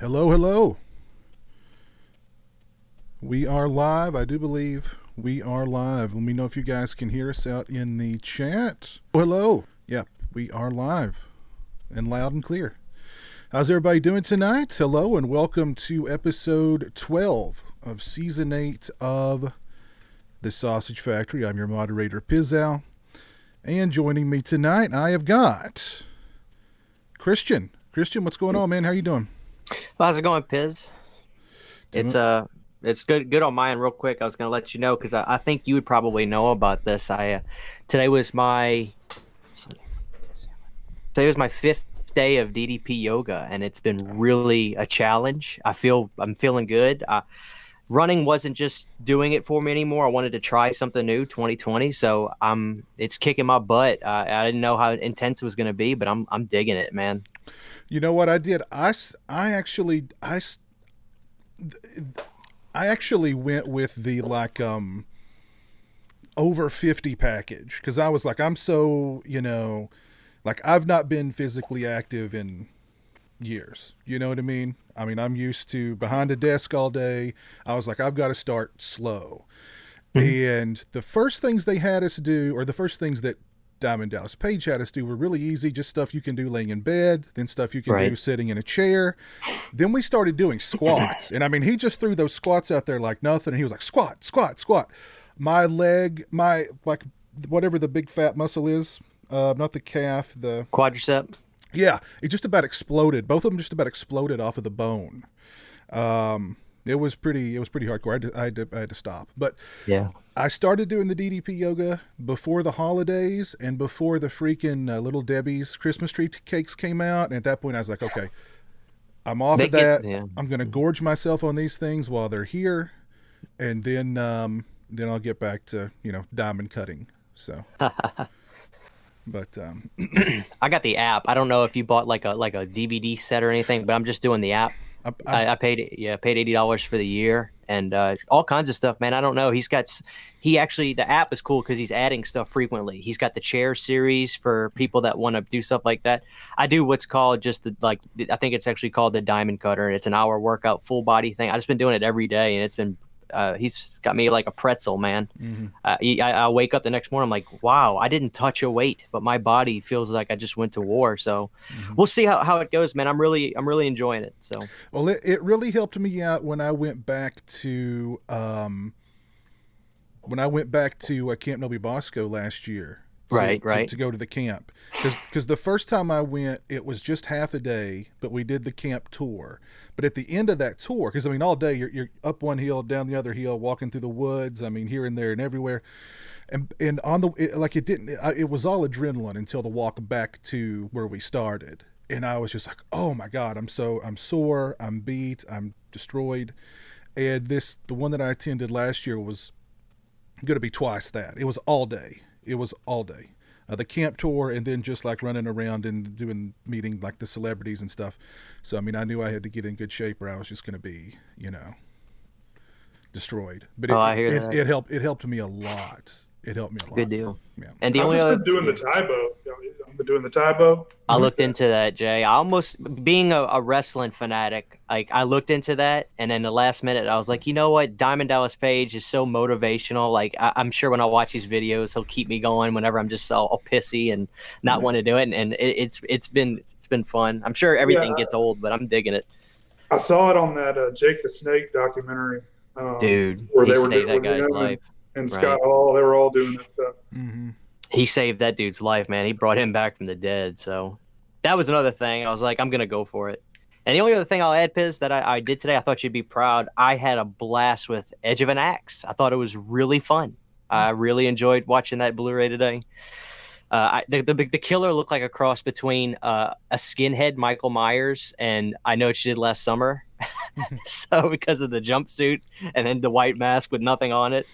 Hello, hello. We are live. I do believe we are live. Let me know if you guys can hear us out in the chat. Hello. Yep, we are live and loud and clear. How's everybody doing tonight? Hello and welcome to episode 12 of season 8 of The Sausage Factory. I'm your moderator, Pizzow. And joining me tonight, I have got Christian. Christian, what's going on, man? How you doing? Well, how's it going, Piz? It's good on mine. Real quick, I was gonna let you know because I think you would probably know about this. Today was my fifth day of DDP yoga, and it's been really a challenge. I'm feeling good. Running wasn't just doing it for me anymore. I wanted to try something new, 2020. So it's kicking my butt. I didn't know how intense it was gonna be, but I'm digging it, man. You know what I did? I actually went with the over 50 package because I was like, I'm so, I've not been physically active in years. You know what I mean? I'm used to behind a desk all day. I was like, I've got to start slow. And the first things they had us do, or the first things that Diamond Dallas Page had us do, were really easy, just stuff you can do laying in bed, then stuff you can do sitting in a chair. Then we started doing squats, and he just threw those squats out there like nothing, and he was like, squat, squat, squat. My leg, whatever the big fat muscle is, not the calf, the quadricep. Yeah, it just about exploded. Both of them just about exploded off of the bone. It was pretty hardcore. I had to stop. But yeah, I started doing the DDP yoga before the holidays and before the freaking Little Debbie's Christmas tree cakes came out. And at that point, I was like, okay, I'm off of that. I'm going to gorge myself on these things while they're here, and then I'll get back to diamond cutting. So. But I got the app. I don't know if you bought like a DVD set or anything, but I'm just doing the app. I paid $80 for the year and all kinds of stuff, man. I don't know. The app is cool because he's adding stuff frequently. He's got the chair series for people that want to do stuff like that. I do what's called I think it's actually called the Diamond Cutter, and it's an hour workout, full body thing. I just been doing it every day, and it's been he's got me like a pretzel, man. Mm-hmm. I wake up the next morning, I'm like, wow, I didn't touch a weight, but my body feels like I just went to war. So we'll see how it goes, man. I'm really enjoying it. So well, it really helped me out when I went back to Camp Novi Bosco last year. To go to the camp, because the first time I went, it was just half a day, but we did the camp tour. But at the end of that tour, because all day you're up one hill, down the other hill, walking through the woods. Here and there and everywhere, and on it was all adrenaline until the walk back to where we started, and I was just like, oh my god, I'm sore, I'm beat, I'm destroyed. And the one that I attended last year was going to be twice that. It was all day. The camp tour, and then just like running around and meeting like the celebrities and stuff. So I knew I had to get in good shape or I was just going to be destroyed. But it helped me a lot. Good deal. Yeah. And I've been doing the Taibo. I've been doing the Taibo. I looked into that, Jay. I almost, being a wrestling fanatic, I looked into that, and then the last minute I was like, you know what, Diamond Dallas Page is so motivational. Like I'm sure when I watch these videos, he'll keep me going whenever I'm just all pissy and not want to do it. And it's been fun. I'm sure everything gets old, but I'm digging it. I saw it on that Jake the Snake documentary. Dude, where he they were saved that guy's life. And Scott Hall, they were all doing that stuff. Mm-hmm. He saved that dude's life, man. He brought him back from the dead. So that was another thing. I was like, I'm going to go for it. And the only other thing I'll add, Piz, that I did today, I thought you'd be proud. I had a blast with Edge of an Axe. I thought it was really fun. I really enjoyed watching that Blu-ray today. The killer looked like a cross between a skinhead Michael Myers and I Know What You Did Last Summer. So because of the jumpsuit and then the white mask with nothing on it.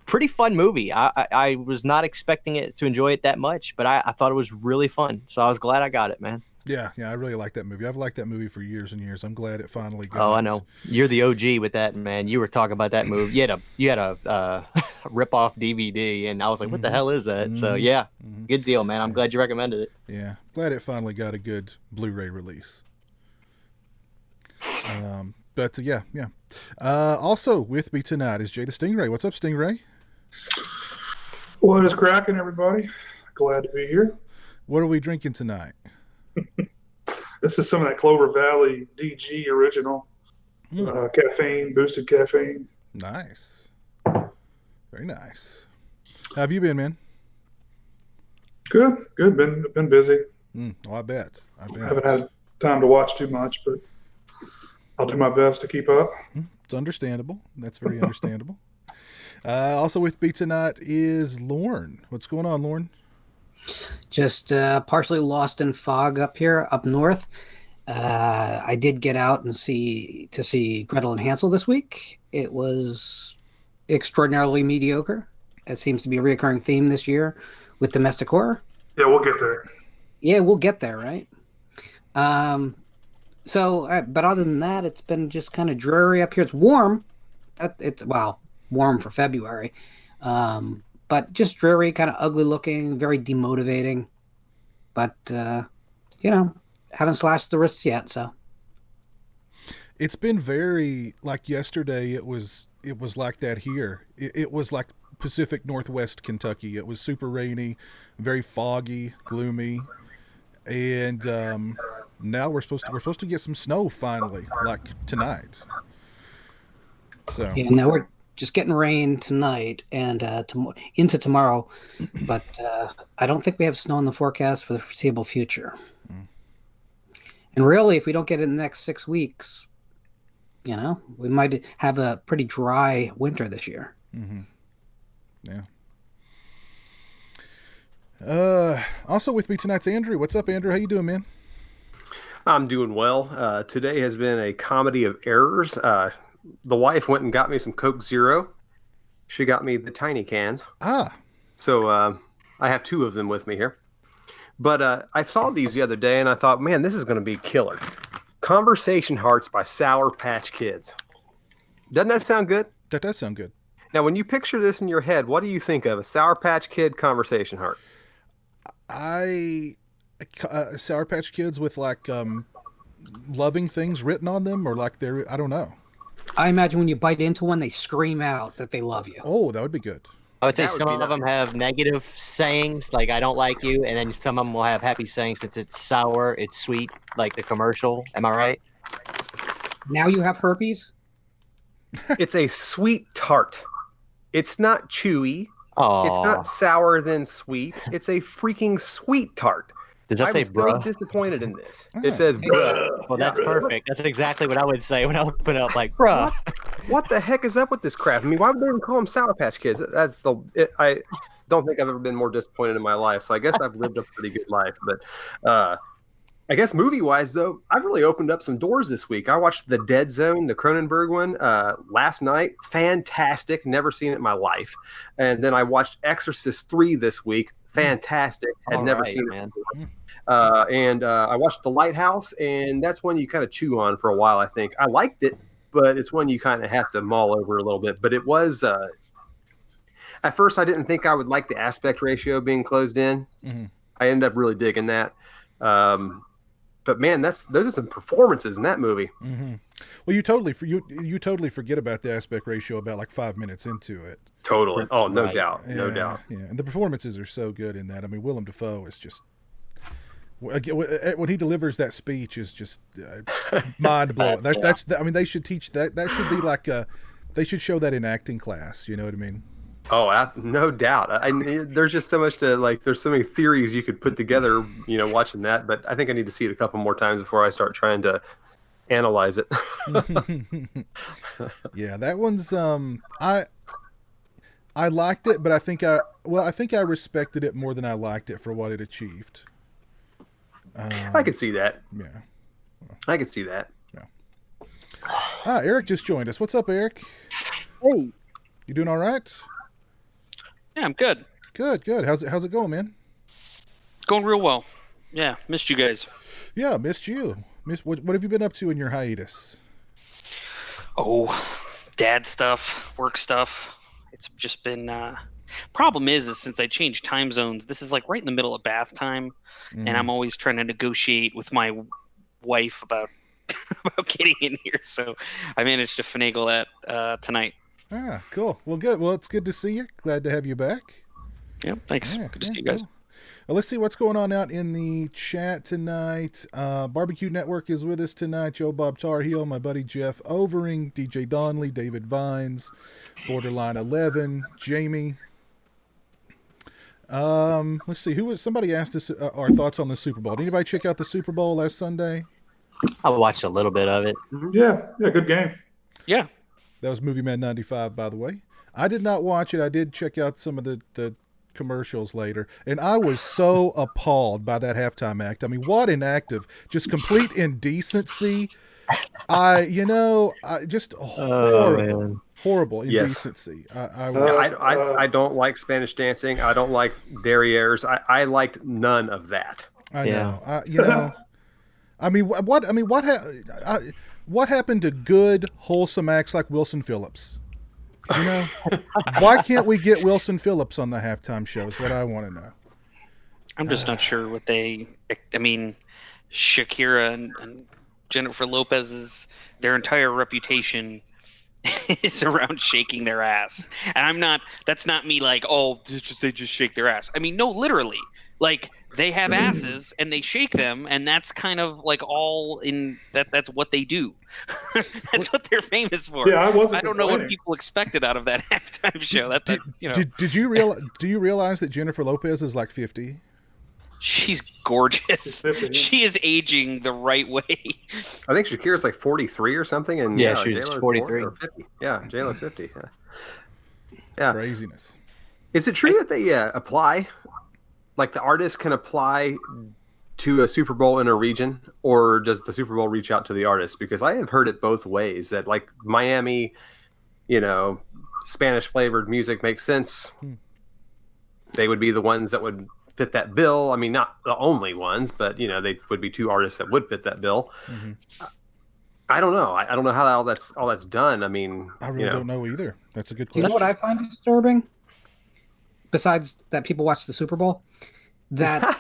Pretty fun movie. I was not expecting it to enjoy it that much, but I thought it was really fun. So I was glad I got it, man. Yeah, I really like that movie. I've liked that movie for years and years. I'm glad it finally got. Oh, I know. You're the OG with that, man. You were talking about that movie. You had a rip-off DVD, and I was like, what the hell is that? So, yeah, good deal, man. I'm glad you recommended it. Yeah, glad it finally got a good Blu-ray release. But yeah. Also with me tonight is Jay the Stingray. What's up, Stingray? What is cracking, everybody? Glad to be here. What are we drinking tonight? This is some of that Clover Valley DG original caffeine, boosted caffeine. Nice. Very nice. How have you been, man? Good. Been busy. I bet. Haven't had time to watch too much, but I'll do my best to keep up. It's understandable. That's very understandable. Also with me tonight is Lorne. What's going on, Lorne? Just partially lost in fog up here, up north. I did get out and see Gretel and Hansel this week. It was extraordinarily mediocre. It seems to be a recurring theme this year with domestic horror. Yeah, we'll get there. Yeah, we'll get there, right? But other than that, it's been just kind of dreary up here. It's warm. Warm for February. But just dreary, kind of ugly looking, very demotivating. But, haven't slashed the wrists yet, so. It's been very, like yesterday, it was like that here. It was like Pacific Northwest Kentucky. It was super rainy, very foggy, gloomy. And now we're supposed to get some snow finally, like tonight. So yeah, now we're just getting rain tonight and into tomorrow, but I don't think we have snow in the forecast for the foreseeable future. And really, if we don't get it in the next 6 weeks, we might have a pretty dry winter this year. Mm-hmm. Yeah. Also with me tonight's Andrew. What's up, Andrew? How you doing, man? I'm doing well. Today has been a comedy of errors. The wife went and got me some Coke Zero. She got me the tiny cans. So I have 2 of them with me here. But I saw these the other day, and I thought, man, this is going to be killer. Conversation Hearts by Sour Patch Kids. Doesn't that sound good? That does sound good. Now, when you picture this in your head, what do you think of? A Sour Patch Kid Conversation Heart? Sour Patch Kids with like loving things written on them, or like I don't know. I imagine when you bite into one, they scream out that they love you. Oh, that would be good. I would say some of them have negative sayings, like "I don't like you," and then some of them will have happy sayings. Since it's sour, it's sweet, like the commercial. Am I right? Now you have herpes? It's a sweet tart. It's not chewy. Oh, it's not sour then sweet. It's a freaking sweet tart. Does that say bruh? I'm so disappointed in this. It says bruh. Well, that's perfect. That's exactly what I would say when I open it up, like bruh. What the heck is up with this crap? I mean, why would they even call them Sour Patch Kids? I don't think I've ever been more disappointed in my life. So I guess I've lived a pretty good life. But I guess movie-wise, though, I've really opened up some doors this week. I watched The Dead Zone, the Cronenberg one, last night. Fantastic. Never seen it in my life. And then I watched Exorcist 3 this week. Fantastic. Had never seen it before. And I watched The Lighthouse, and that's one you kind of chew on for a while, I think. I liked it, but it's one you kind of have to mull over a little bit. But it was at first I didn't think I would like the aspect ratio being closed in. Mm-hmm. I ended up really digging that. But man, those are some performances in that movie. Mm-hmm. Well, you totally forget about the aspect ratio about like 5 minutes into it. Totally. Oh, no doubt. No doubt. Yeah, and the performances are so good in that. I mean, Willem Dafoe is just, when he delivers that speech, is just mind blowing. They should teach that. That should be like they should show that in acting class. You know what I mean? Oh, no doubt. There's just so much to like. There's so many theories you could put together, watching that. But I think I need to see it a couple more times before I start trying to analyze it. Yeah, that one's. I liked it, but I think I respected it more than I liked it for what it achieved. I could see that. Yeah, I could see that. Yeah. Eric just joined us. What's up, Eric? Hey, you doing all right? Yeah, I'm good. Good. How's it going, man? Going real well. Yeah, missed you guys. Yeah, missed you. What have you been up to in your hiatus? Oh, dad stuff, work stuff. It's just been problem is since I changed time zones, this is like right in the middle of bath time, and I'm always trying to negotiate with my wife about about getting in here, so I managed to finagle that tonight. Ah, cool. Well, good. Well, it's good to see you. Glad to have you back. Yep, thanks. Good to see you guys. Cool. Well, let's see what's going on out in the chat tonight. Barbecue Network is with us tonight. Joe Bob Tar Heel, my buddy Jeff Overing, DJ Donnelly, David Vines, Borderline 11, Jamie. Let's see. Somebody asked us our thoughts on the Super Bowl. Did anybody check out the Super Bowl last Sunday? I watched a little bit of it. Yeah, good game. Yeah. That was Movie Man 95, by the way. I did not watch it. I did check out some of the commercials later, and I was so appalled by that halftime act. I mean, what an act of just complete indecency. Just horrible indecency. I don't like Spanish dancing. I don't like derrieres. I liked none of that. I know. I mean, what happened to good, wholesome acts like Wilson Phillips? Why can't we get Wilson Phillips on the halftime show is what I want to know. I'm just not sure what Shakira and Jennifer Lopez's, their entire reputation is around shaking their ass. And that's not me like, oh, they just shake their ass. I mean, no, literally. Like, they have asses and they shake them, and that's kind of like all in that's what they do. That's what they're famous for. Yeah, I don't know what people expected out of that halftime show. Do you realize that Jennifer Lopez is like 50? She's gorgeous. She is aging the right way. I think Shakira's like 43 or something, and she's 43 or 50. Yeah, J-Lo's 50. Yeah. Craziness. Is it true that they apply? Like the artist can apply to a Super Bowl in a region, or does the Super Bowl reach out to the artist? Because I have heard it both ways, that like Miami, Spanish flavored music makes sense. They would be the ones that would fit that bill. I mean, not the only ones, but they would be two artists that would fit that bill. Mm-hmm. I don't know. I don't know how all that's done. I mean, I really don't know either. That's a good question. You know what I find disturbing? Besides that people watch the Super Bowl, that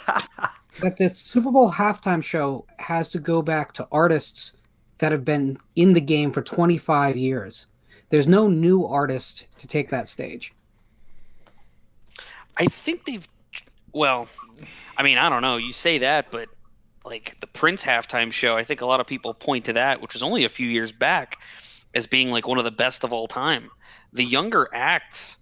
the Super Bowl halftime show has to go back to artists that have been in the game for 25 years. There's no new artist to take that stage. I think I don't know. You say that, but like the Prince halftime show, I think a lot of people point to that, which was only a few years back, as being like one of the best of all time. The younger acts,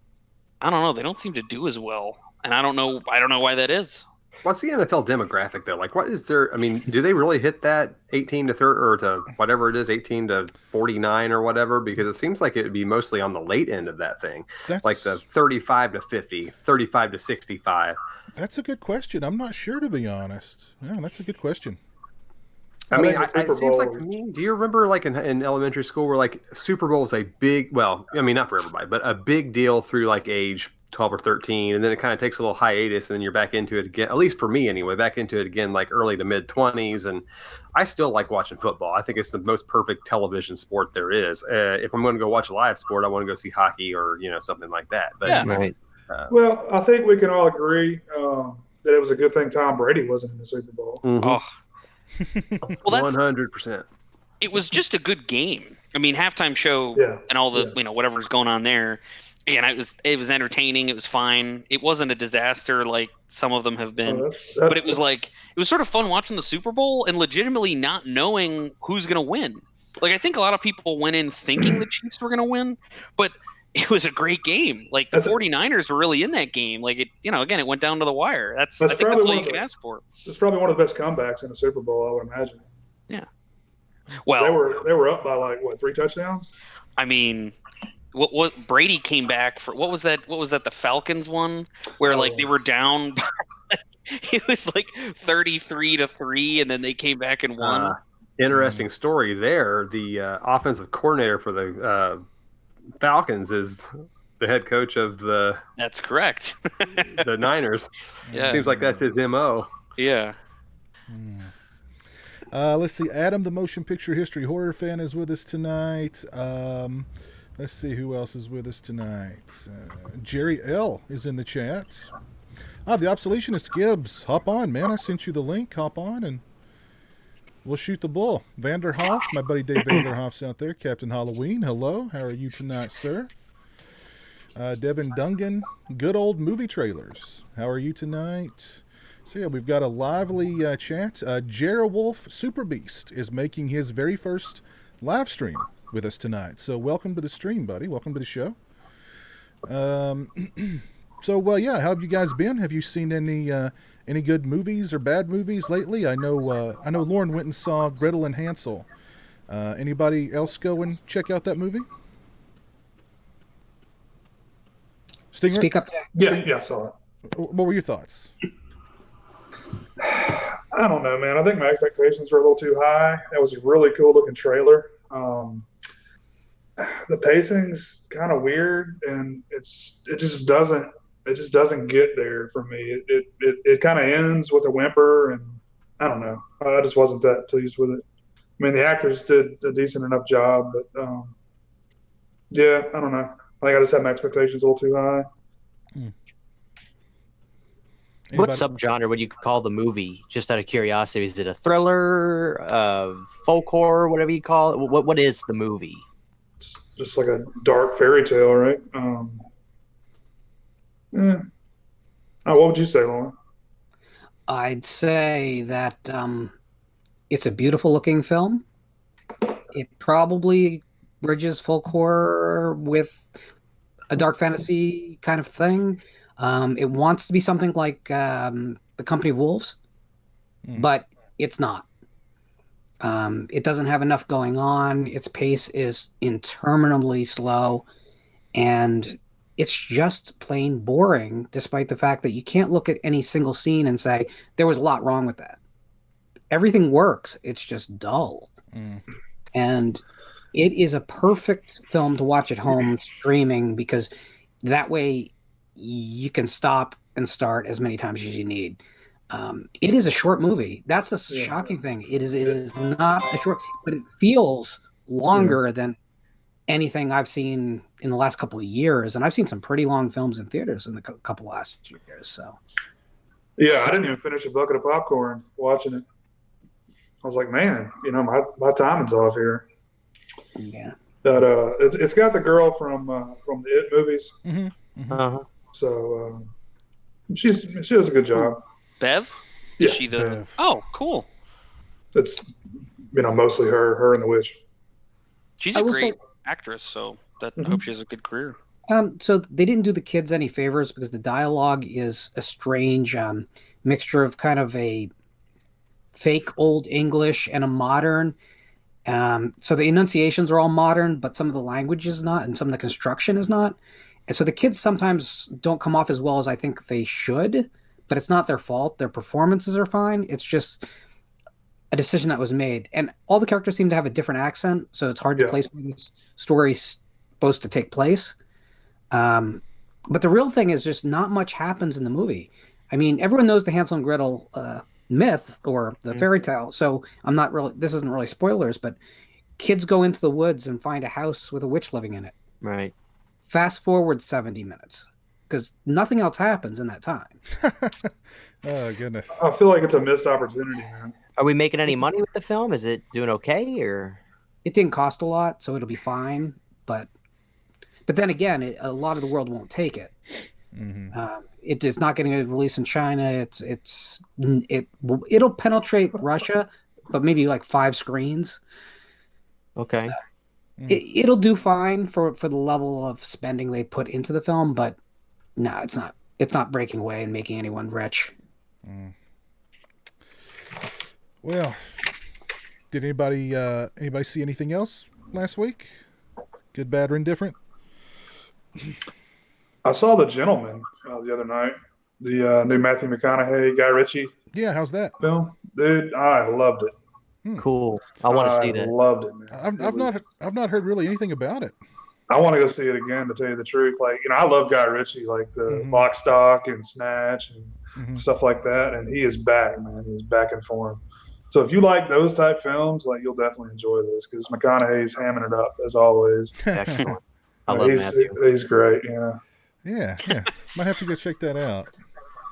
I don't know. They don't seem to do as well, and I don't know why that is. What's the NFL demographic though? Like, what is their? I mean, do they really hit that 18 to 30 or to whatever it is, 18 to 49 or whatever? Because it seems like it would be mostly on the late end of that thing, like the 35 to 50, 35 to 65. That's a good question. I'm not sure, to be honest. Yeah, that's a good question. I mean, it seems like to me, do you remember like in elementary school where like Super Bowl was a big, well, I mean, not for everybody, but a big deal through like age 12 or 13. And then it kind of takes a little hiatus and then you're back into it again, at least for me anyway, back into it again, like early to mid 20s. And I still like watching football. I think it's the most perfect television sport there is. If I'm going to go watch a live sport, I want to go see hockey or, something like that. But, yeah, right. Well, I think we can all agree that it was a good thing Tom Brady wasn't in the Super Bowl. Mm-hmm. Oh. Well, 100%. It was just a good game. I mean, halftime show and all the whatever's going on there, and it was entertaining. It was fine. It wasn't a disaster like some of them have been, but it was sort of fun watching the Super Bowl and legitimately not knowing who's going to win. Like I think a lot of people went in thinking the Chiefs were going to win, but it was a great game. Like the 49ers were really in that game. Like it, again, it went down to the wire. I think that's all you can ask for. It's probably one of the best comebacks in the Super Bowl, I would imagine. Yeah. Well, they were up by 3 touchdowns? I mean, what Brady came back for? What was that? The Falcons one where they were down by, it was like 33-3 and then they came back and won. Interesting story there. The offensive coordinator for the Falcons is the head coach of the. That's correct. The Niners. Yeah. Seems like that's his MO. Yeah. Let's see. Adam, the motion picture history horror fan, is with us tonight. Let's see who else is with us tonight. Jerry L is in the chat. The obsoletionist Gibbs. Hop on, man. I sent you the link. Hop on and we'll shoot the bull. Vanderhoff, my buddy Dave Vanderhoff's out there. Captain Halloween, hello. How are you tonight, sir? Devin Dungan, good old movie trailers. How are you tonight? So yeah, we've got a lively chat. Jera Wolf Super Beast is making his very first live stream with us tonight. So welcome to the stream, buddy. Welcome to the show. So yeah, how have you guys been? Have you seen any good movies or bad movies lately? I know Lauren went and saw Gretel and Hansel. Anybody else go and check out that movie? Stingray? Speak up. Yeah, I saw it. What were your thoughts? I don't know, man. I think my expectations were a little too high. That was a really cool looking trailer. The pacing's kind of weird, and it just doesn't get there for me. It kind of ends with a whimper, and I don't know. I just wasn't that pleased with it. I mean, the actors did a decent enough job, but yeah, I don't know. I think I just had my expectations a little too high. What subgenre would you call the movie? Just out of curiosity, is it a thriller, folk horror, whatever you call it? What is the movie? It's just like a dark fairy tale, right? Yeah. Oh, what would you say, Lauren? I'd say that it's a beautiful looking film. It probably bridges folk horror with a dark fantasy kind of thing. It wants to be something like The Company of Wolves, but it's not. It doesn't have enough going on. Its pace is interminably slow, and it's just plain boring, despite the fact that you can't look at any single scene and say, there was a lot wrong with that. Everything works. It's just dull. And it is a perfect film to watch at home streaming, because that way you can stop and start as many times as you need. It is a short movie. That's the shocking thing. It is not a short, but it feels longer than anything I've seen in the last couple of years. And I've seen some pretty long films in theaters in the couple last years. So, yeah, I didn't even finish a bucket of popcorn watching it. I was like, man, my timing's off here. Yeah. That it's got the girl from the It movies. So she does a good job. Bev? Yeah. Is she the? Bev. Oh, cool. It's mostly her and the witch. She's a great actress, so I hope she has a good career. So they didn't do the kids any favors, because the dialogue is a strange mixture of kind of a fake old English and a modern. So the enunciations are all modern, but some of the language is not, and some of the construction is not. And so the kids sometimes don't come off as well as I think they should, but it's not their fault. Their performances are fine. It's just a decision that was made. And all the characters seem to have a different accent, so it's hard to place where this story's supposed to take place. But the real thing is just not much happens in the movie. I mean, everyone knows the Hansel and Gretel myth or the fairy tale, so this isn't really spoilers, but kids go into the woods and find a house with a witch living in it. Right. Fast forward 70 minutes, because nothing else happens in that time. Oh, goodness. I feel like it's a missed opportunity, man. Are we making any money with the film? Is it doing okay, or? It didn't cost a lot, so it'll be fine. But then again, a lot of the world won't take it. It is not getting a release in China. It'll penetrate Russia, but maybe like 5 screens. Okay. It'll do fine for the level of spending they put into the film, but no, it's not. It's not breaking away and making anyone rich. Well, did anybody see anything else last week? Good, bad, or indifferent? I saw The Gentleman the other night. The new Matthew McConaughey, Guy Ritchie. Yeah, how's that? Film, dude, I loved it. Cool. I want to see that. I loved it, man. I've not heard really anything about it. I want to go see it again, to tell you the truth. Like, I love Guy Ritchie, like the Lock, Stock, and Snatch and stuff like that. And he is back, man. He's back in form. So if you like those type films, like, you'll definitely enjoy this, because McConaughey's hamming it up as always. Excellent. I love Matthew. He's great. Yeah. Yeah. Might have to go check that out.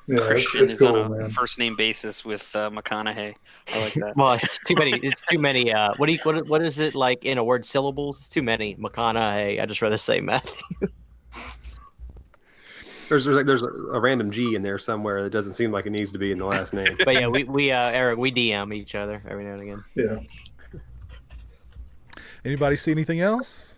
Christian is cool, on a first name basis with McConaughey. I like that. Well, it's too many. It's too many. What is it like in a word? Syllables. It's too many. McConaughey. I just rather say Matthew. There's a random G in there somewhere that doesn't seem like it needs to be in the last name. But yeah, we Eric, we DM each other every now and again. Yeah. Anybody see anything else?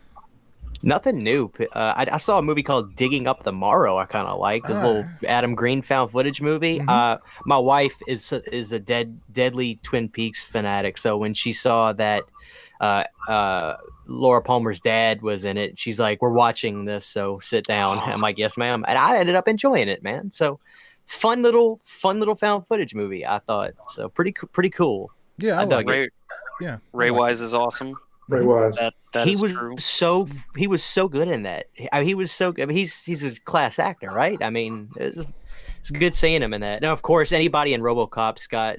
Nothing new. I saw a movie called Digging Up the Marrow. I kind of like this little Adam Green found footage movie. Mm-hmm. My wife is a deadly Twin Peaks fanatic. So when she saw that Laura Palmer's dad was in it, she's like, "We're watching this, so sit down." I'm like, "Yes, ma'am." And I ended up enjoying it, man. So fun little found footage movie, I thought. So pretty cool. Yeah, I dug it. Yeah, Ray Wise is awesome. Ray Wise. He was so good in that. He was so good. I mean, he's a class actor, right? I mean, it's good seeing him in that. Now, of course, anybody in RoboCop's got,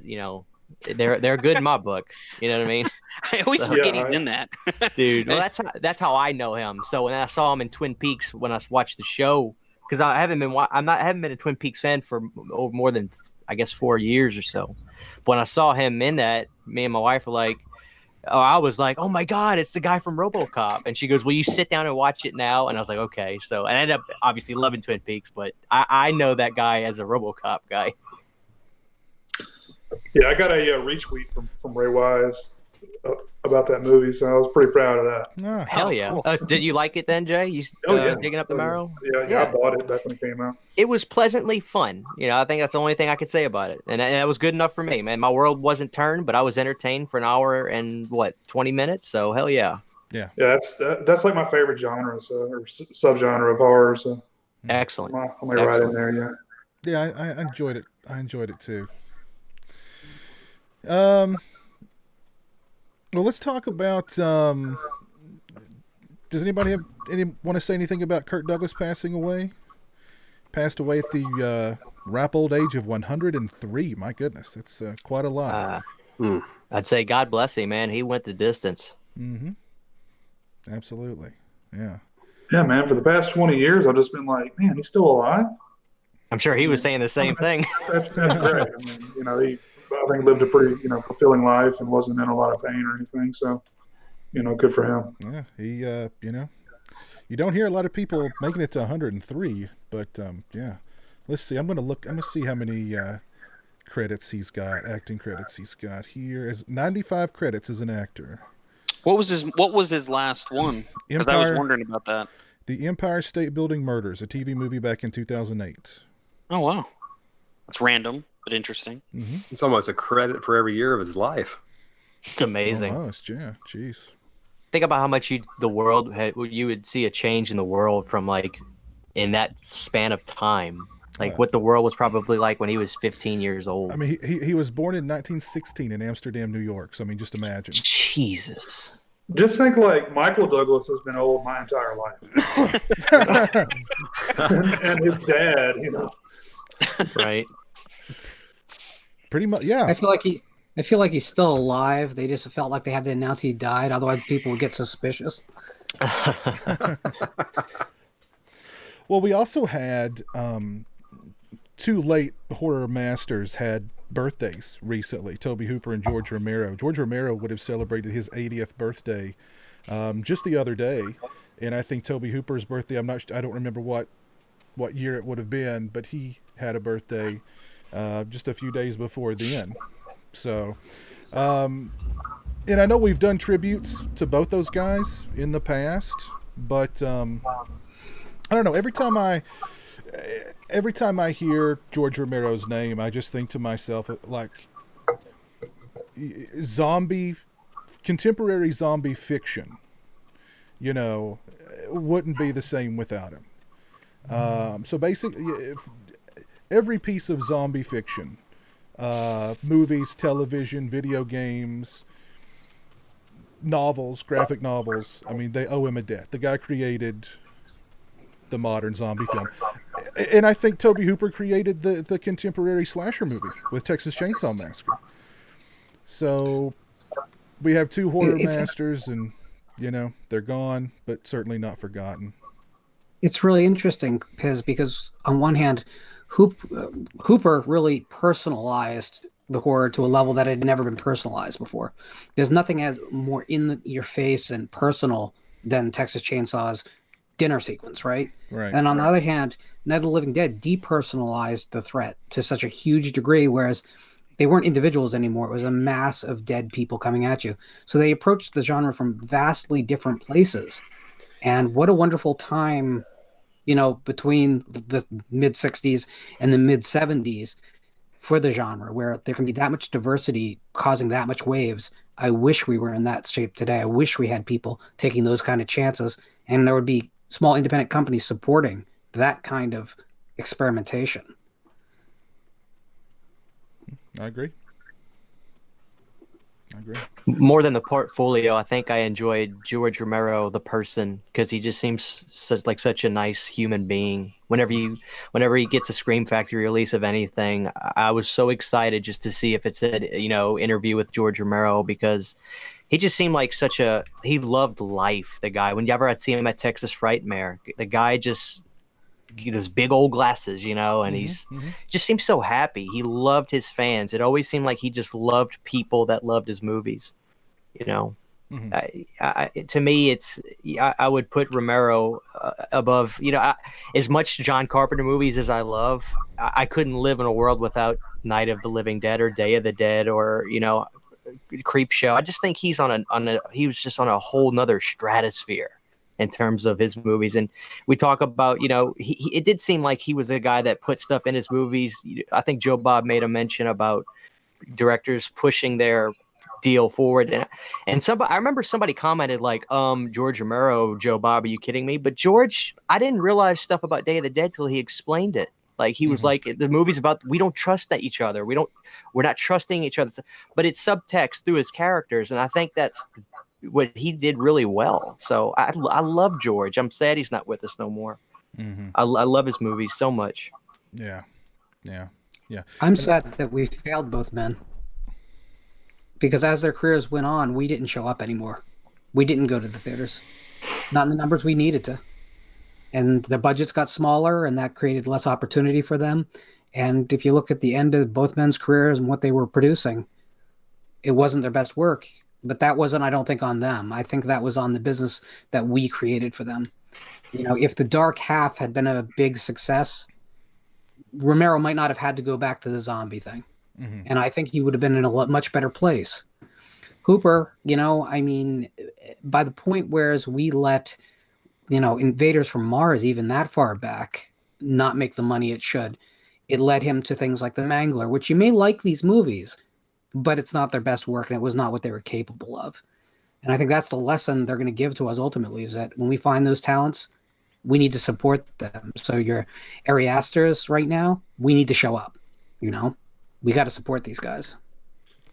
they're good in my book. You know what I mean? I always forget he's in that, dude. Well, that's how I know him. So when I saw him in Twin Peaks, when I watched the show, because I haven't been a Twin Peaks fan for more than, I guess, 4 years or so. But when I saw him in that, me and my wife were like, I was like, "Oh my God, it's the guy from RoboCop." And she goes, "Will you sit down and watch it now?" And I was like, "Okay." So I ended up obviously loving Twin Peaks, but I know that guy as a RoboCop guy. Yeah, I got a retweet from Ray Wise about that movie, so I was pretty proud of that. Oh, hell yeah! Cool. Did you like it then, Jay? You Digging Up the Marrow? Yeah, I bought it back when it came out. It was pleasantly fun. I think that's the only thing I could say about it, and that was good enough for me, man. My world wasn't turned, but I was entertained for an hour and 20 minutes. So hell yeah. Yeah. Yeah, that's like my favorite genre, or subgenre of horror. So excellent. I'm right in there. Yeah. Yeah, I enjoyed it. I enjoyed it too. Well, let's talk about. Does anybody want to say anything about Kirk Douglas passing away? Passed away at the ripe old age of 103. My goodness, that's quite a lot. I'd say God bless him, man. He went the distance. Mm-hmm. Absolutely. Yeah. Yeah, man. For the past 20 years, I've just been like, man, he's still alive. I'm sure he was saying the same thing. That's great. I mean, I think lived a pretty, fulfilling life and wasn't in a lot of pain or anything. So, good for him. Yeah, he, you don't hear a lot of people making it to 103, but yeah. Let's see. I'm gonna see how many credits he's got, acting credits he's got here. Is 95 credits as an actor. What was his last one? Because I was wondering about that. The Empire State Building Murders, a TV movie back in 2008. Oh wow, that's random but interesting. Mm-hmm. It's almost a credit for every year of his life. It's amazing. Almost, yeah. Jeez. Think about how much you would see a change in the world from in that span of time. What the world was probably like when he was 15 years old. I mean, he was born in 1916 in Amsterdam, New York. So I mean, just imagine. Jesus. Just think Michael Douglas has been old my entire life, and his dad, Right. Pretty much, yeah. I feel like he's still alive. They just felt like they had to announce he died, otherwise people would get suspicious. Well, we also had two late horror masters had birthdays recently. Tobe Hooper and George Romero. George Romero would have celebrated his 80th birthday just the other day, and I think Tobe Hooper's birthday. I don't remember what year it would have been, but he had a birthday just a few days before then. So, and I know we've done tributes to both those guys in the past, but I don't know. Every time I hear George Romero's name, I just think to myself, contemporary zombie fiction, wouldn't be the same without him. So basically, every piece of zombie fiction, movies, television, video games, novels, graphic novels, I mean, they owe him a debt. The guy created the modern zombie film. And I think Tobe Hooper created the contemporary slasher movie with Texas Chainsaw Massacre. So we have two horror masters, and they're gone, but certainly not forgotten. It's really interesting because on one hand, Hooper really personalized the horror to a level that had never been personalized before. There's nothing as more in your face and personal than Texas Chainsaw's dinner sequence, right? Right. And on the other hand, Night of the Living Dead depersonalized the threat to such a huge degree, whereas they weren't individuals anymore. It was a mass of dead people coming at you. So they approached the genre from vastly different places. And what a wonderful time, between the mid-'60s and the mid-'70s for the genre, where there can be that much diversity causing that much waves. I wish we were in that shape today. I wish we had people taking those kind of chances, and there would be small independent companies supporting that kind of experimentation. I agree. More than the portfolio, I think I enjoyed George Romero, the person, because he just seems such a nice human being. Whenever he gets a Scream Factory release of anything, I was so excited just to see if it said, interview with George Romero, because he just seemed like he loved life, the guy. Whenever I'd see him at Texas Frightmare, the guy just, those big old glasses, and he's just seems so happy. He loved his fans. It always seemed like he just loved people that loved his movies. To me, I would put Romero above. As much John Carpenter movies as I love, I couldn't live in a world without Night of the Living Dead or Day of the Dead or Creep Show. I just think he was just on a whole nother stratosphere in terms of his movies. And we talk about, it did seem like he was a guy that put stuff in his movies. I think Joe Bob made a mention about directors pushing their deal forward. And I remember somebody commented like, George Romero, Joe Bob, are you kidding me? But George, I didn't realize stuff about Day of the Dead till he explained it. Like he was like, the movie's about, we don't trust each other. We're not trusting each other, but it's subtext through his characters. And I think that's what he did really well. So I love George. I'm sad he's not with us no more. I love his movies so much. Yeah. I'm sad that we failed both men, because as their careers went on, we didn't show up anymore. We didn't go to the theaters, not in the numbers we needed to. And the budgets got smaller, and that created less opportunity for them. And if you look at the end of both men's careers and what they were producing, it wasn't their best work. But that wasn't, I don't think, on them. I think that was on the business that we created for them. If The Dark Half had been a big success, Romero might not have had to go back to the zombie thing. And I think he would have been in a much better place. Hooper, by the point whereas we let, Invaders from Mars, even that far back, not make the money it should, it led him to things like The Mangler, which you may like these movies, but it's not their best work, and it was not what they were capable of. And I think that's the lesson they're going to give to us ultimately, is that when we find those talents, we need to support them. So your Ari Asters right now, we need to show up. We got to support these guys.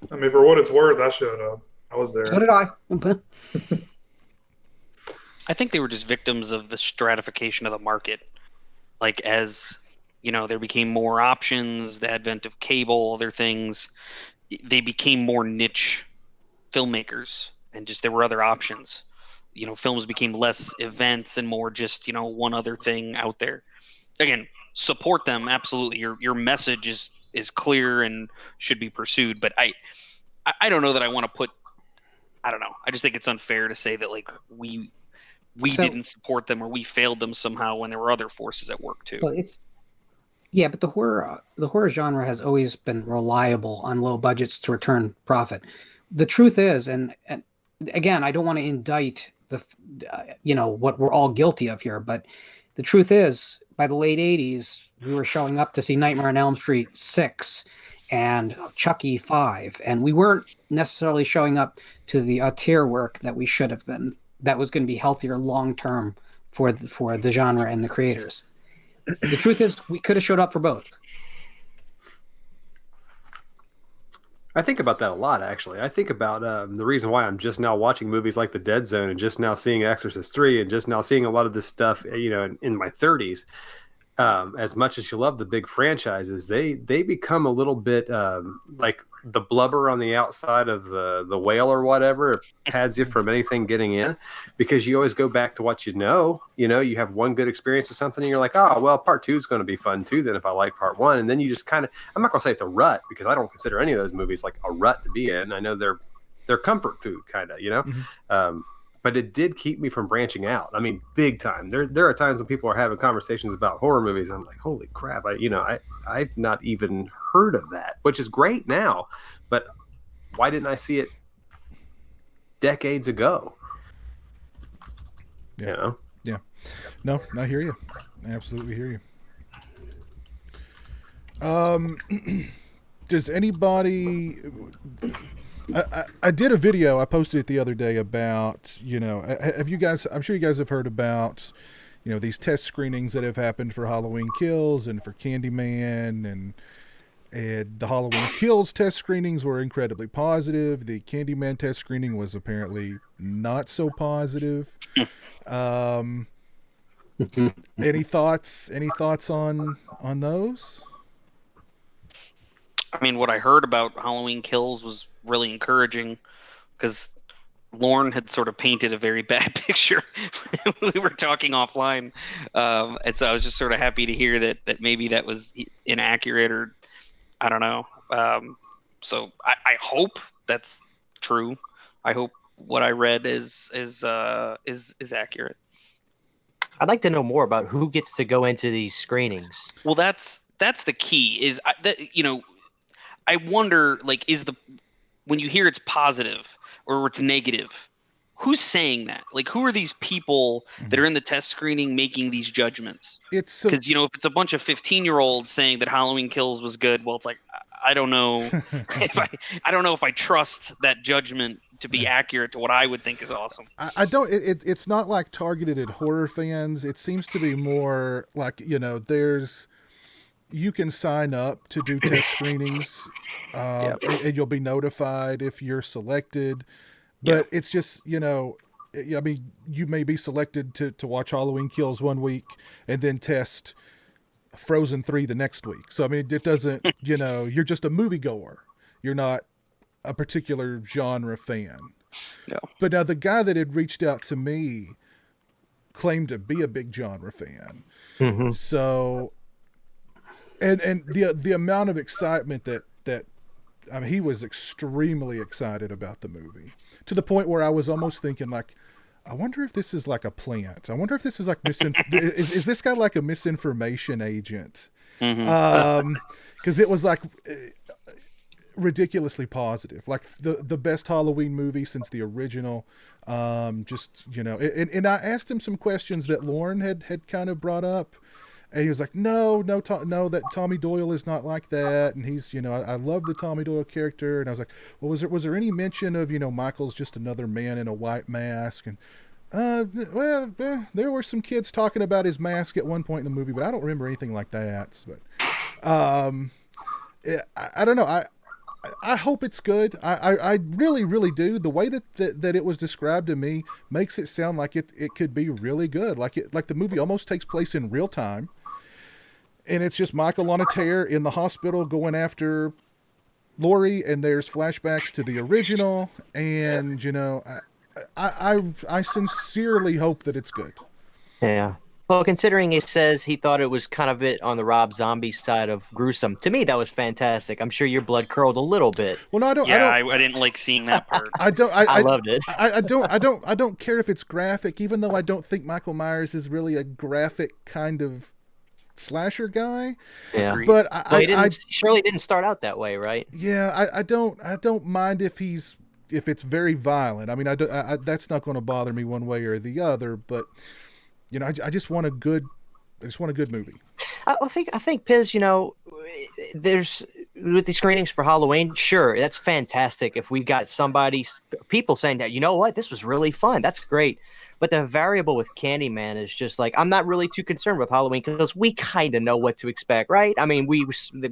For what it's worth, I showed up. I was there. So did I. I think they were just victims of the stratification of the market. Like as, there became more options, the advent of cable, other things, they became more niche filmmakers, and just there were other options. Films became less events and more just, one other thing out there. Again, support them, absolutely. Your message is clear and should be pursued, but I don't know that I want to put, I don't know. I just think it's unfair to say that like we didn't support them or we failed them somehow when there were other forces at work too. Well, but the horror genre has always been reliable on low budgets to return profit. The truth is, and again, I don't want to indict what we're all guilty of here, but the truth is, by the late 80s, we were showing up to see Nightmare on Elm Street 6 and Chucky 5, and we weren't necessarily showing up to the tier work that we should have been. That was going to be healthier long term for the genre and the creators. The truth is, we could have showed up for both. I think about that a lot, actually. I think about the reason why I'm just now watching movies like The Dead Zone and just now seeing Exorcist 3 and just now seeing a lot of this stuff, in my 30s. As much as you love the big franchises, they become a little bit like the blubber on the outside of the whale or whatever pads you from anything getting in, because you always go back to what you know. You have one good experience with something and you're like, oh, well, part 2 is going to be fun too then if I like part 1. And then you just kind of, I'm not going to say it's a rut, because I don't consider any of those movies like a rut to be in. I know they're comfort food kind of, Mm-hmm. But it did keep me from branching out. I mean, big time. There are times when people are having conversations about horror movies. And I'm like, holy crap! I've not even heard of that, which is great now. But why didn't I see it decades ago? Yeah. Yeah. No, I hear you. I absolutely hear you. Does anybody? I did a video. I posted it the other day about, have you guys, I'm sure you guys have heard about, these test screenings that have happened for Halloween Kills and for Candyman, and the Halloween Kills test screenings were incredibly positive. The Candyman test screening was apparently not so positive. Any thoughts on those? I mean, what I heard about Halloween Kills was really encouraging, because Lorne had sort of painted a very bad picture when we were talking offline. And so I was just sort of happy to hear that maybe that was inaccurate, or I don't know. So I hope that's true. I hope what I read is accurate. I'd like to know more about who gets to go into these screenings. Well, that's the key. I wonder, like, when you hear it's positive or it's negative, who's saying that? Like, who are these people that are in the test screening making these judgments? Because, if it's a bunch of 15-year-olds saying that Halloween Kills was good, well, it's like, I don't know if I trust that judgment to be accurate to what I would think is awesome. I don't. It's not like targeted at horror fans. It seems to be more like, you can sign up to do test screenings, and you'll be notified if you're selected. But it's just, I mean, you may be selected to watch Halloween Kills one week and then test Frozen 3 the next week. So, I mean, it doesn't, you're just a moviegoer. You're not a particular genre fan. No. But now the guy that had reached out to me claimed to be a big genre fan. Mm-hmm. So... And the amount of excitement that I mean, he was extremely excited about the movie, to the point where I was almost thinking, like, I wonder if this is like a plant. I wonder if this is like is this guy like a misinformation agent? Mm-hmm. 'Cause it was like ridiculously positive, like the best Halloween movie since the original. Just, and I asked him some questions that Lauren had kind of brought up. And he was like, no, that Tommy Doyle is not like that. And he's, I love the Tommy Doyle character. And I was like, well, was there any mention of, Michael's just another man in a white mask? And, there were some kids talking about his mask at one point in the movie, but I don't remember anything like that. But, I don't know. I hope it's good. I really, really do. The way that it was described to me makes it sound like it could be really good. Like the movie almost takes place in real time. And it's just Michael on a tear in the hospital going after Laurie, and there's flashbacks to the original. And, I sincerely hope that it's good. Yeah. Well, considering it says he thought it was kind of on the Rob Zombie side of gruesome, to me that was fantastic. I'm sure your blood curled a little bit. Well, no, I don't. Yeah, I didn't like seeing that part. I loved it. I don't care if it's graphic, even though I don't think Michael Myers is really a graphic kind of slasher guy. Yeah, but he surely didn't start out that way, right? Yeah, I don't mind if it's very violent. I mean, that's not going to bother me one way or the other. But I just want a good movie. I think Piz, there's with the screenings for Halloween, sure, that's fantastic. If we got people saying that, you know what, this was really fun, that's great. But the variable with Candyman is just like, I'm not really too concerned with Halloween because we kind of know what to expect, right? I mean, we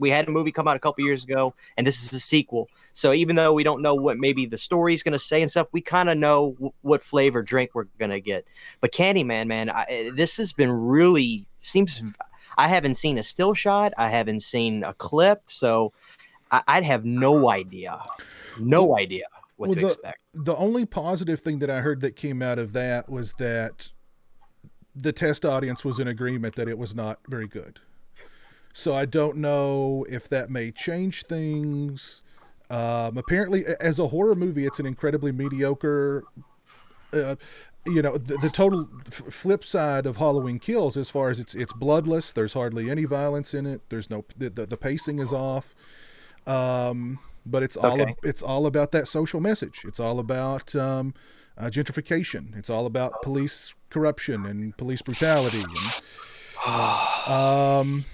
had a movie come out a couple years ago, and this is a sequel. So even though we don't know what maybe the story's going to say and stuff, we kind of know what flavor drink we're going to get. But Candyman, man, this has been really I haven't seen a still shot. I haven't seen a clip. So I'd have no idea what to expect. The only positive thing that I heard that came out of that was that the test audience was in agreement that it was not very good. So I don't know if that may change things. Apparently, as a horror movie, it's an incredibly mediocre. The total flip side of Halloween Kills, as far as it's bloodless. There's hardly any violence in it. There's no the pacing is off. But it's all about that social message. It's all about gentrification. It's all about police corruption and police brutality. And,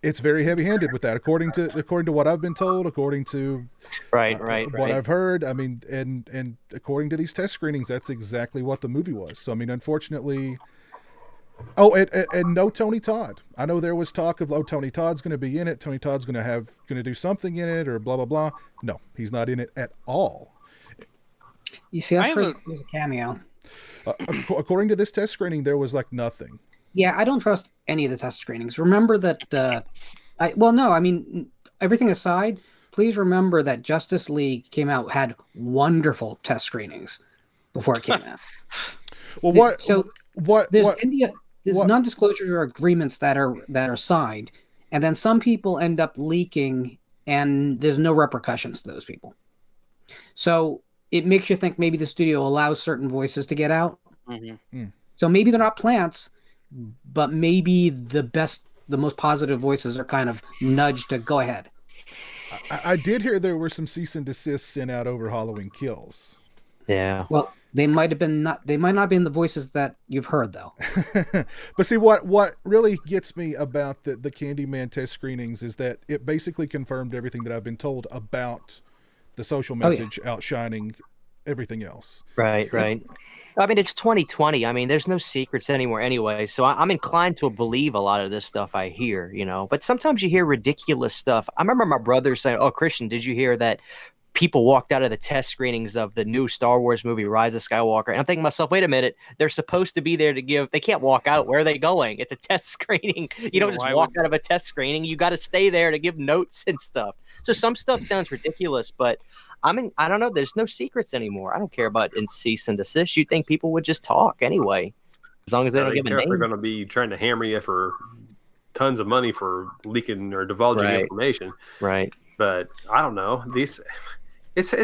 it's very heavy-handed with that, according to what I've been told, according to what I've heard. I mean, and according to these test screenings, that's exactly what the movie was. So I mean, unfortunately. Oh, and no Tony Todd. I know there was talk of, Tony Todd's going to be in it. Tony Todd's going to do something in it, or blah blah blah. No, he's not in it at all. You see, I've heard there's a cameo. According to this test screening, there was like nothing. Yeah, I don't trust any of the test screenings. Remember that. Everything aside, please remember that Justice League had wonderful test screenings before it came out. Well, there's non-disclosure agreements that are signed, and then some people end up leaking, and there's no repercussions to those people. So it makes you think maybe the studio allows certain voices to get out. Mm-hmm. So maybe they're not plants, but maybe the most positive voices are kind of nudged to go ahead. I did hear there were some cease and desists sent out over Halloween Kills. Yeah. Well, they might not have been the voices that you've heard, though. But see, what really gets me about the Candyman test screenings is that it basically confirmed everything that I've been told about the social message outshining everything else. Right. I mean, it's 2020. I mean, there's no secrets anywhere anyway. So I'm inclined to believe a lot of this stuff I hear, But sometimes you hear ridiculous stuff. I remember my brother saying, "Oh, Christian, did you hear that people walked out of the test screenings of the new Star Wars movie, Rise of Skywalker?" And I'm thinking to myself, wait a minute, they're supposed to be there to give, they can't walk out. Where are they going? It's a test screening. You don't just walk out of a test screening. You got to stay there to give notes and stuff. So some stuff sounds ridiculous, but I don't know. There's no secrets anymore. I don't care about cease and desist. You'd think people would just talk anyway, as long as they don't give a name. They're going to be trying to hammer you for tons of money for leaking or divulging information. Right. But I don't know. It's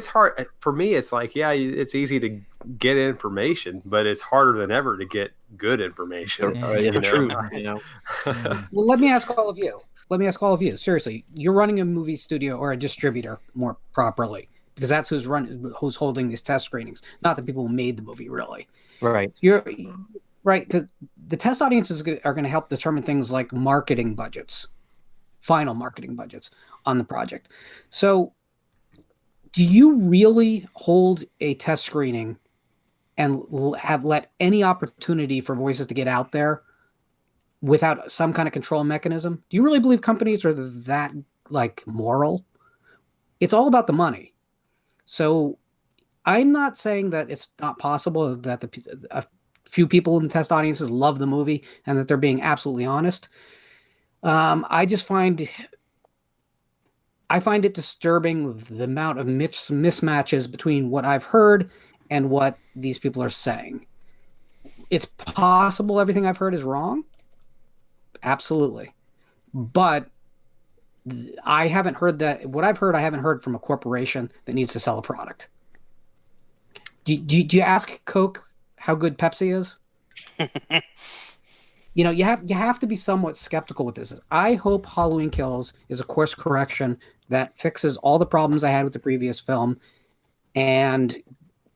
hard for me. It's like, it's easy to get information, but it's harder than ever to get good information. The truth. Well, let me ask all of you. Seriously, you're running a movie studio or a distributor more properly, because that's who's holding these test screenings, not the people who made the movie, really. Right. You're right. The test audiences are going to help determine things like final marketing budgets on the project. So, do you really hold a test screening and have let any opportunity for voices to get out there without some kind of control mechanism? Do you really believe companies are that moral? It's all about the money. So I'm not saying that it's not possible that a few people in the test audiences love the movie and that they're being absolutely honest. I find it disturbing the amount of mismatches between what I've heard and what these people are saying. It's possible everything I've heard is wrong. Absolutely. But I haven't heard that. What I've heard, I haven't heard from a corporation that needs to sell a product. Do you ask Coke how good Pepsi is? You have to be somewhat skeptical with this. I hope Halloween Kills is a course correction that fixes all the problems I had with the previous film, and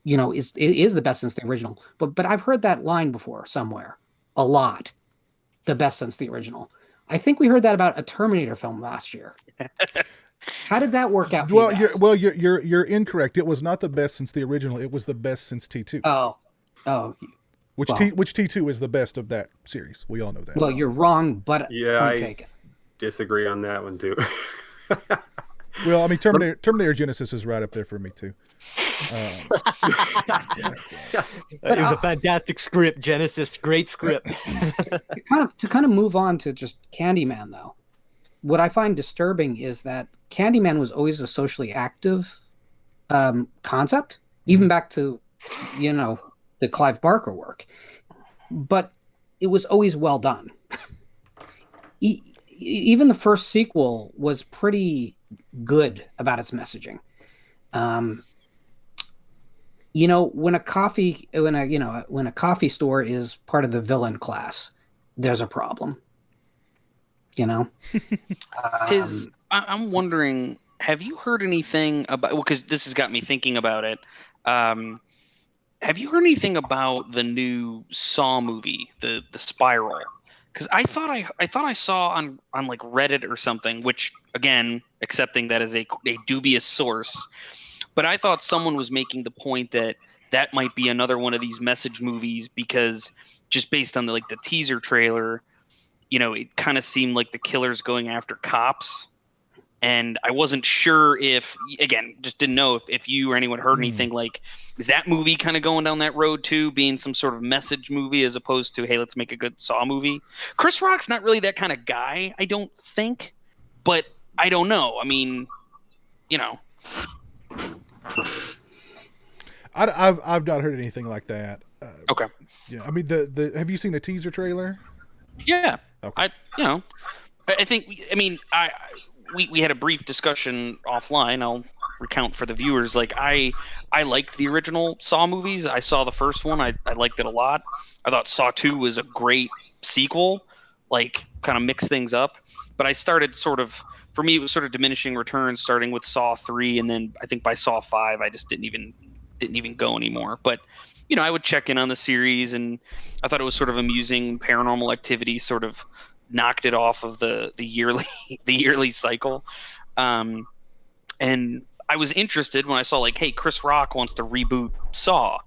it is the best since the original. But I've heard that line before somewhere, a lot. The best since the original. I think we heard that about a Terminator film last year. How did that work out? You're incorrect. It was not the best since the original. It was the best since T2. Oh. Which T2 is the best of that series. We all know that. Well, you're wrong, but I take it. Disagree on that one too. Well, I mean, Terminator Genesis is right up there for me too. It was a fantastic script, Genesis. Great script. To kind of move on to just Candyman, though. what I find disturbing is that Candyman was always a socially active concept, even back to, the Clive Barker work. But it was always well done. Even the first sequel was pretty good about its messaging. When a coffee store is part of the villain class, there's a problem. I'm wondering, have you heard anything about? Well, because this has got me thinking about it. Have you heard anything about the new Saw movie, the Spiral? Because I thought I saw on like Reddit or something, which again, accepting that as a dubious source, but I thought someone was making the point that might be another one of these message movies, because just based on the teaser trailer, it kind of seemed like the killer's going after cops. And I wasn't sure if, again, just didn't know if you or anyone heard anything is that movie kind of going down that road too, being some sort of message movie as opposed to, hey, let's make a good Saw movie? Chris Rock's not really that kind of guy, I don't think, but I don't know. I mean, I've not heard anything like that. Okay. Yeah, I mean, have you seen the teaser trailer? Yeah. Okay. I think we had a brief discussion offline. I'll recount for the viewers. I liked the original Saw movies. I saw the first one. I liked it a lot. I thought Saw 2 was a great sequel, kind of mix things up. But I started for me, it was sort of diminishing returns, starting with Saw 3, and then I think by Saw 5, I just didn't even go anymore. But I would check in on the series, and I thought it was sort of amusing. Paranormal Activity sort of knocked it off of the yearly cycle, and I was interested when I saw hey, Chris Rock wants to reboot Saw.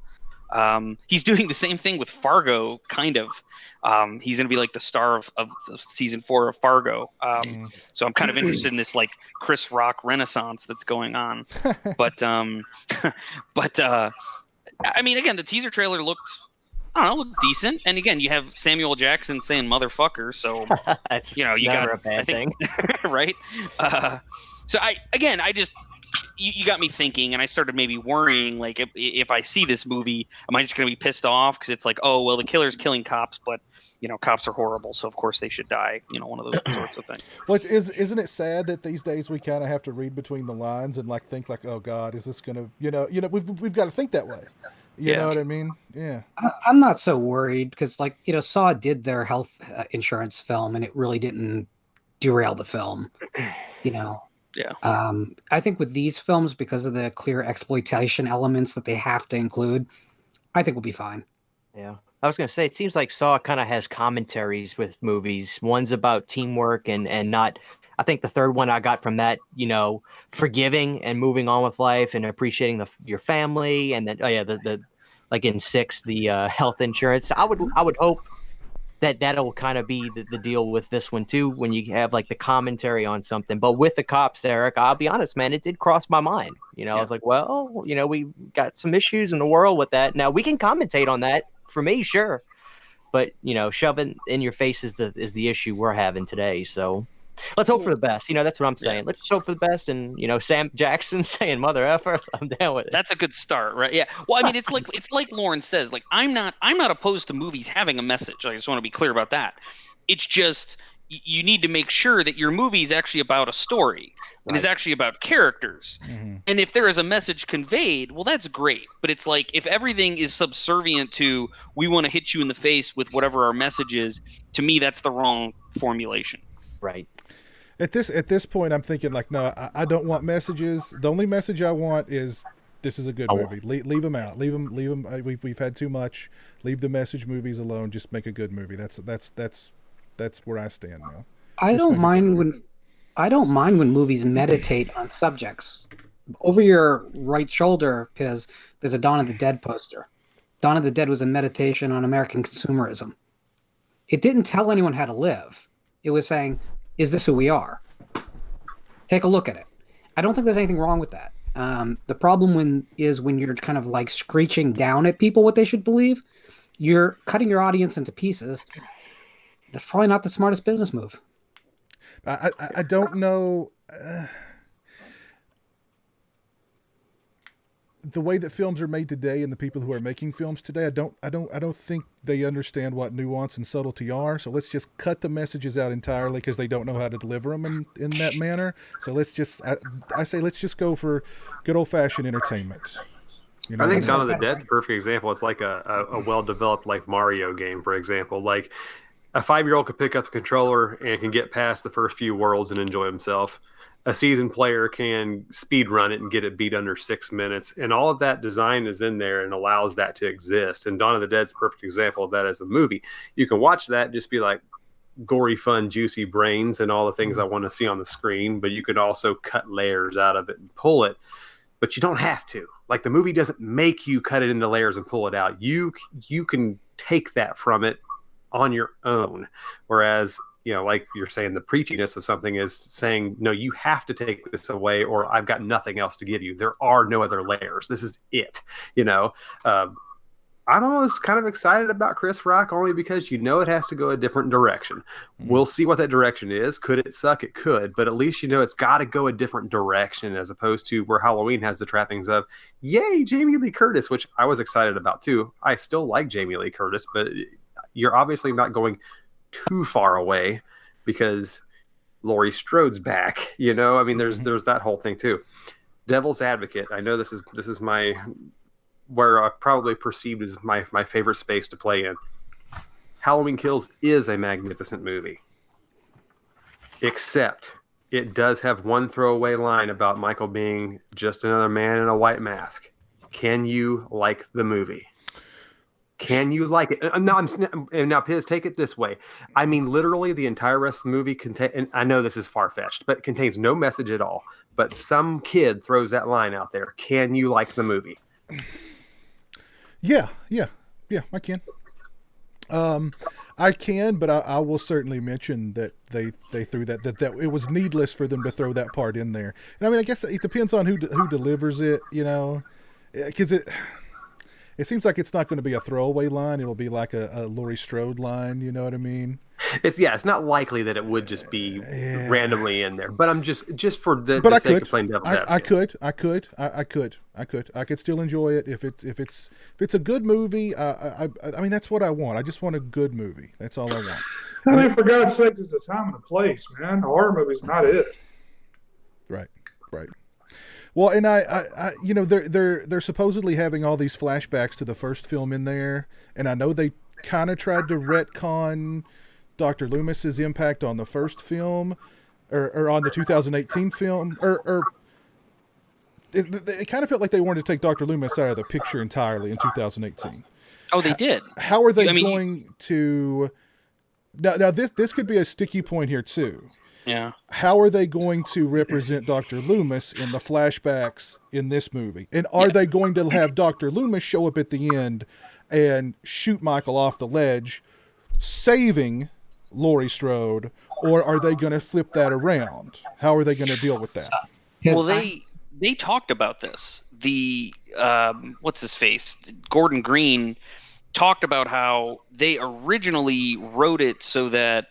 He's doing the same thing with Fargo, kind of. He's going to be the star of season 4 of Fargo. So I'm kind of interested in this Chris Rock renaissance that's going on. But I mean, again, the teaser trailer looked decent. And again, you have Samuel Jackson saying "motherfucker," so that's you never got a bad thing, right? So you got me thinking, and I started maybe worrying, if I see this movie, am I just going to be pissed off because it's oh well, the killer's killing cops, but cops are horrible, so of course they should die. One of those sorts of things. Well, isn't it sad that these days we kind of have to read between the lines and think oh God, is this going to we've got to think that way. You know what I mean? Yeah. I'm not so worried because, Saw did their health insurance film, and it really didn't derail the film. Yeah. I think with these films, because of the clear exploitation elements that they have to include, I think we'll be fine. Yeah. I was going to say, it seems like Saw kind of has commentaries with movies. One's about teamwork and not. I think the third one I got from that, forgiving and moving on with life and appreciating your family, and then the in 6, the health insurance. I would hope that'll kind of be the deal with this one too, when you have the commentary on something. But with the cops, Eric, I'll be honest, man, it did cross my mind. I was well, we got some issues in the world with that. Now we can commentate on that. For me, sure, but shoving in your face is the issue we're having today. So. Let's hope for the best. That's what I'm saying. Yeah. Let's hope for the best. And Sam Jackson saying "mother effer," I'm down with it. That's a good start, right? Yeah. Well, I mean, it's like Lauren says. I'm not opposed to movies having a message. I just want to be clear about that. It's just you need to make sure that your movie is actually about a story and is actually about characters. Mm-hmm. And if there is a message conveyed, well, that's great. But it's if everything is subservient to we want to hit you in the face with whatever our message is, to me, that's the wrong formulation. Right. At this point, I'm thinking no, I don't want messages. The only message I want is this is a good movie. Leave them out. Leave them. We've had too much. Leave the message movies alone. Just make a good movie. That's where I stand now. I don't mind when movies meditate on subjects. Over your right shoulder, Piz, there's a Dawn of the Dead poster. Dawn of the Dead was a meditation on American consumerism. It didn't tell anyone how to live. It was saying, is this who we are? Take a look at it. I don't think there's anything wrong with that. The problem when you're kind of screeching down at people what they should believe, you're cutting your audience into pieces. That's probably not the smartest business move. I don't know. The way that films are made today and the people who are making films today, I don't think they understand what nuance and subtlety are. So let's just cut the messages out entirely because they don't know how to deliver them in that manner. So I say let's just go for good old fashioned entertainment. You know, I think Dawn of the Dead's a perfect example. It's like a well-developed like Mario game, for example. Like a 5-year-old could pick up the controller and can get past the first few worlds and enjoy himself. A seasoned player can speed run it and get it beat under 6 minutes. And all of that design is in there and allows that to exist. And Dawn of the Dead's a perfect example of that as a movie. You can watch that and just be like gory, fun, juicy brains and all the things I want to see on the screen. But you could also cut layers out of it and pull it. But you don't have to. Like the movie doesn't make you cut it into layers and pull it out. You can take that from it on your own. Whereas, you know, like you're saying, the preachiness of something is saying, no, you have to take this away or I've got nothing else to give you. There are no other layers. This is it. You know, I'm almost kind of excited about Chris Rock only because, you know, it has to go a different direction. We'll see what that direction is. Could it suck? It could, but at least, you know, it's got to go a different direction as opposed to where Halloween has the trappings of, yay, Jamie Lee Curtis, which I was excited about too. I still like Jamie Lee Curtis, but you're obviously not going too far away because Laurie Strode's back, you know. I mean, there's that whole thing too. Devil's Advocate. I know this is my where I probably perceived as my favorite space to play in. Halloween Kills is a magnificent movie, except it does have one throwaway line about Michael being just another man in a white mask. Can you like the movie? Can you like it? Now, Piz, take it this way. I mean, literally, the entire rest of the movie and I know this is far-fetched, but it contains no message at all. But some kid throws that line out there. Can you like the movie? Yeah, I can. I can, but I will certainly mention that they threw that it was needless for them to throw that part in there. And I mean, I guess it depends on who delivers it, you know, because it seems like it's not going to be a throwaway line. It'll be like a Laurie Strode line. You know what I mean? It's not likely that it would just be randomly in there. But I'm just for the sake of playing devil's advocate. I could still enjoy it if it's a good movie. I mean, that's what I want. I just want a good movie. That's all I want. I mean, for God's sake, there's a time and a place, man. A horror movie's not it. Right. Well, and I you know, they're supposedly having all these flashbacks to the first film in there, and I know they kind of tried to retcon Dr. Loomis's impact on the first film, or on the 2018 film, or it kind of felt like they wanted to take Dr. Loomis out of the picture entirely in 2018. Oh, they did. How are they going to? Now this could be a sticky point here too. Yeah. How are they going to represent Dr. Loomis in the flashbacks in this movie? And are they going to have Dr. Loomis show up at the end and shoot Michael off the ledge, saving Laurie Strode, or are they going to flip that around? How are they going to deal with that? Well, they talked about this. The what's his face? Gordon Green talked about how they originally wrote it so that,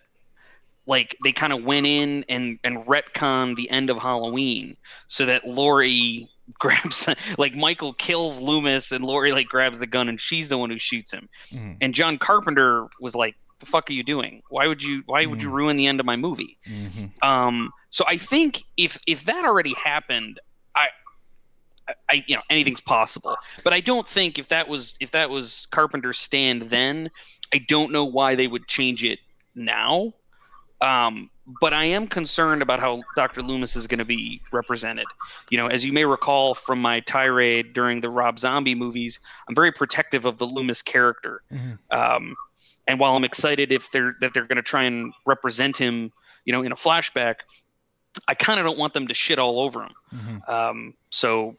like, they kind of went in and retconned the end of Halloween so that Laurie grabs, like, Michael kills Loomis and Laurie, like, grabs the gun and she's the one who shoots him. Mm-hmm. And John Carpenter was like, the fuck are you doing? Why would you ruin the end of my movie? Mm-hmm. So I think if that already happened, I you know, anything's possible. But I don't think if that was Carpenter's stand then, I don't know why they would change it now. But I am concerned about how Dr. Loomis is going to be represented. You know, as you may recall from my tirade during the Rob Zombie movies, I'm very protective of the Loomis character. Mm-hmm. And while I'm excited that they're going to try and represent him, you know, in a flashback, I kind of don't want them to shit all over him. Mm-hmm. So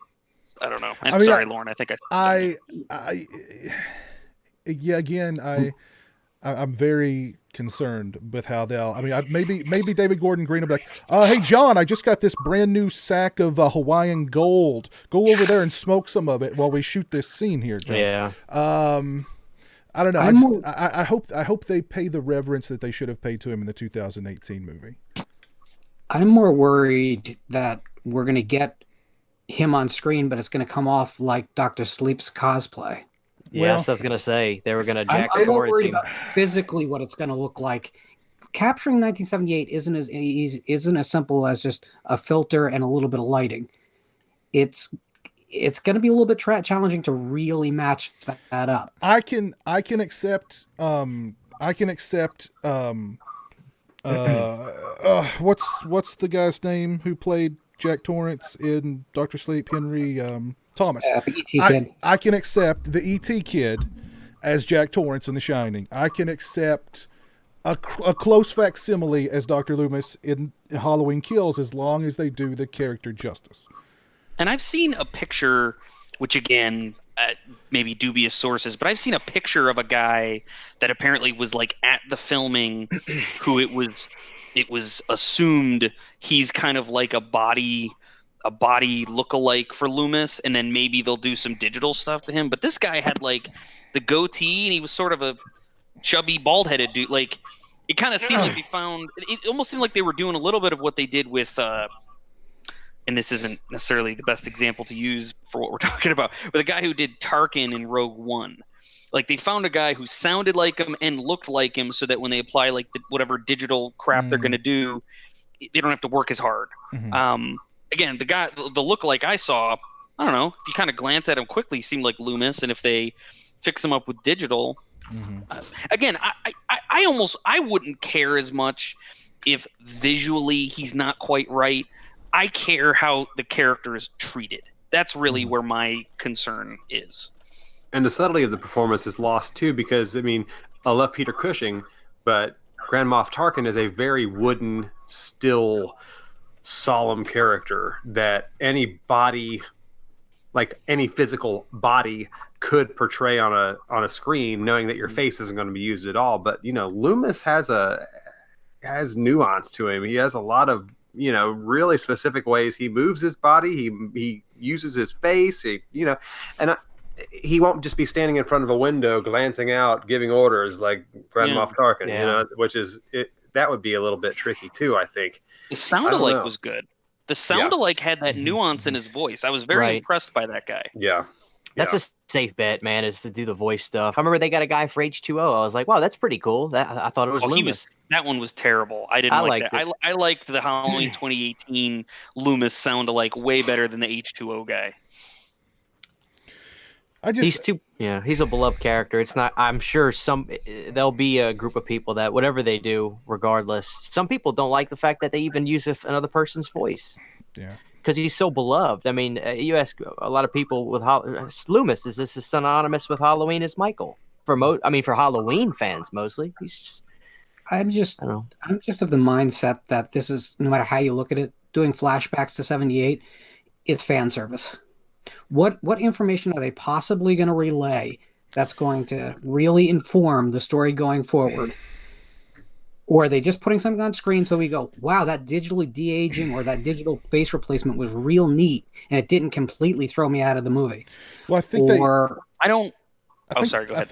I don't know. I'm sorry, Lauren. I think I'm very concerned with how they'll. I mean, maybe David Gordon Green will be like, "Hey, John, I just got this brand new sack of Hawaiian gold. Go over there and smoke some of it while we shoot this scene here, John." Yeah. I don't know. I hope they pay the reverence that they should have paid to him in the 2018 movie. I'm more worried that we're going to get him on screen, but it's going to come off like Dr. Sleep's cosplay. Yeah, so I was going to say they were going to Jack I'm more Torrance worried him. about physically what it's going to look like. Capturing 1978 isn't as simple as just a filter and a little bit of lighting. It's going to be a little bit challenging to really match that up. I can accept what's the guy's name who played Jack Torrance in Dr. Sleep? Henry Thomas. The E.T. kid. I can accept the E.T. kid as Jack Torrance in The Shining. I can accept a close facsimile as Dr. Loomis in Halloween Kills, as long as they do the character justice. And I've seen a picture, which again, maybe dubious sources, but I've seen a picture of a guy that apparently was like at the filming, who it was assumed he's kind of like a body lookalike for Loomis, and then maybe they'll do some digital stuff to him. But this guy had like the goatee, and he was sort of a chubby, bald-headed dude. Like, it kind of seemed like they found. It almost seemed like they were doing a little bit of what they did with. And this isn't necessarily the best example to use for what we're talking about, but the guy who did Tarkin in Rogue One. Like, they found a guy who sounded like him and looked like him, so that when they apply like whatever digital crap they're going to do, they don't have to work as hard. Mm-hmm. Again, the guy, the look-alike I saw, I don't know, if you kind of glance at him quickly, he seemed like Loomis, and if they fix him up with digital, again, I wouldn't care as much if visually he's not quite right. I care how the character is treated. That's really where my concern is. And the subtlety of the performance is lost too, because I mean, I love Peter Cushing, but Grand Moff Tarkin is a very wooden, still, solemn character that any body, like any physical body, could portray on a screen, knowing that your face isn't going to be used at all. But you know, Loomis has nuance to him. He has a lot of really specific ways he moves his body. He uses his face. He won't just be standing in front of a window, glancing out, giving orders like Grand Moff Tarkin. Which is it. That would be a little bit tricky too, I think. The sound-alike was good. The sound-alike had that nuance in his voice. I was very impressed by that guy. Yeah. That's a safe bet, man, is to do the voice stuff. I remember they got a guy for H2O. I was like, wow, that's pretty cool. I thought it was Loomis. That one was terrible. I didn't like that. I liked the Halloween 2018 Loomis sound-alike way better than the H2O guy. He's a beloved character. It's not. I'm sure there'll be a group of people that whatever they do, regardless. Some people don't like the fact that they even use another person's voice. Yeah. Because he's so beloved. I mean, you ask a lot of people with Loomis, is this synonymous with Halloween as Michael? For Halloween fans mostly. I'm just of the mindset that this is, no matter how you look at it, doing flashbacks to 78, it's fan service. What information are they possibly going to relay that's going to really inform the story going forward? Or are they just putting something on screen so we go, wow, that digitally de-aging or that digital face replacement was real neat, and it didn't completely throw me out of the movie? Well, I think sorry, go ahead. I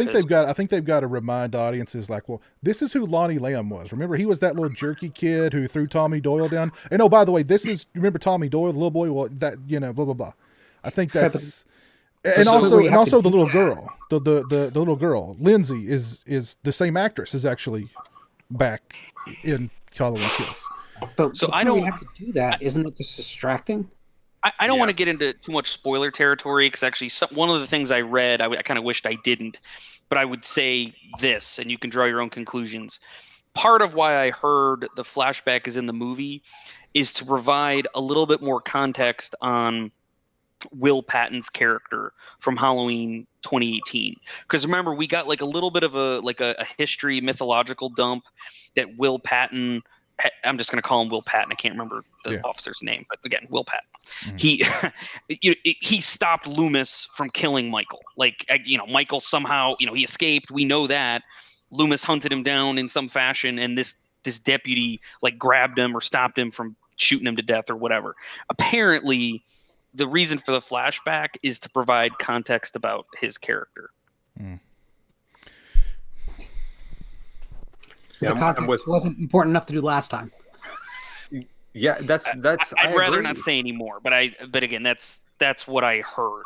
think they've got to remind audiences, like, well, this is who Lonnie Lamb was. Remember, he was that little jerky kid who threw Tommy Doyle down. And oh, by the way, remember Tommy Doyle, the little boy? Well, that, blah blah blah. I think that's, and also the little girl, the little girl, Lindsay is the same actress, is actually back in Halloween Kills. But so I don't have to do that. Isn't it just distracting? I don't want to get into too much spoiler territory, because actually one of the things I read, I kind of wished I didn't, but I would say this, and you can draw your own conclusions. Part of why I heard the flashback is in the movie is to provide a little bit more context on Will Patton's character from Halloween 2018. Because remember, we got like a little bit of a history mythological dump that Will Patton, I'm just going to call him Will Patton. I can't remember the officer's name, but again, Will Patton. Mm-hmm. He stopped Loomis from killing Michael. Like, Michael somehow, he escaped. We know that. Loomis hunted him down in some fashion, and this deputy like grabbed him or stopped him from shooting him to death or whatever. Apparently, the reason for the flashback is to provide context about his character. The context wasn't important enough to do last time. Yeah, that's. I'd rather not say anymore, but again, that's what I heard.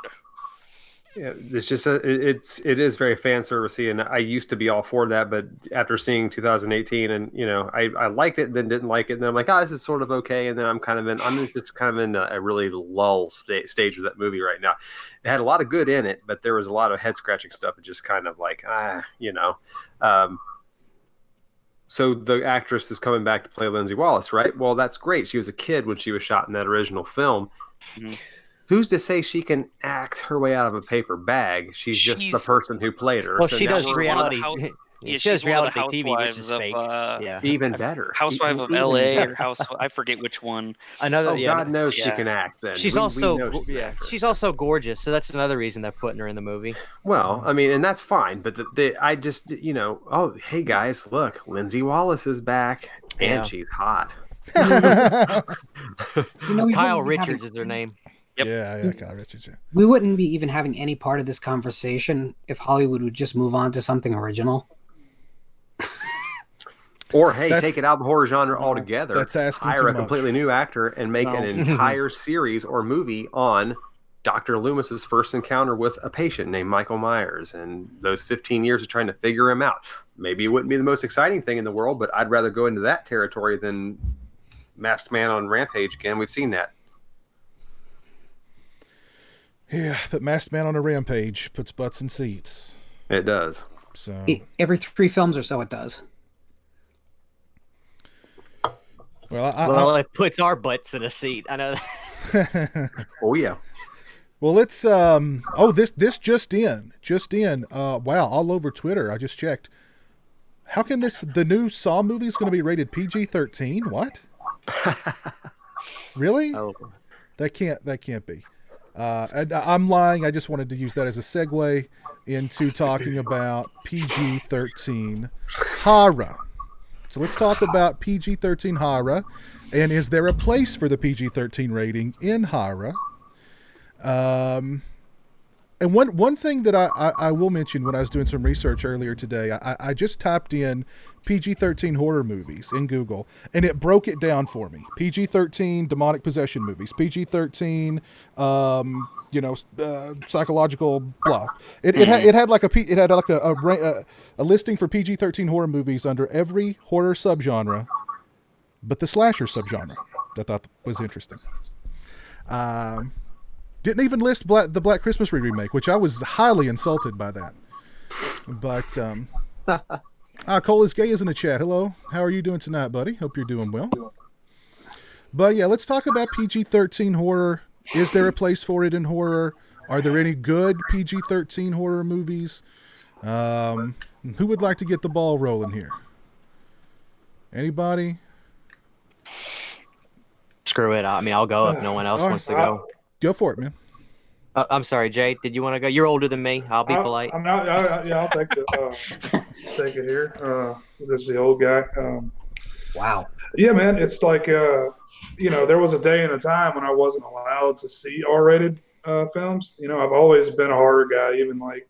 Yeah, it's just it is very fan servicey, and I used to be all for that, but after seeing 2018, and I liked it, then didn't like it, and then I'm like, this is sort of okay, and then I'm just kind of in a really lull stage of that movie right now. It had a lot of good in it, but there was a lot of head scratching stuff, and just kind of like So the actress is coming back to play Lindsay Wallace, right? Well, that's great. She was a kid when she was shot in that original film. Mm-hmm. Who's to say she can act her way out of a paper bag? She's just the person who played her. Well, so she does reality. She does reality TV, which is fake. Even better. Housewife of LA or I forget which one. God knows she can act. Then she's she's also gorgeous. So that's another reason they're putting her in the movie. Well, I mean, and that's fine. But I just hey guys, look, Lindsay Wallace is back, and she's hot. Kyle Richards is her name. Yep. Yeah, Kyle Richards. Yeah. We wouldn't be even having any part of this conversation if Hollywood would just move on to something original. Or take it out of the horror genre altogether. That's asking hire a completely new actor and make an entire series or movie on Dr. Loomis's first encounter with a patient named Michael Myers and those 15 years of trying to figure him out. Maybe it wouldn't be the most exciting thing in the world, but I'd rather go into that territory than Masked Man on Rampage again. We've seen that. Yeah, but Masked Man on a Rampage puts butts in seats. It does. So every 3 films or so it does. Well, it puts our butts in a seat. I know that. Oh yeah. Well, let's this just in. Wow, all over Twitter. I just checked. How can the new Saw movie is going to be rated PG-13? What? Really? Oh. That can't be. And I'm lying. I just wanted to use that as a segue into talking about PG-13 horror. So let's talk about PG-13 horror, and is there a place for the PG-13 rating in horror? And one thing that I will mention when I was doing some research earlier today, I just typed in PG-13 horror movies in Google, and it broke it down for me. PG-13 demonic possession movies, PG-13, psychological blah. It had a listing for PG-13 horror movies under every horror subgenre, but the slasher subgenre. I thought was interesting. Didn't even list the Black Christmas remake, which I was highly insulted by that. But Cole is Gay is in the chat. Hello, how are you doing tonight, buddy? Hope you're doing well. But yeah, let's talk about PG-13 horror. Is there a place for it in horror? Are there any good PG-13 horror movies? Who would like to get the ball rolling here? Anybody? Screw it. I mean, I'll go if no one else wants to go. Go for it, man. I'm sorry, Jay. Did you want to go? You're older than me. I'll be polite. I'm not. I'll take take it here. This is the old guy. Wow. Yeah, man. It's like there was a day and a time when I wasn't allowed to see R-rated films. I've always been a horror guy. Even like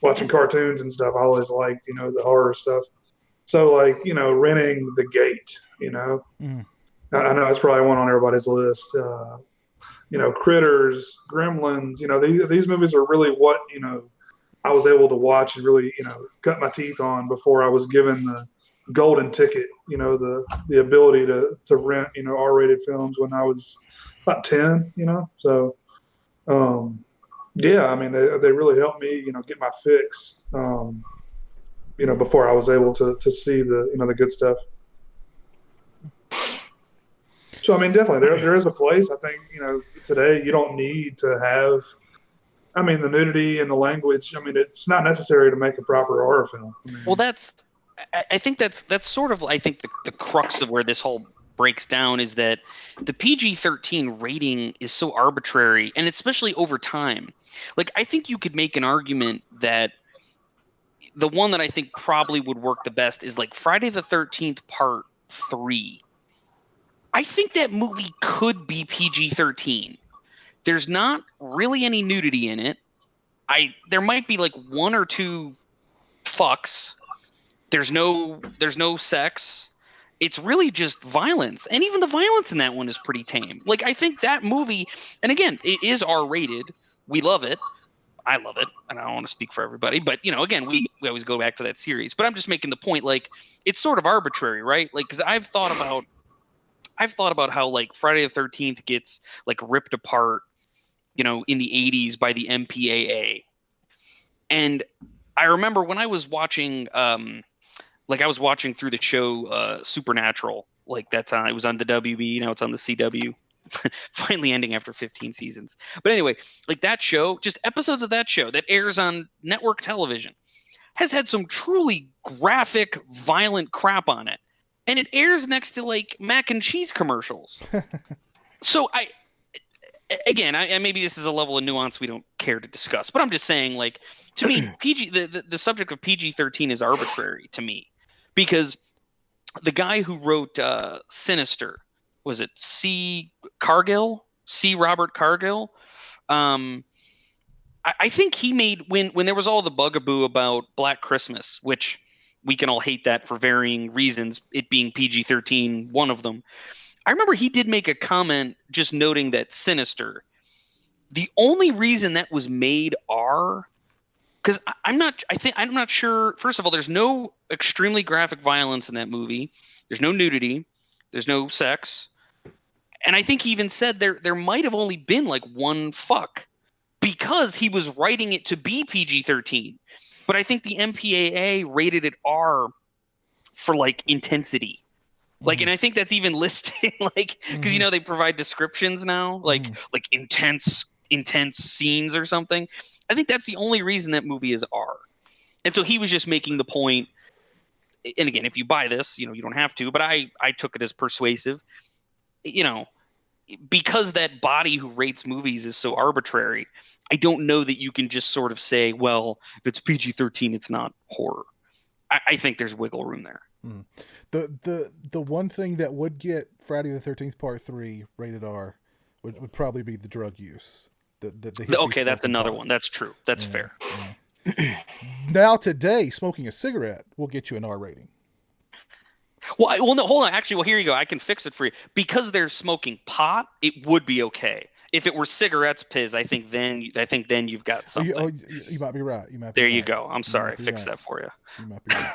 watching cartoons and stuff. I always liked the horror stuff. So renting The Gate. I know it's probably one on everybody's list. Critters, Gremlins, these movies are really what, I was able to watch and really, cut my teeth on before I was given the golden ticket, the ability to rent, R-rated films when I was about 10, So, yeah, I mean, they really helped me, get my fix, before I was able to see the good stuff. So, I mean, definitely there is a place. I think, today you don't need to have, the nudity and the language. It's not necessary to make a proper horror film. Well, I think that's sort of, I think the crux of where this whole breaks down is that the PG-13 rating is so arbitrary, and especially over time. Like, I think you could make an argument that the one that I think probably would work the best is like Friday the 13th Part 3. I think that movie could be PG-13. There's not really any nudity in it. There might be like 1 or 2 fucks. There's no sex. it's really just violence. And even the violence in that one is pretty tame. Like, I think that movie, and again, it is R-rated. We love it. I love it. And I don't want to speak for everybody. But, again, we always go back to that series. But I'm just making the point, like, it's sort of arbitrary, right? Like, because I've thought about how, like, Friday the 13th gets, like, ripped apart, in the 80s by the MPAA. And I remember when I was watching, I was watching through the show Supernatural. Like, it was on the WB, now it's on the CW. Finally ending after 15 seasons. But anyway, like, that show, just episodes of that show that airs on network television, has had some truly graphic, violent crap on it. And it airs next to, like, mac and cheese commercials. So again, maybe this is a level of nuance we don't care to discuss, but I'm just saying, like, to me, the subject of PG-13 is arbitrary to me, because the guy who wrote Sinister, was it C. Robert Cargill? I think he made, when there was all the bugaboo about Black Christmas, which we can all hate that for varying reasons, it being PG-13, one of them. I remember he did make a comment just noting that Sinister, the only reason that was made R, because I'm not sure. First of all, there's no extremely graphic violence in that movie. There's no nudity. There's no sex. And I think he even said there might have only been like one fuck, because he was writing it to be PG-13. But I think the MPAA rated it R for, like, intensity. Like, and I think that's even listed, like, because, they provide descriptions now, like intense scenes or something. I think that's the only reason that movie is R. And so he was just making the point, and again, if you buy this, you don't have to, but I took it as persuasive, because that body who rates movies is so arbitrary. I don't know that you can just sort of say, well, if it's PG-13, it's not horror. I think there's wiggle room there. The one thing that would get Friday the 13th Part 3 rated R would probably be the drug use. Okay, that's another one. That's true. That's fair. Yeah. Now today, smoking a cigarette will get you an R rating. Well, no, hold on. Actually, well, here you go. I can fix it for you. Because they're smoking pot, it would be okay. If it were cigarettes, Piz, I think then you've got something. You might be right. There you go. I'm sorry. I fixed that for you. You might be right.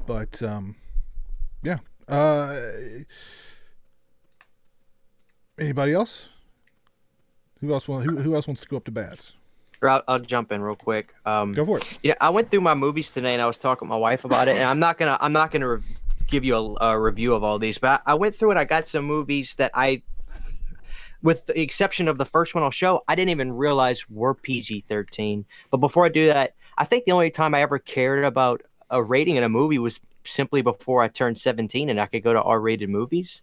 But yeah. Anybody else? Who else wants to go up to bat? I'll jump in real quick. Go for it. Yeah, I went through my movies today, and I was talking with my wife about it. And I'm not gonna give you a review of all these, but I went through and I got some movies that with the exception of the first one I'll show, I didn't even realize were PG-13. But before I do that, I think the only time I ever cared about a rating in a movie was simply before I turned 17 and I could go to R-rated movies.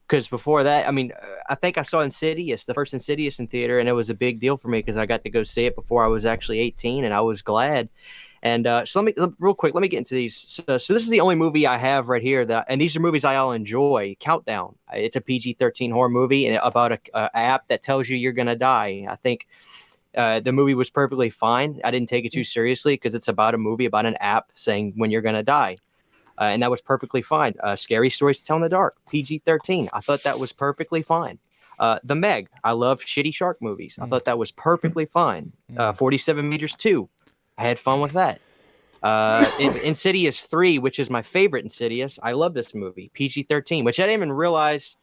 Because before that, I mean, I think I saw Insidious, the first Insidious in theater, and it was a big deal for me because I got to go see it before I was actually 18, and I was glad. And so let me get into these. So this is the only movie I have right here, and these are movies I all enjoy. Countdown. It's a PG-13 horror movie and about a app that tells you you're going to die. I think the movie was perfectly fine. I didn't take it too seriously because it's about a movie about an app saying when you're going to die. And that was perfectly fine. Scary Stories to Tell in the Dark, PG-13. I thought that was perfectly fine. The Meg. I love shitty shark movies. I thought that was perfectly fine. 47 Meters 2. I had fun with that. Insidious 3, which is my favorite Insidious. I love this movie. PG-13, which I didn't even realize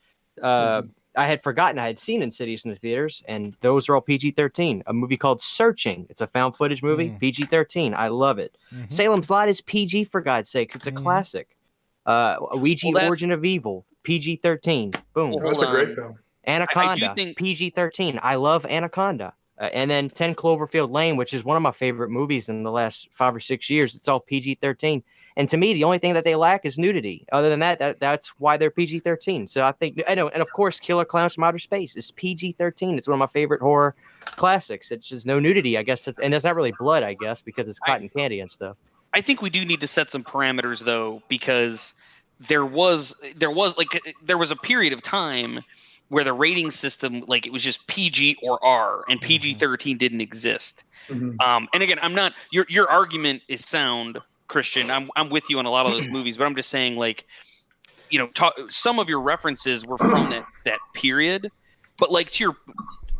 I had forgotten I had seen Insidious in the theaters, and those are all PG-13. A movie called Searching. It's a found footage movie. PG-13. I love it. Salem's Lot is PG, for God's sakes. It's a classic. Ouija Origin of Evil. PG-13. Boom. That's a great film. Anaconda. PG-13. I love Anaconda. And then 10 Cloverfield Lane, which is one of my favorite movies in the last 5 or 6 years. It's all PG-13. And to me, the only thing that they lack is nudity. Other than that's why they're PG-13. So I think, I know, and of course, Killer Clowns from Outer Space is PG-13. It's one of my favorite horror classics. It's just no nudity, I guess. And there's not really blood, I guess, because it's cotton candy and stuff. I think we do need to set some parameters, though, because there was a period of time where the rating system, like, it was just PG or R, and PG-13 didn't exist. And again, I'm not. Your argument is sound. Christian. I'm with you on a lot of those movies, but I'm just saying, like, you know, some of your references were from that period, but like to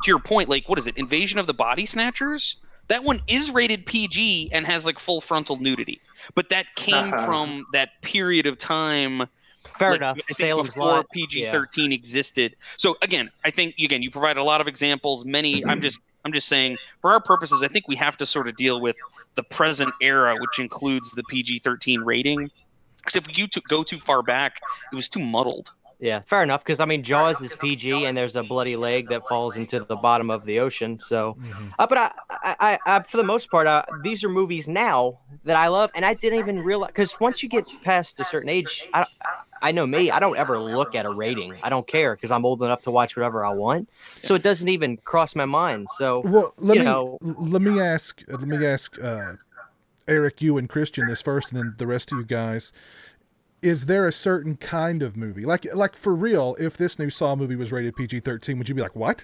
your point, like, what is it? Invasion of the Body Snatchers? That one is rated PG and has like full frontal nudity, but that came from that period of time. Fair like, enough. I think Salem's before Lot. PG-13 existed. So again, I think you provided a lot of examples. Many. I'm just saying, for our purposes, I think we have to sort of deal with the present era, which includes the PG-13 rating. Because if you go too far back, it was too muddled. Yeah, fair enough. Because I mean, Jaws is PG, and there's a bloody leg that falls into the bottom of the ocean. So, but I for the most part, these are movies now that I love, and I didn't even realize, because once you get past a certain age, I know me, I don't ever look at a rating. I don't care, because I'm old enough to watch whatever I want. So it doesn't even cross my mind. So, well, let me ask Eric, you and Christian this first, and then the rest of you guys. Is there a certain kind of movie, like for real, if this new Saw movie was rated PG-13, would you be like, what?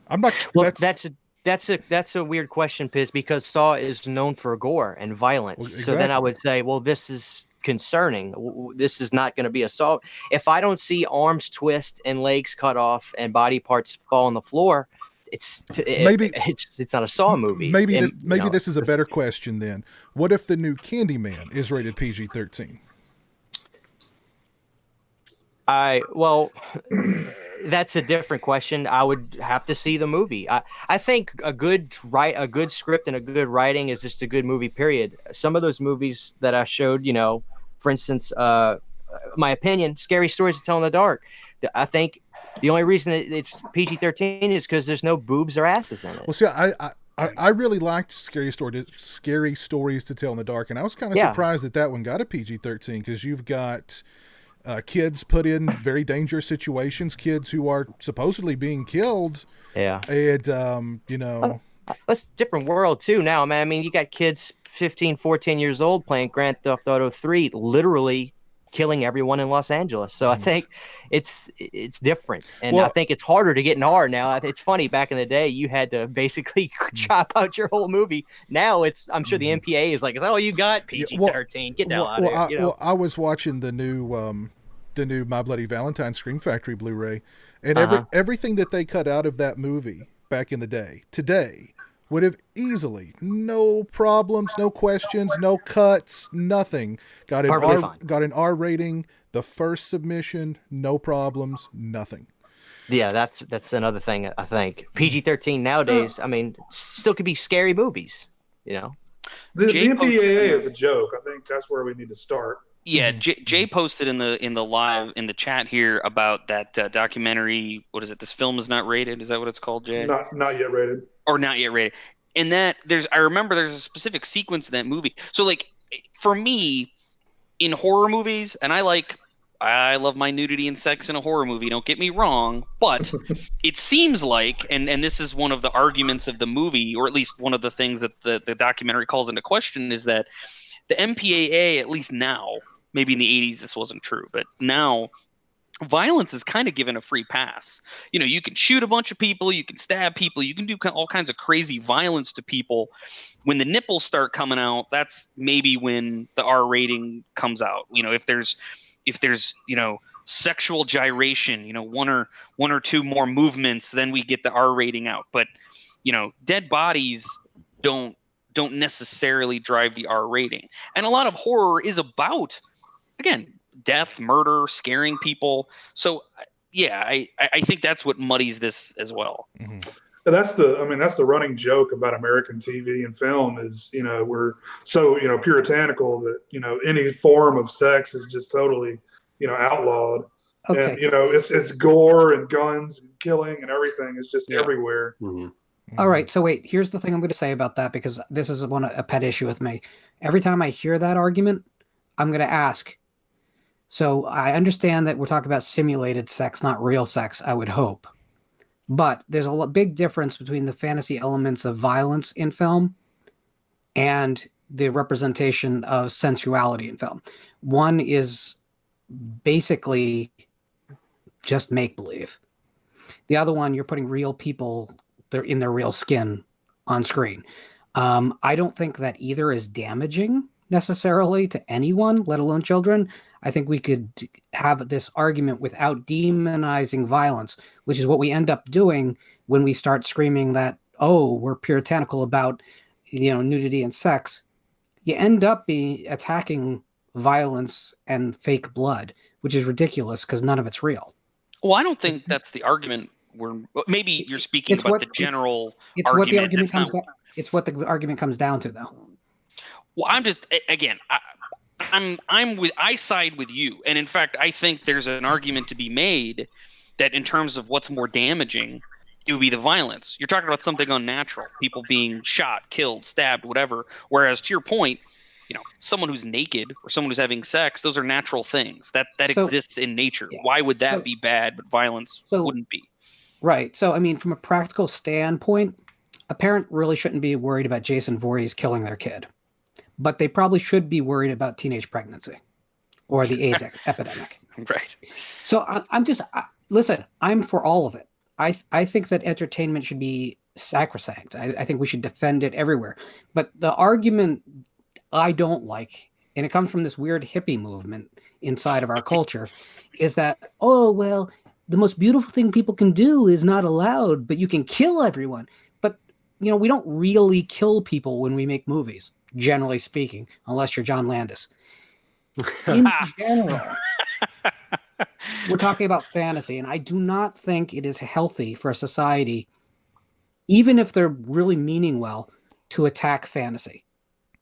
I'm not. Well, that's a weird question, Piz, because Saw is known for gore and violence. Well, exactly. So then I would say, well, this is concerning. This is not going to be a Saw. If I don't see arms twist and legs cut off and body parts fall on the floor, it's not a Saw movie. Maybe this is a better question then. What if the new Candyman is rated PG-13? That's a different question. I would have to see the movie. I think a good script and a good writing is just a good movie, period. Some of those movies that I showed, for instance, my opinion, Scary Stories to Tell in the Dark. I think the only reason it's PG-13 is because there's no boobs or asses in it. Well, see, I really liked Scary Stories to Tell in the Dark, and I was kind of surprised that one got a PG-13, because you've got kids put in very dangerous situations, kids who are supposedly being killed. Yeah. And, that's a different world too now, man. I mean, you got kids 15, 14 years old playing Grand Theft Auto 3, literally killing everyone in Los Angeles. So I think it's different. And I think it's harder to get in R now. It's funny, back in the day, you had to basically chop out your whole movie. Now I'm sure the MPAA is like, is that all you got? PG-13, get the hell out of here. I was watching the new My Bloody Valentine Scream Factory Blu-ray, and everything that they cut out of that movie back in the day, today, would have easily, no problems, no questions, no cuts, nothing, got an R rating, the first submission, no problems, nothing. Yeah, that's another thing. I think PG-13 nowadays, I mean, still could be scary movies, The MPAA is a joke. I think that's where we need to start. Yeah, Jay posted in the chat here about that documentary. What is it? This film is not rated. Is that what it's called, Jay? Not yet rated. Or not yet rated. And I remember there's a specific sequence in that movie. So like, for me, in horror movies, and I love my nudity and sex in a horror movie, don't get me wrong, but it seems like, and this is one of the arguments of the movie, or at least one of the things that the documentary calls into question, is that the MPAA, at least now, maybe in the 80s this wasn't true, but now violence is kind of given a free pass. You can shoot a bunch of people, you can stab people, you can do all kinds of crazy violence to people. When the nipples start coming out, that's maybe when the R rating comes out. If there's sexual gyration, one or two more movements, then we get the R rating out. But dead bodies don't necessarily drive the R rating. And a lot of horror is about, again, death, murder, scaring people. So yeah, I think that's what muddies this as well. Mm-hmm. That's the running joke about American TV and film is, we're so, puritanical that, any form of sex is just totally, outlawed. Okay. And, it's gore and guns and killing and everything is just everywhere. Mm-hmm. All right. So wait, here's the thing I'm going to say about that, because this is a pet issue with me. Every time I hear that argument, I'm going to ask. So I understand that we're talking about simulated sex, not real sex, I would hope. But there's a big difference between the fantasy elements of violence in film and the representation of sensuality in film. One is basically just make-believe. The other one, you're putting real people in their real skin on screen. I don't think that either is damaging necessarily to anyone, let alone children. I think we could have this argument without demonizing violence, which is what we end up doing when we start screaming that, oh, we're puritanical about, nudity and sex. You end up attacking violence and fake blood, which is ridiculous because none of it's real. Well, I don't think that's the argument. Maybe you're speaking about the general argument. What the argument comes down. It's what the argument comes down to, though. Well, I'm just again, I side with you, and in fact, I think there's an argument to be made that in terms of what's more damaging, it would be the violence. You're talking about something unnatural, people being shot, killed, stabbed, whatever. Whereas to your point, someone who's naked or someone who's having sex, those are natural things that exists in nature. Yeah. Why would that be bad, but violence wouldn't be? Right. So, I mean, from a practical standpoint, a parent really shouldn't be worried about Jason Voorhees killing their kid, but they probably should be worried about teenage pregnancy or the AIDS epidemic. Right. So listen, I'm for all of it. I think that entertainment should be sacrosanct. I think we should defend it everywhere. But the argument I don't like, and it comes from this weird hippie movement inside of our culture, is that, oh, well, the most beautiful thing people can do is not allowed, but you can kill everyone. But, we don't really kill people when we make movies, generally speaking, unless you're John Landis. In general, we're talking about fantasy, and I do not think it is healthy for a society, even if they're really meaning well, to attack fantasy.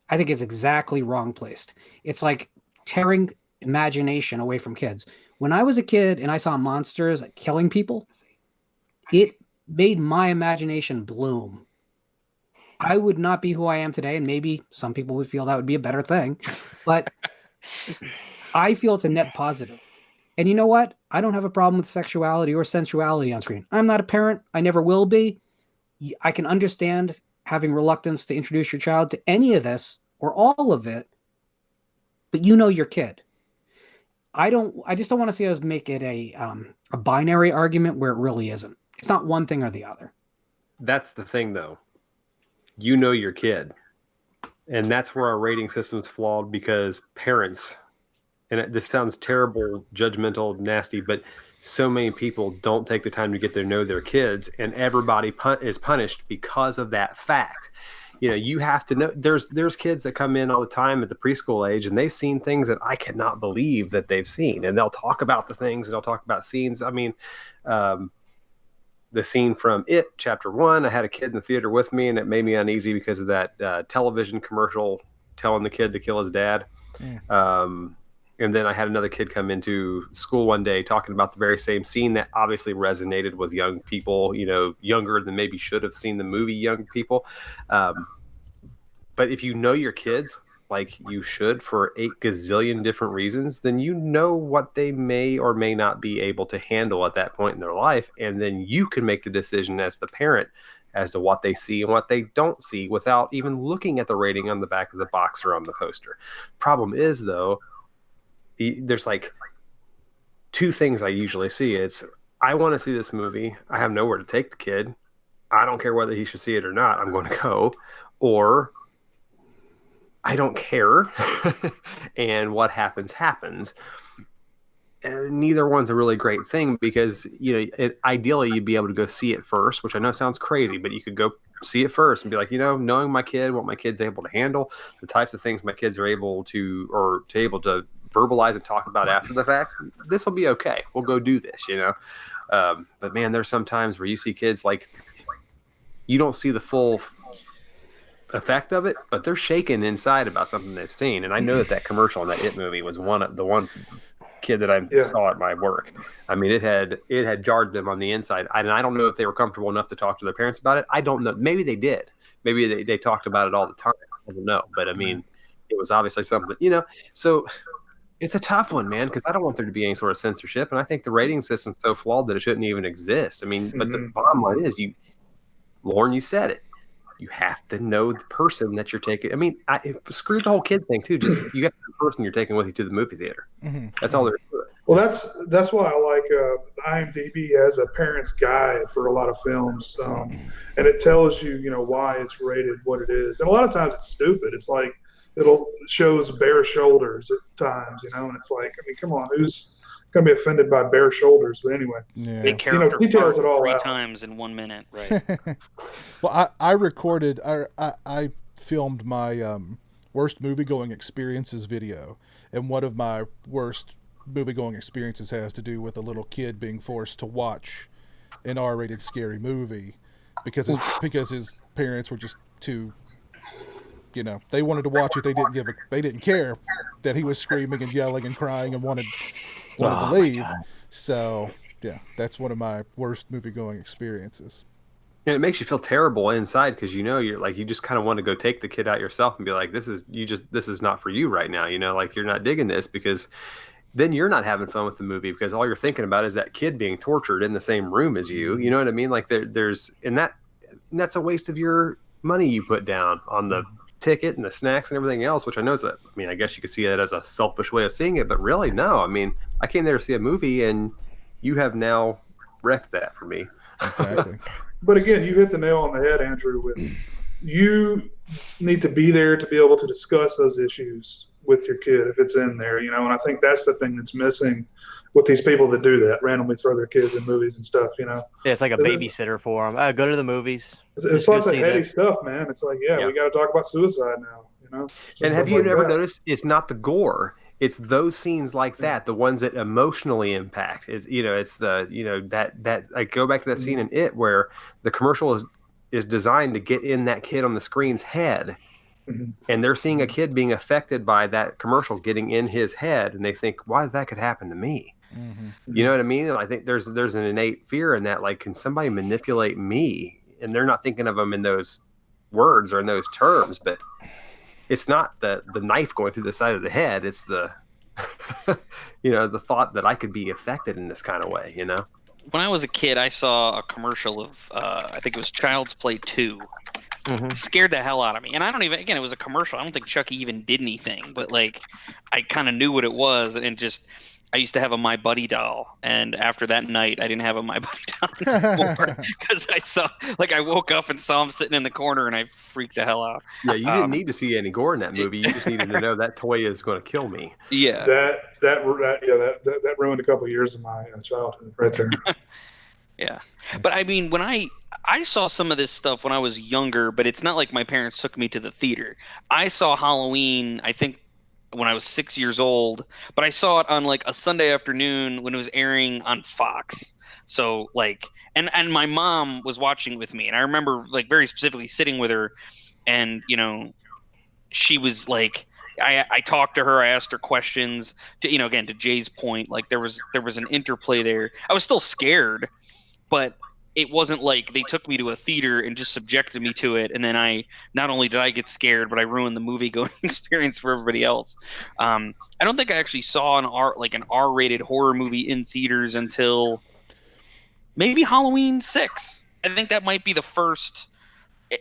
I think it's exactly wrong placed. It's like tearing imagination away from kids. When I was a kid and I saw monsters killing people, it made my imagination bloom. I would not be who I am today, and maybe some people would feel that would be a better thing, but I feel it's a net positive. And you know what? I don't have a problem with sexuality or sensuality on screen. I'm not a parent. I never will be. I can understand having reluctance to introduce your child to any of this or all of it, but your kid. I just don't want to see us make it a binary argument where it really isn't. It's not one thing or the other. That's the thing, though. Your kid. And that's where our rating system is flawed, because parents, and this sounds terrible, judgmental, nasty, but so many people don't take the time to get to know their kids, and everybody is punished because of that fact. You have to know. There's kids that come in all the time at the preschool age, and they've seen things that I cannot believe that they've seen, and they'll talk about the things, and they'll talk about scenes. I mean, the scene from It Chapter 1, I had a kid in the theater with me, and it made me uneasy because of that television commercial telling the kid to kill his dad. And then I had another kid come into school one day talking about the very same scene that obviously resonated with young people, younger than maybe should have seen the movie, young people. But if you know your kids, like you should, for 8 gazillion different reasons, then what they may or may not be able to handle at that point in their life. And then you can make the decision as the parent as to what they see and what they don't see without even looking at the rating on the back of the box or on the poster. Problem is, though, there's like 2 things I usually see. It's, I want to see this movie. I have nowhere to take the kid. I don't care whether he should see it or not. I'm going to go. Or I don't care. And what happens. And neither one's a really great thing, because, ideally you'd be able to go see it first, which I know sounds crazy, but you could go see it first and be like, knowing my kid, what my kid's able to handle, the types of things my kids are able to verbalize and talk about after the fact, this will be okay. We'll go do this, But man, there's some times where you see kids, like, you don't see the full effect of it, but they're shaking inside about something they've seen. And I know that commercial in that It movie was the one kid that I saw at my work. I mean, it had jarred them on the inside. And I don't know if they were comfortable enough to talk to their parents about it. I don't know. Maybe they did. Maybe they talked about it all the time. I don't know. But I mean, it was obviously something, so it's a tough one, man, because I don't want there to be any sort of censorship. And I think the rating system's so flawed that it shouldn't even exist. I mean, but the bottom line is, Lauren, you said it. You have to know the person that you're taking. I mean, screw the whole kid thing too. Just, you got the person you're taking with you to the movie theater. Mm-hmm. That's all there is to it. Well, that's why I like IMDb as a parent's guide for a lot of films, and it tells you, why it's rated what it is. And a lot of times it's stupid. It's like, it'll shows bare shoulders at times, and it's like, I mean, come on, who's gonna be offended by bare shoulders? But anyway, big character details it all 3 out. times in 1 minute, right? Well, I recorded, I filmed my worst movie-going experiences video, and one of my worst movie-going experiences has to do with a little kid being forced to watch an R-rated scary movie because his parents were just too, they wanted to watch it. They didn't care that he was screaming and yelling and crying and wanted to leave. So yeah, that's one of my worst movie-going experiences. And it makes you feel terrible inside because you're like, you just kind of want to go take the kid out yourself and be like, this is not for you right now. Like, you're not digging this, because then you're not having fun with the movie because all you're thinking about is that kid being tortured in the same room as you. You know what I mean? Like, that's a waste of your money you put down on the ticket and the snacks and everything else, which I know is I guess you could see that as a selfish way of seeing it, but really, no. I mean, I came there to see a movie and you have now wrecked that for me. Exactly. But again, you hit the nail on the head, Andrew, with you need to be there to be able to discuss those issues with your kid if it's in there, and I think that's the thing that's missing with these people that do that, randomly throw their kids in movies and stuff, Yeah, it's like a babysitter for them. Go to the movies. It's lots of heady stuff, man. It's like, we got to talk about suicide now, And have you ever noticed it's not the gore? It's those scenes like that, the ones that emotionally impact. It's that I go back to that scene in It where the commercial is designed to get in that kid on the screen's head, and they're seeing a kid being affected by that commercial getting in his head, and they think, why that could happen to me? You know what I mean? And I think there's an innate fear in that, like, can somebody manipulate me? And they're not thinking of them in those words or in those terms, but it's not the knife going through the side of the head. It's the, the thought that I could be affected in this kind of way, When I was a kid, I saw a commercial of, I think it was Child's Play 2. It scared the hell out of me. And I don't even, again, it was a commercial. I don't think Chucky even did anything, but like, I kind of knew what it was. And just, I used to have a My Buddy doll. And after that night, I didn't have a My Buddy doll anymore because I woke up and saw him sitting in the corner and I freaked the hell out. Yeah, you didn't need to see any gore in that movie. You just needed to know that toy is going to kill me. Yeah. That ruined a couple of years of my childhood right there. Yeah. But I mean, when I saw some of this stuff when I was younger, but it's not like my parents took me to the theater. I saw Halloween, I think, when I was 6 years old, but I saw it on like a Sunday afternoon when it was airing on Fox. So like, and my mom was watching with me, and I remember like very specifically sitting with her, and she was like, I talked to her, I asked her questions to, again, to Jay's point, like there was an interplay there. I was still scared, but it wasn't like they took me to a theater and just subjected me to it. And then not only did I get scared, but I ruined the movie going experience for everybody else. I don't think I actually saw an R-rated horror movie in theaters until maybe Halloween 6. I think that might be the first,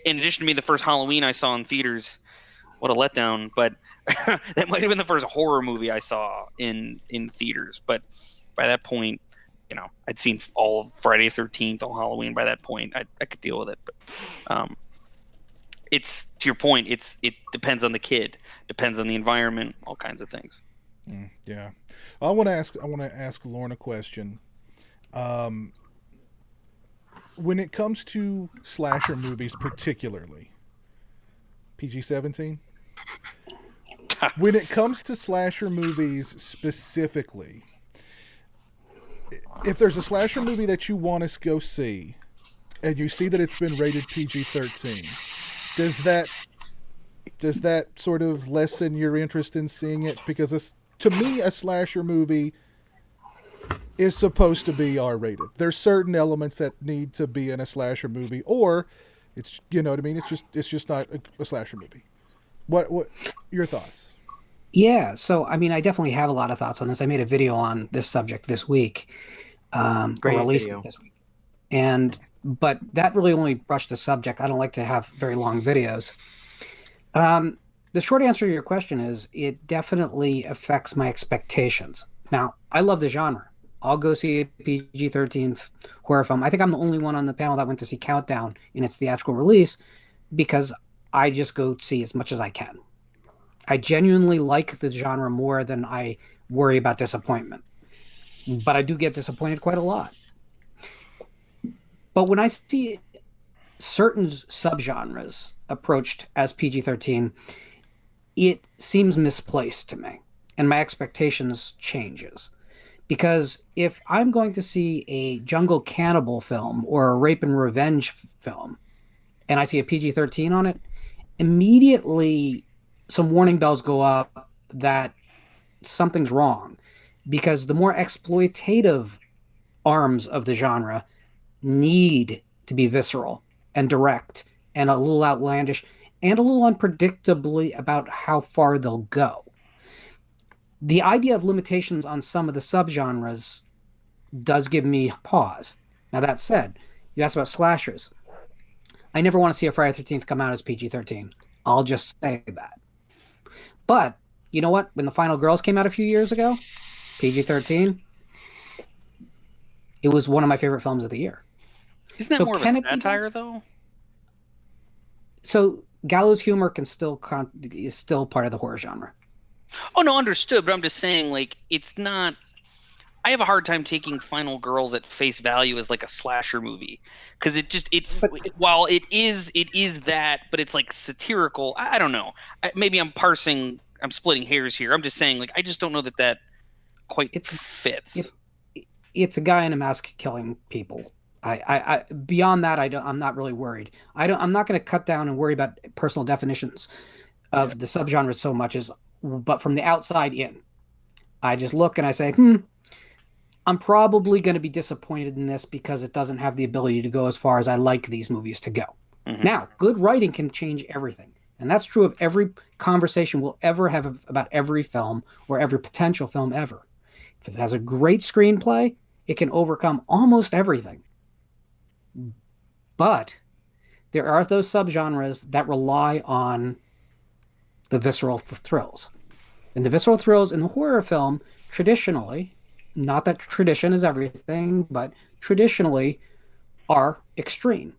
in addition to being the first Halloween I saw in theaters. What a letdown, but that might have been the first horror movie I saw in theaters. But by that point, I'd seen all of Friday the 13th, all Halloween. By that point, I could deal with it. But it's, to your point, it depends on the kid, depends on the environment, all kinds of things. Yeah, I want to ask Lauren a question. When it comes to slasher movies, particularly PG-13, when it comes to slasher movies specifically, if there's a slasher movie that you want to go see and you see that it's been rated PG-13, does that sort of lessen your interest in seeing it? Because to me, a slasher movie is supposed to be R-rated. There's certain elements that need to be in a slasher movie, or it's, you know what I mean? It's just not a slasher movie. What your thoughts? Yeah, so I mean, I definitely have a lot of thoughts on this. I made a video on this subject this week, Great released video. it this week, but that really only brushed the subject. I don't like to have very long videos. The short answer to your question is it definitely affects my expectations. Now, I love the genre. I'll go see a PG-13 horror film. I think I'm the only one on the panel that went to see Countdown in its theatrical release because I just go see as much as I can. I genuinely like the genre more than I worry about disappointment. But I do get disappointed quite a lot. But when I see certain subgenres approached as PG-13, it seems misplaced to me, and my expectations changes. Because if I'm going to see a jungle cannibal film or a rape and revenge film, and I see a PG-13 on it, immediately some warning bells go up that something's wrong. Because the more exploitative arms of the genre need to be visceral and direct and a little outlandish and a little unpredictably about how far they'll go. The idea of limitations on some of the subgenres does give me pause. Now, that said, you asked about slashers. I never want to see a Friday the 13th come out as PG-13. I'll just say that. But, you know what? When The Final Girls came out a few years ago, PG-13, it was one of my favorite films of the year. Isn't that more of a satire, though? So, gallows humor is still part of the horror genre. Oh, no, understood. But I'm just saying, like, it's not... I have a hard time taking Final Girls at face value as like a slasher movie, because while it is that, but it's like satirical. I don't know. Maybe I'm splitting hairs here. I'm just saying, like, I just don't know that quite fits. It's a guy in a mask killing people. I beyond that, I'm not really worried. I'm not going to cut down and worry about personal definitions of the subgenre so much but from the outside in, I just look and I say, I'm probably going to be disappointed in this because it doesn't have the ability to go as far as I like these movies to go. Mm-hmm. Now, good writing can change everything. And that's true of every conversation we'll ever have about every film or every potential film ever. If it has a great screenplay, it can overcome almost everything. But there are those subgenres that rely on the visceral thrills. And the visceral thrills in the horror film, traditionally, not that tradition is everything, but traditionally are extreme.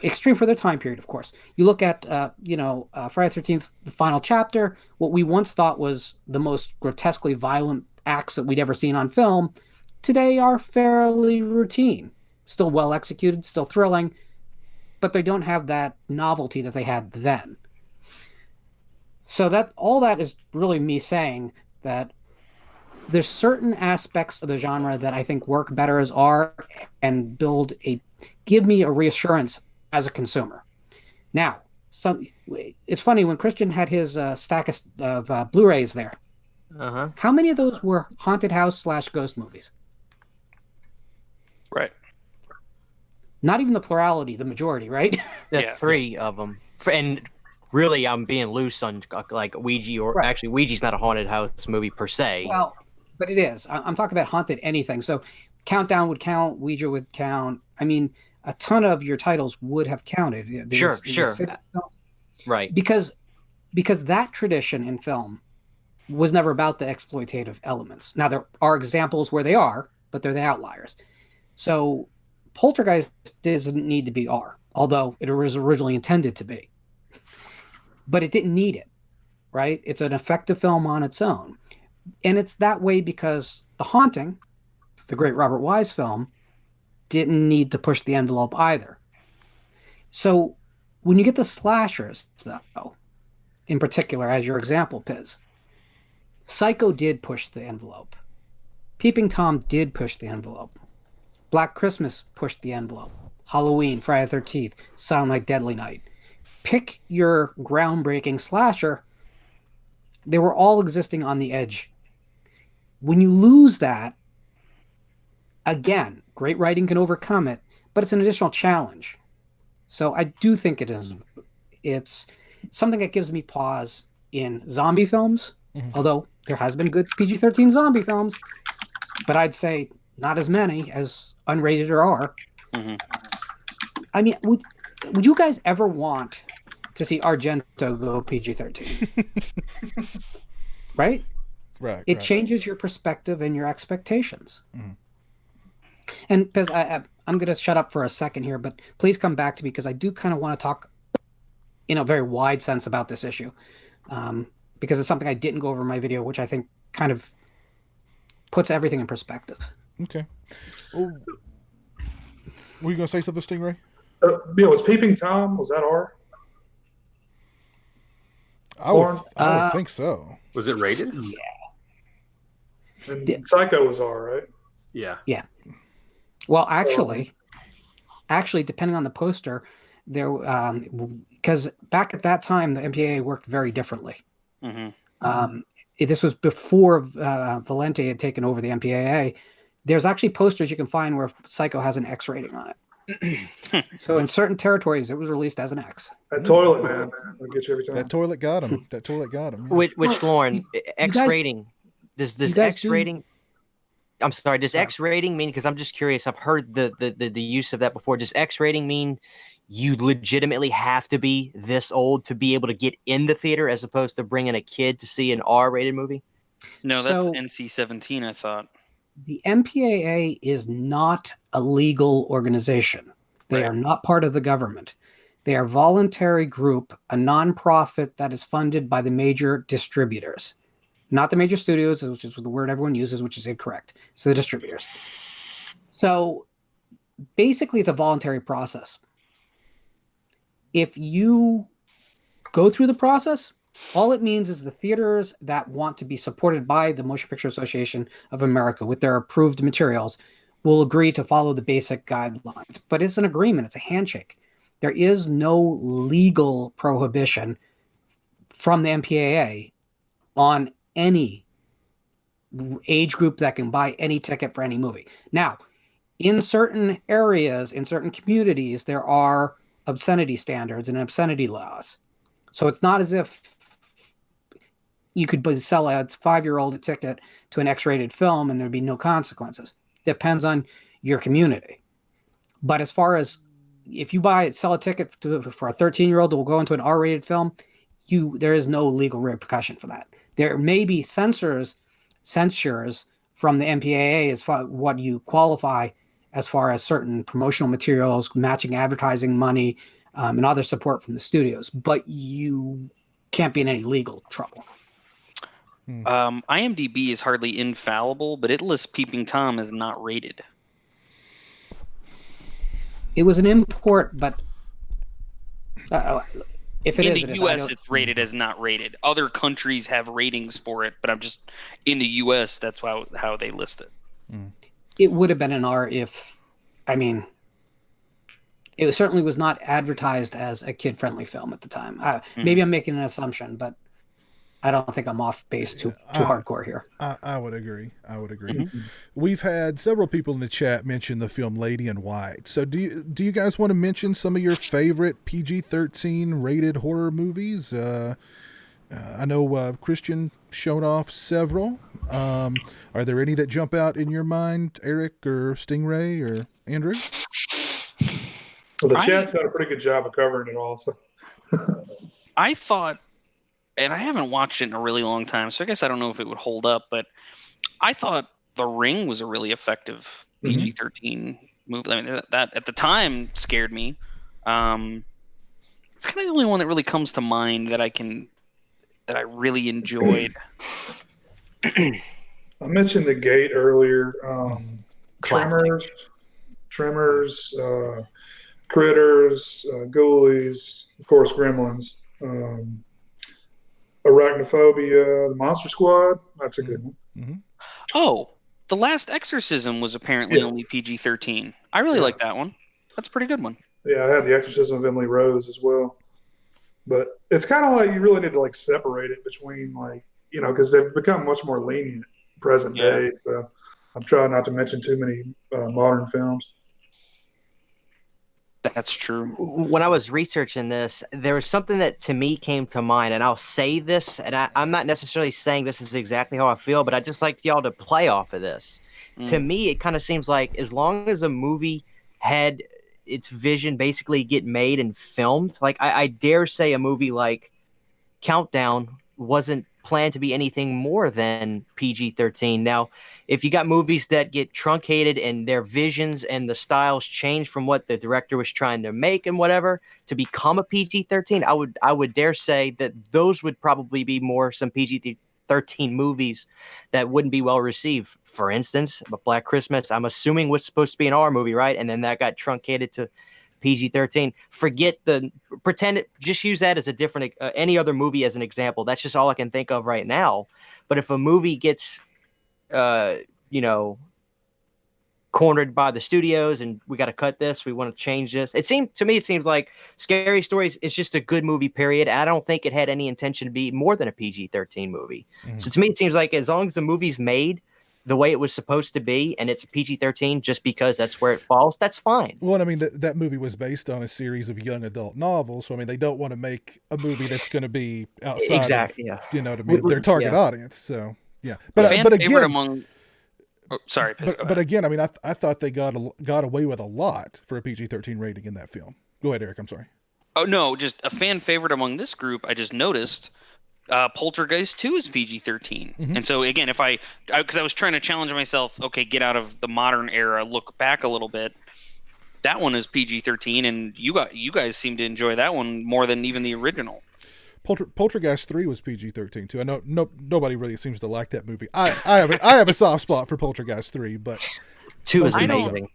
Extreme for their time period, of course. You look at, Friday the 13th, the final chapter, what we once thought was the most grotesquely violent acts that we'd ever seen on film, today are fairly routine. Still well executed, still thrilling, but they don't have that novelty that they had then. So all that is really me saying that there's certain aspects of the genre that I think work better as R and give me a reassurance as a consumer. Now, it's funny, when Christian had his stack of Blu-rays there, how many of those were haunted house / ghost movies? Right. Not even the plurality, the majority, right? There's 3 of them. And really, I'm being loose on like Ouija, or actually Ouija's not a haunted house movie per se. Well, but it is. I'm talking about haunted anything. So Countdown would count, Ouija would count. I mean, a ton of your titles would have counted. Sure. Right. Because that tradition in film was never about the exploitative elements. Now, there are examples where they are, but they're the outliers. So Poltergeist doesn't need to be R, although it was originally intended to be. But it didn't need it, right? It's an effective film on its own. And it's that way because The Haunting, the great Robert Wise film, didn't need to push the envelope either. So when you get the slashers, though, in particular, as your example, Piz, Psycho did push the envelope. Peeping Tom did push the envelope. Black Christmas pushed the envelope. Halloween, Friday the 13th, Silent Night, Deadly Night. Pick your groundbreaking slasher. They were all existing on the edge. When you lose that, again, great writing can overcome it, but it's an additional challenge. So I do think it's something that gives me pause in zombie films, although there has been good PG-13 zombie films, but I'd say not as many as unrated or R. Mm-hmm. I mean, would you guys ever want to see Argento go PG-13? Right? Right. It changes your perspective and your expectations. Mm-hmm. And because I'm going to shut up for a second here, but please come back to me because I do kind of want to talk in a very wide sense about this issue. because it's something I didn't go over in my video, which I think kind of puts everything in perspective. Okay. Well, were you going to say something, Stingray? Was Peeping Tom, was that R? I would think so. Was it rated? Yeah. And Psycho was R, right? Yeah. Yeah. Well, actually, depending on the poster, there because back at that time the MPAA worked very differently. Mm-hmm. This was before Valente had taken over the MPAA. There's actually posters you can find where Psycho has an X rating on it. So in certain territories, it was released as an X. That toilet, man, will get you every time. That toilet got him. Yeah. Which Lauren, X rating? Does X rating? I'm sorry. Does X rating mean? Because I'm just curious. I've heard the use of that before. Does X rating mean you legitimately have to be this old to be able to get in the theater, as opposed to bringing a kid to see an R-rated movie? No, that's NC-17. I thought. The MPAA is not a legal organization. They are not part of the government. They are a voluntary group, a nonprofit that is funded by the major distributors. Not the major studios, which is the word everyone uses, which is incorrect. So the distributors. So basically it's a voluntary process. If you go through the process, all it means is the theaters that want to be supported by the Motion Picture Association of America with their approved materials will agree to follow the basic guidelines. But it's an agreement. It's a handshake. There is no legal prohibition from the MPAA on any age group that can buy any ticket for any movie. Now, in certain areas, in certain communities, there are obscenity standards and obscenity laws. So it's not as if you could sell a 5-year-old a ticket to an X-rated film and there'd be no consequences. Depends on your community. But as far as if you sell a ticket for a 13-year-old that will go into an R-rated film, there is no legal repercussion for that. There may be censures from the MPAA as far what you qualify as far as certain promotional materials, matching advertising money, and other support from the studios, but you can't be in any legal trouble. IMDb is hardly infallible, but it lists Peeping Tom as not rated. It was an import, but if it in is, the U.S., it's rated as not rated. Other countries have ratings for it, but I'm just in the U.S. That's how they list it. It would have been an R it certainly was not advertised as a kid-friendly film at the time. Maybe I'm making an assumption, but I don't think I'm off base too hardcore here. I would agree. Mm-hmm. We've had several people in the chat mention the film Lady in White. So do you guys want to mention some of your favorite PG-13 rated horror movies? I know Christian showed off several. Are there any that jump out in your mind, Eric or Stingray or Andrew? Well, the chat's done a pretty good job of covering it all. So. I thought, and I haven't watched it in a really long time, so I guess I don't know if it would hold up, but I thought The Ring was a really effective PG-13 movie. I mean, that at the time scared me. It's kind of the only one that really comes to mind that I really enjoyed. I mentioned The Gate earlier. Tremors, Critters, Ghoulies, of course, Gremlins. Arachnophobia, The Monster Squad. That's a good one. Mm-hmm. Oh, The Last Exorcism was apparently only PG-13. I really like that one. That's a pretty good one. Yeah, I had The Exorcism of Emily Rose as well. But it's kind of like you really need to separate it between because they've become much more lenient present day. So I'm trying not to mention too many modern films. That's true. When I was researching this, there was something that to me came to mind, and I'll say this, and I'm not necessarily saying this is exactly how I feel, but I just like y'all to play off of this. To me, it kind of seems like as long as a movie had its vision basically get made and filmed, I dare say a movie like Countdown wasn't plan to be anything more than PG-13. Now, if you got movies that get truncated and their visions and the styles change from what the director was trying to make and whatever to become a PG-13, I would dare say that those would probably be more some PG-13 movies that wouldn't be well received. For instance, Black Christmas, I'm assuming was supposed to be an R movie, right? And then that got truncated to PG-13. Just use that as a different, any other movie as an example. That's just all I can think of right now. But if a movie gets, cornered by the studios and we got to cut this, we want to change this. It seems like Scary Stories is just a good movie, period. I don't think it had any intention to be more than a PG-13 movie. So to me, it seems like as long as the movie's made the way it was supposed to be, and it's a PG-13 just because that's where it falls, that's fine. Well, I mean, that movie was based on a series of young adult novels, so I mean, they don't want to make a movie that's going to be outside of, their target audience. So yeah, but again, sorry, but again, I mean, I thought they got away with a lot for a PG-13 rating in that film. Go ahead, Eric. I'm sorry. Oh no, just a fan favorite among this group. I just noticed. Poltergeist 2 is PG-13. And so again, because I was trying to challenge myself, okay, get out of the modern era, look back a little bit. That one is PG-13, and you guys seem to enjoy that one more than even the original. Poltergeist 3 was PG-13 too. I know nobody really seems to like that movie. I have a soft spot for Poltergeist 3, but 2 is amazing.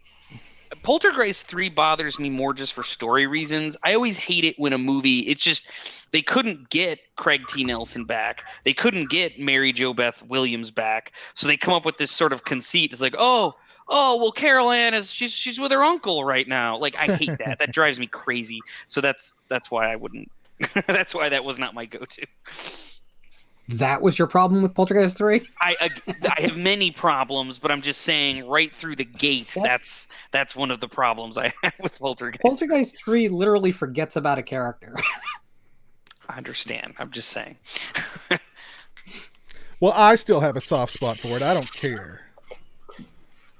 Poltergeist 3 bothers me more just for story reasons. I always hate it when a movie, it's just, they couldn't get Craig T. Nelson back. They couldn't get Mary Jo Beth Williams back. So they come up with this sort of conceit. It's like, well, Carol Ann she's with her uncle right now. Like, I hate that. That drives me crazy. So that's why I wouldn't, that's why that was not my go-to. That was your problem with Poltergeist 3? I have many problems, but I'm just saying right through the gate, that's one of the problems I have with Poltergeist. Poltergeist 3 literally forgets about a character. I understand. I'm just saying. Well, I still have a soft spot for it. I don't care.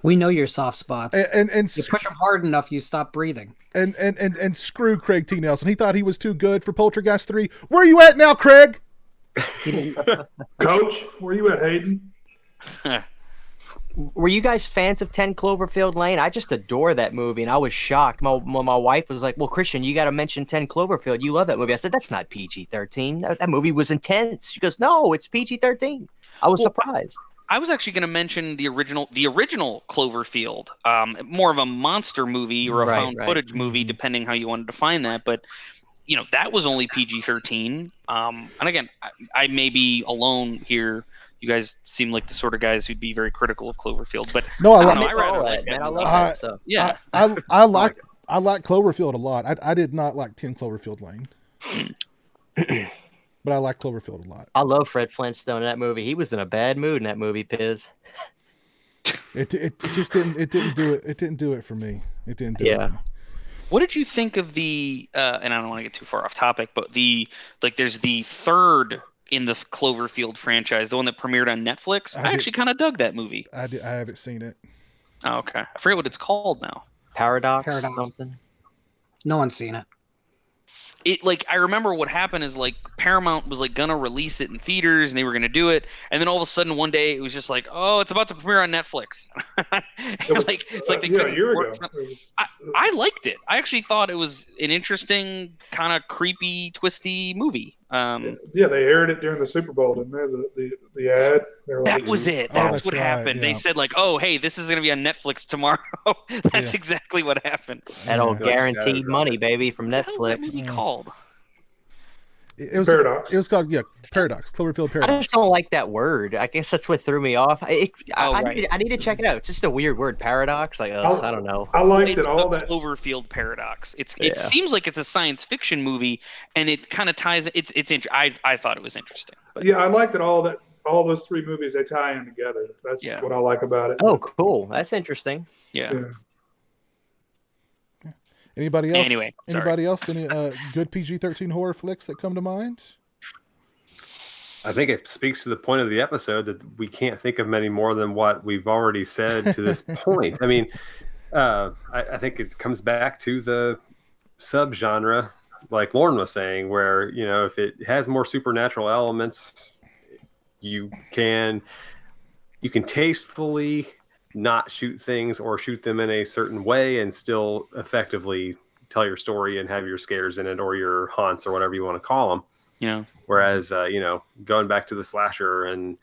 We know your soft spots. And you push them hard enough, you stop breathing. And screw Craig T. Nelson. He thought he was too good for Poltergeist 3. Where are you at now, Craig? Coach, where you at, Hayden? Were you guys fans of 10 Cloverfield Lane? I just adore that movie, and I was shocked. My wife was like, well, Christian, you got to mention 10 Cloverfield. You love that movie. I said, that's not PG-13. That movie was intense. She goes, no, it's PG-13. I was surprised. I was actually going to mention the original Cloverfield, more of a monster movie or a found footage movie, depending how you want to define that. But that was only PG-13. And again, I may be alone here. You guys seem like the sort of guys who'd be very critical of Cloverfield, but no, I rather like that. I love that stuff. Yeah, I like Cloverfield a lot. I did not like 10 Cloverfield Lane, but I like Cloverfield a lot. I love Fred Flintstone in that movie. He was in a bad mood in that movie, Piz. It just didn't do it. It didn't do it for me. It didn't do it for me. What did you think of the? And I don't want to get too far off topic, but there's the third in the Cloverfield franchise, the one that premiered on Netflix. I actually kind of dug that movie. I haven't seen it. Oh, okay, I forget what it's called now. Paradox. Something. No one's seen it. I remember what happened is Paramount was gonna release it in theaters and they were gonna do it, and then all of a sudden one day it was just oh, it's about to premiere on Netflix. They couldn't work. I liked it. I actually thought it was an interesting, kind of creepy, twisty movie. Yeah, they aired it during the Super Bowl, didn't they? The ad. That was it. That's what happened. Yeah. They said oh, hey, this is going to be on Netflix tomorrow. That's exactly what happened. That old guaranteed money, baby, from Netflix. What was it called? It was Paradox. It was called Paradox. Cloverfield Paradox. I just don't like that word. I guess that's what threw me off. I need to check it out. It's just a weird word, paradox. I don't know. I liked it all that Cloverfield Paradox. It seems like it's a science fiction movie, and it kind of ties. I thought it was interesting. But. Yeah, I liked it all that. All those three movies, they tie in together. That's what I like about it. Oh, cool. That's interesting. Yeah. Anybody else? Anyway, anybody else? Any good PG-13 horror flicks that come to mind? I think it speaks to the point of the episode that we can't think of many more than what we've already said to this point. I mean, I think it comes back to the subgenre, like Lauren was saying, where if it has more supernatural elements, you can tastefully not shoot things or shoot them in a certain way and still effectively tell your story and have your scares in it or your haunts or whatever you want to call them. Yeah. Whereas, going back to the slasher and,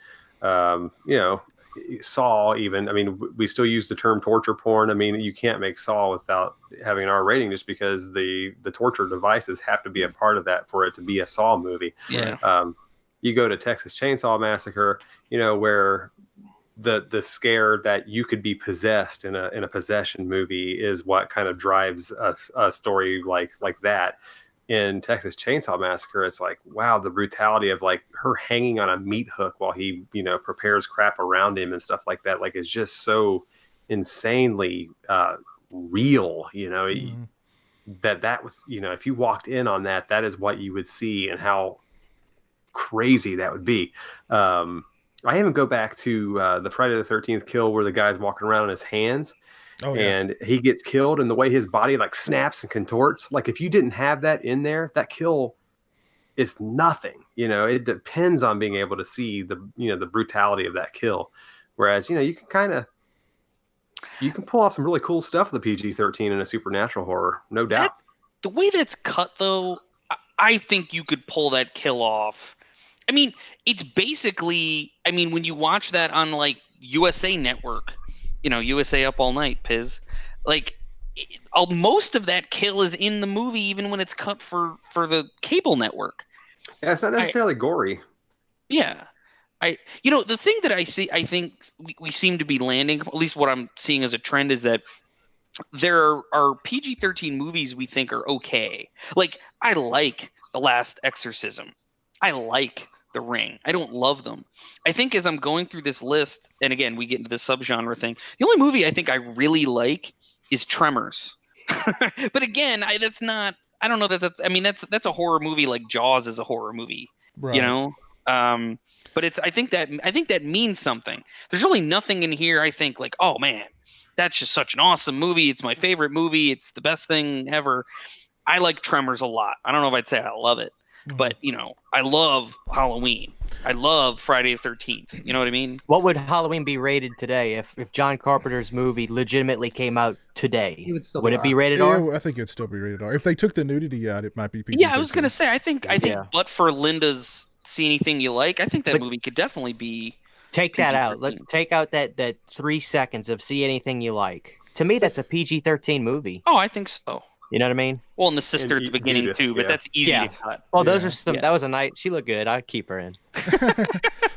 Saw even, I mean, we still use the term torture porn. I mean, you can't make Saw without having an R rating just because the torture devices have to be a part of that for it to be a Saw movie. Yeah. You go to Texas Chainsaw Massacre, where the scare that you could be possessed in a possession movie is what kind of drives a story like that. In Texas Chainsaw Massacre, it's like, wow, the brutality of like her hanging on a meat hook while he, prepares crap around him and stuff like that. Like, it's just so insanely real, that was, if you walked in on that, that is what you would see and how crazy that would be. I even go back to the Friday the 13th kill where the guy's walking around on his hands. Oh, yeah. And he gets killed, and the way his body like snaps and contorts, like if you didn't have that in there, that kill is nothing. It depends on being able to see the brutality of that kill. Whereas, you can pull off some really cool stuff with the PG-13 in a supernatural horror, no doubt. The way that's cut, though, I think you could pull that kill off. I mean, it's basically, when you watch that on like USA Network, USA Up All Night, Piz. Like, most of that kill is in the movie, even when it's cut for the cable network. Yeah, it's not necessarily gory. Yeah. The thing that I think we seem to be landing, at least what I'm seeing as a trend, is that there are PG-13 movies we think are okay. Like, I like The Last Exorcism. I like The Ring. I don't love them. I think as I'm going through this list, and again, we get into the subgenre thing, the only movie I think I really like is Tremors. But again, that's not, I don't know that's a horror movie like Jaws is a horror movie, right. But I think that means something. There's really nothing in here I think like, oh man, that's just such an awesome movie. It's my favorite movie. It's the best thing ever. I like Tremors a lot. I don't know if I'd say I love it. But, I love Halloween. I love Friday the 13th. You know what I mean? What would Halloween be rated today if John Carpenter's movie legitimately came out today? Would it be rated R? Yeah, I think it'd still be rated R. If they took the nudity out, it might be PG-13. Yeah, I was going to say, I think, but for Linda's See Anything You Like, I think that movie could definitely be Take PG-13. That out. Let's take out that 3 seconds of See Anything You Like. To me, that's a PG-13 movie. Oh, I think so. You know what I mean? Well, and the sister at the beginning too, but that's easy to cut. Well, those are some. That was a night. She looked good. I'd keep her in.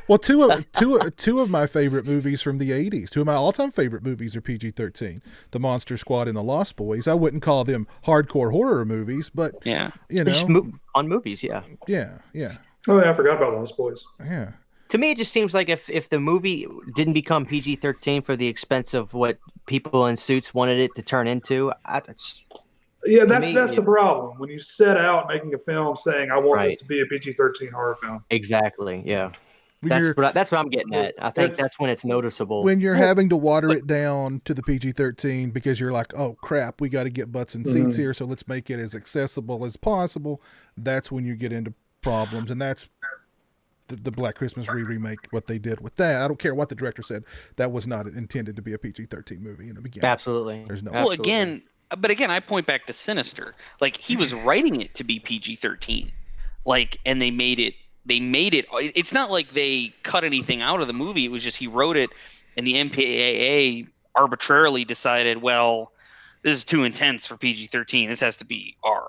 Well, two of my favorite movies from the 80s, two of my all-time favorite movies are PG-13. The Monster Squad and The Lost Boys. I wouldn't call them hardcore horror movies, but just fun movies. Yeah. Yeah. Oh yeah, I forgot about Lost Boys. Yeah. To me, it just seems like if the movie didn't become PG-13 for the expense of what people in suits wanted it to turn into, yeah, that's the problem. When you set out making a film saying, I want this to be a PG-13 horror film. Exactly, yeah. That's what I'm getting at. I think that's when it's noticeable. When you're having to water it down to the PG-13 because you're like, oh, crap, we got to get butts and seats here, so let's make it as accessible as possible. That's when you get into problems, and that's the Black Christmas remake, what they did with that. I don't care what the director said. That was not intended to be a PG-13 movie in the beginning. Absolutely. There's no. Well, again, I point back to Sinister. Like, he was writing it to be PG-13. Like, and they made it. It's not like they cut anything out of the movie. It was just he wrote it, and the MPAA arbitrarily decided, well, this is too intense for PG-13. This has to be R.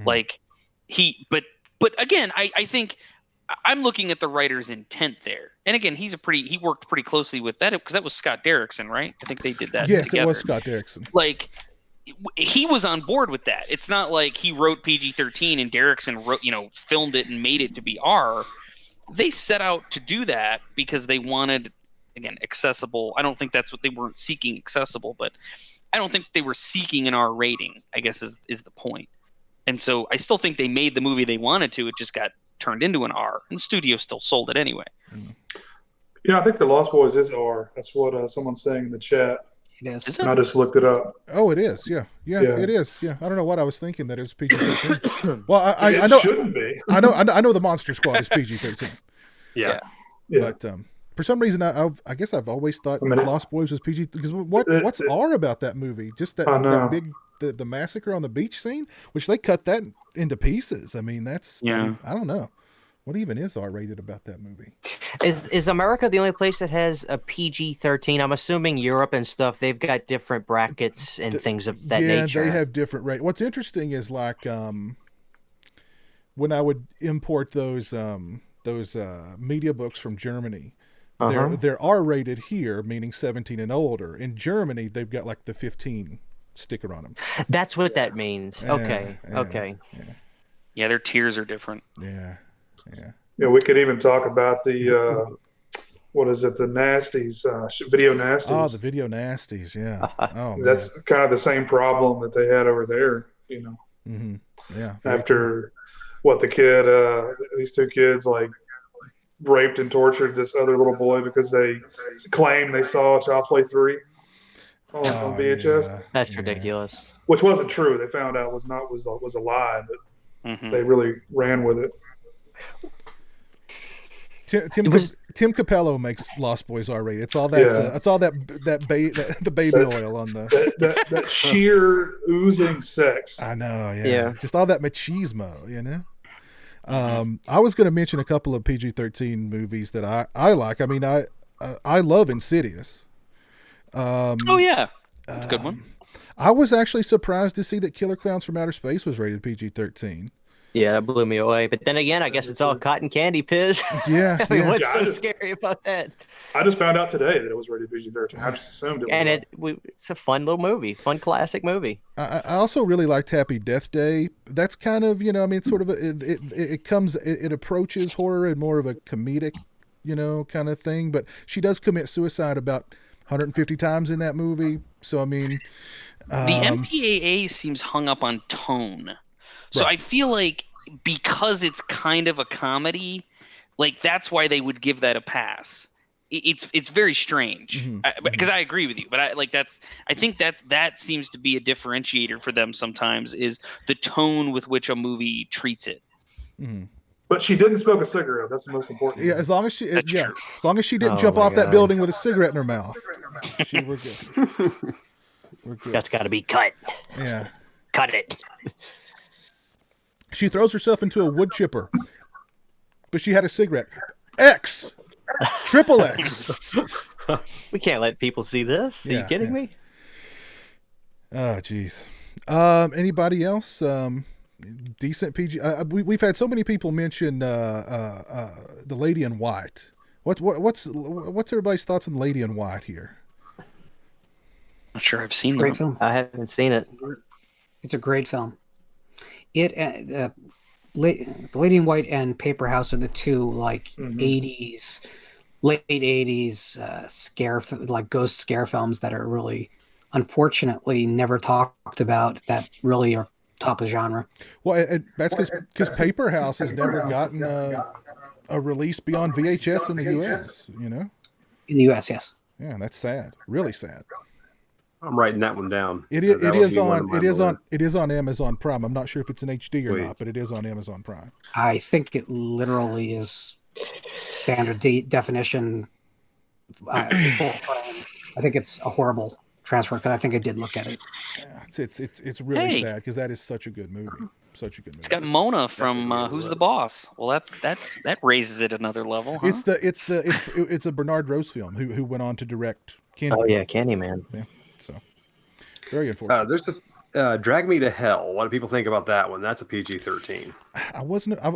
Like, but again, I think I'm looking at the writer's intent there. And again, he worked pretty closely with that because that was Scott Derrickson, right? I think they did that. Yes, together. It was Scott Derrickson. Like, he was on board with that. It's not like he wrote PG-13 and Derrickson wrote, filmed it and made it to be R. They set out to do that because they wanted, again, accessible. I don't think that's what they weren't seeking accessible, but I don't think they were seeking an R rating, I guess is the point. And so I still think they made the movie they wanted to. It just got turned into an R, and the studio still sold it anyway. I think The Lost Boys is R. That's what someone's saying in the chat. It is. And I just looked it up. Oh, it is. Yeah, it is. Yeah, I don't know what I was thinking that it was PG-13. Well, I know. Shouldn't be. I know. The Monster Squad is PG-13. Yeah. But for some reason, I guess I've always thought Lost Boys was PG. Because what's R about that movie? Just that big the massacre on the beach scene, which they cut that into pieces. I mean, I don't know. What even is R-rated about that movie? Is America the only place that has a PG-13? I'm assuming Europe and stuff, they've got different brackets and things of that nature. Yeah, they have different rates. What's interesting is like when I would import those media books from Germany, they're R-rated here, meaning 17 and older. In Germany, they've got like the 15 sticker on them. That's what that means. Okay. Yeah, their tiers are different. Yeah. We could even talk about the what is it? The nasties, video nasties. Oh, the video nasties. Yeah. Oh, that's kind of the same problem that they had over there. Mm-hmm. Yeah. After these two kids like raped and tortured this other little boy because they claimed they saw Child's Play 3 on VHS. Yeah. That's ridiculous. Which wasn't true. They found out was a lie, but they really ran with it. Tim Capello makes Lost Boys R-rated. It's all that. It's all the baby oil on that sheer oozing sex. I know. Yeah. Just all that machismo. I was going to mention a couple of PG-13 movies that I like. I mean, I love Insidious. That's a good one. I was actually surprised to see that Killer Clowns from Outer Space was rated PG-13. Yeah, that blew me away. But then again, I guess it's all cotton candy, Piz. Yeah. I mean, what's so scary about that? I just found out today that it was rated PG-13. I just assumed it was. And it's a fun little movie, fun classic movie. I also really liked Happy Death Day. That's kind of, it's sort of it approaches horror in more of a comedic, kind of thing. But she does commit suicide about 150 times in that movie. So, I mean. The MPAA seems hung up on tone. So I feel like because it's kind of a comedy, like that's why they would give that a pass. It's very strange because I agree with you, but I think that seems to be a differentiator for them sometimes is the tone with which a movie treats it. Mm-hmm. But she didn't smoke a cigarette. That's the most important. Yeah, as long as she didn't jump off that building with a cigarette in her mouth, we're good. We're good. That's got to be cut. Yeah, cut it. She throws herself into a wood chipper, but she had a cigarette. X, triple X. We can't let people see this. Are you kidding me? Oh, jeez. Anybody else? Decent PG. We've had so many people mention the Lady in White. What's everybody's thoughts on Lady in White here? Not sure I've seen Great film. I haven't seen it. It's a great film. The Lady in White and Paper House are the two 80s, late 80s ghost scare films that are really, unfortunately, never talked about. That really are top of genre. Well, and that's because Paper House has never gotten a release beyond VHS in the U.S. In the U.S., yes. Yeah, that's sad. Really sad. I'm writing that one down. It is on Amazon Prime. I'm not sure if it's in HD or not, but it is on Amazon Prime. I think it literally is standard definition. Full frame. I think it's a horrible transfer because I think I did look at it. Yeah, it's really sad because that is such a good movie. Such a good movie. It's got Mona from Who's the Boss. Well, that raises it another level. Huh? It's a Bernard Rose film who went on to direct Candyman. Oh yeah, Candyman. Yeah. So very unfortunate. There's the Drag Me to Hell. What do people think about that one? That's a PG-13. I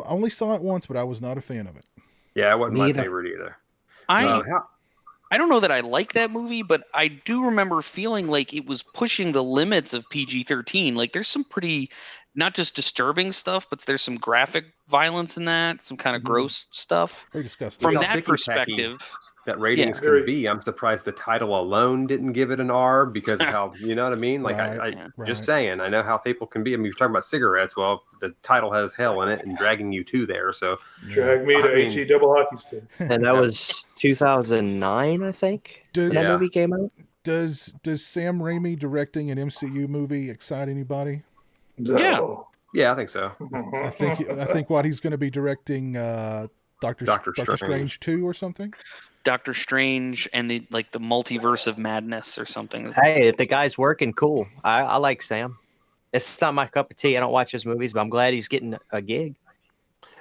only saw it once, but I was not a fan of it. Yeah, it wasn't my favorite either. I don't know that I like that movie, but I do remember feeling like it was pushing the limits of PG-13. Like there's some pretty, not just disturbing stuff, but there's some graphic violence in that, some kind of gross stuff. Very disgusting. From that perspective. That rating is going to be. I'm surprised the title alone didn't give it an R because of how, you know what I mean? Like, just saying, I know how people can be. I mean, you're talking about cigarettes. Well, the title has hell in it and dragging you to there. So, drag me to HE double hockey stick. And that was 2009, I think. That movie came out. Does Sam Raimi directing an MCU movie excite anybody? No. Yeah, I think so. I think what he's going to be directing. The Doctor Strange 2 or something. Doctor Strange and the multiverse of madness or something. Hey, if the guy's working, cool. I like Sam. It's not my cup of tea. I don't watch his movies, but I'm glad he's getting a gig.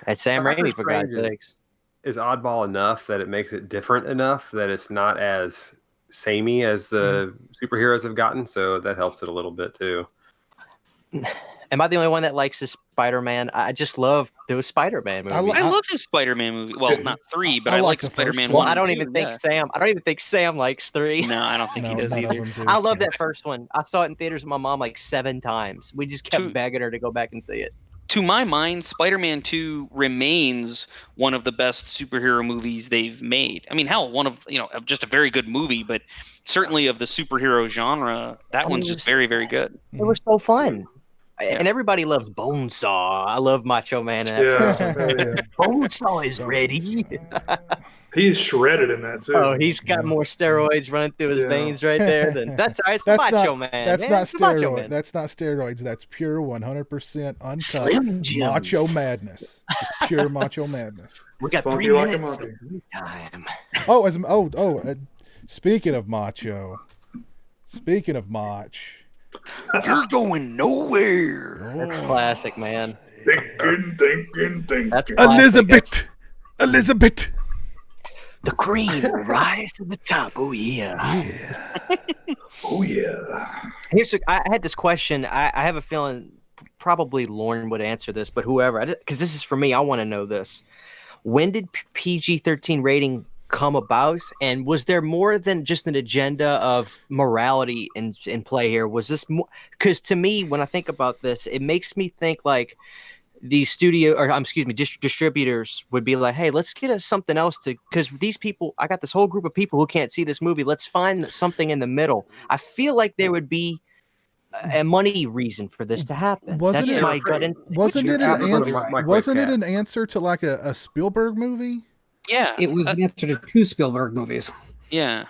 At Sam Raimi, for God's sakes. Is oddball enough that it makes it different enough that it's not as samey as the superheroes have gotten, so that helps it a little bit too. Am I the only one that likes his Spider-Man? I just love those Spider-Man movies. I love his Spider-Man movie. Well, not 3, but I like Spider-Man 1. Well, I don't even think Sam likes 3. No, I don't think he does either. I love that first one. I saw it in theaters with my mom 7 times. We just kept begging her to go back and see it. To my mind, Spider-Man 2 remains one of the best superhero movies they've made. I mean, hell, one of, just a very good movie, but certainly of the superhero genre, that one's just very, very good. It was so fun. Yeah. And everybody loves Bonesaw. I love Macho Man. Bonesaw is ready. He's shredded in that too. Oh, he's got more steroids running through his veins right there. That's all right. It's Macho Man. That's not steroids. That's not steroids. That's pure 100% uncut macho madness. Just pure macho madness. We got 3 minutes of time. Speaking of macho. Speaking of Mach. You're going nowhere. That's classic, man. Thinking. That's classic. Elizabeth. The cream will rise to the top. Oh yeah. Oh yeah. I had this question. I have a feeling probably Lauren would answer this, but whoever, because this is for me. I want to know this. When did PG-13 rating come about, and was there more than just an agenda of morality in play here? Was this more, because to me, when I think about this, it makes me think like the distributors would be like, hey, let's get us something else because these people, I got this whole group of people who can't see this movie, let's find something in the middle. I feel like there would be a money reason for this to happen. Wasn't it an answer to like a Spielberg movie? Yeah, it was an answer to 2 Spielberg movies. Yeah.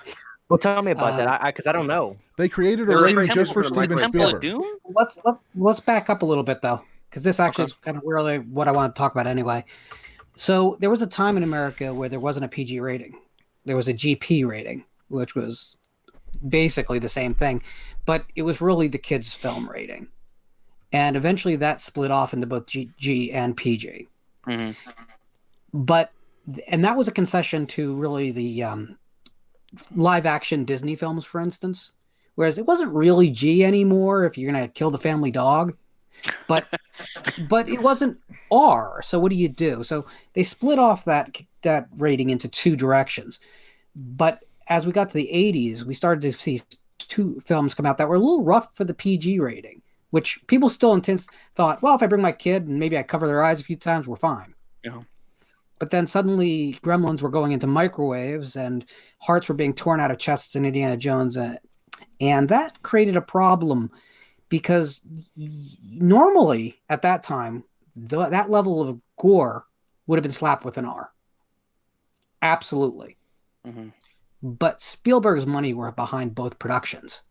Well, tell me about that, because I don't know. They created a rating just for Steven Spielberg. Let's back up a little bit though, because this actually is kind of really what I want to talk about anyway. So there was a time in America where there wasn't a PG rating; there was a GP rating, which was basically the same thing, but it was really the kids' film rating, and eventually that split off into both G and PG. Mm-hmm. And that was a concession to really the live action Disney films, for instance, whereas it wasn't really G anymore if you're going to kill the family dog, but it wasn't R. So what do you do? So they split off that rating into 2 directions. But as we got to the 80s, we started to see 2 films come out that were a little rough for the PG rating, which people still thought, well, if I bring my kid and maybe I cover their eyes a few times, we're fine. Yeah. But then suddenly gremlins were going into microwaves and hearts were being torn out of chests in Indiana Jones. And that created a problem because normally at that time, that level of gore would have been slapped with an R. Absolutely. Mm-hmm. But Spielberg's money were behind both productions.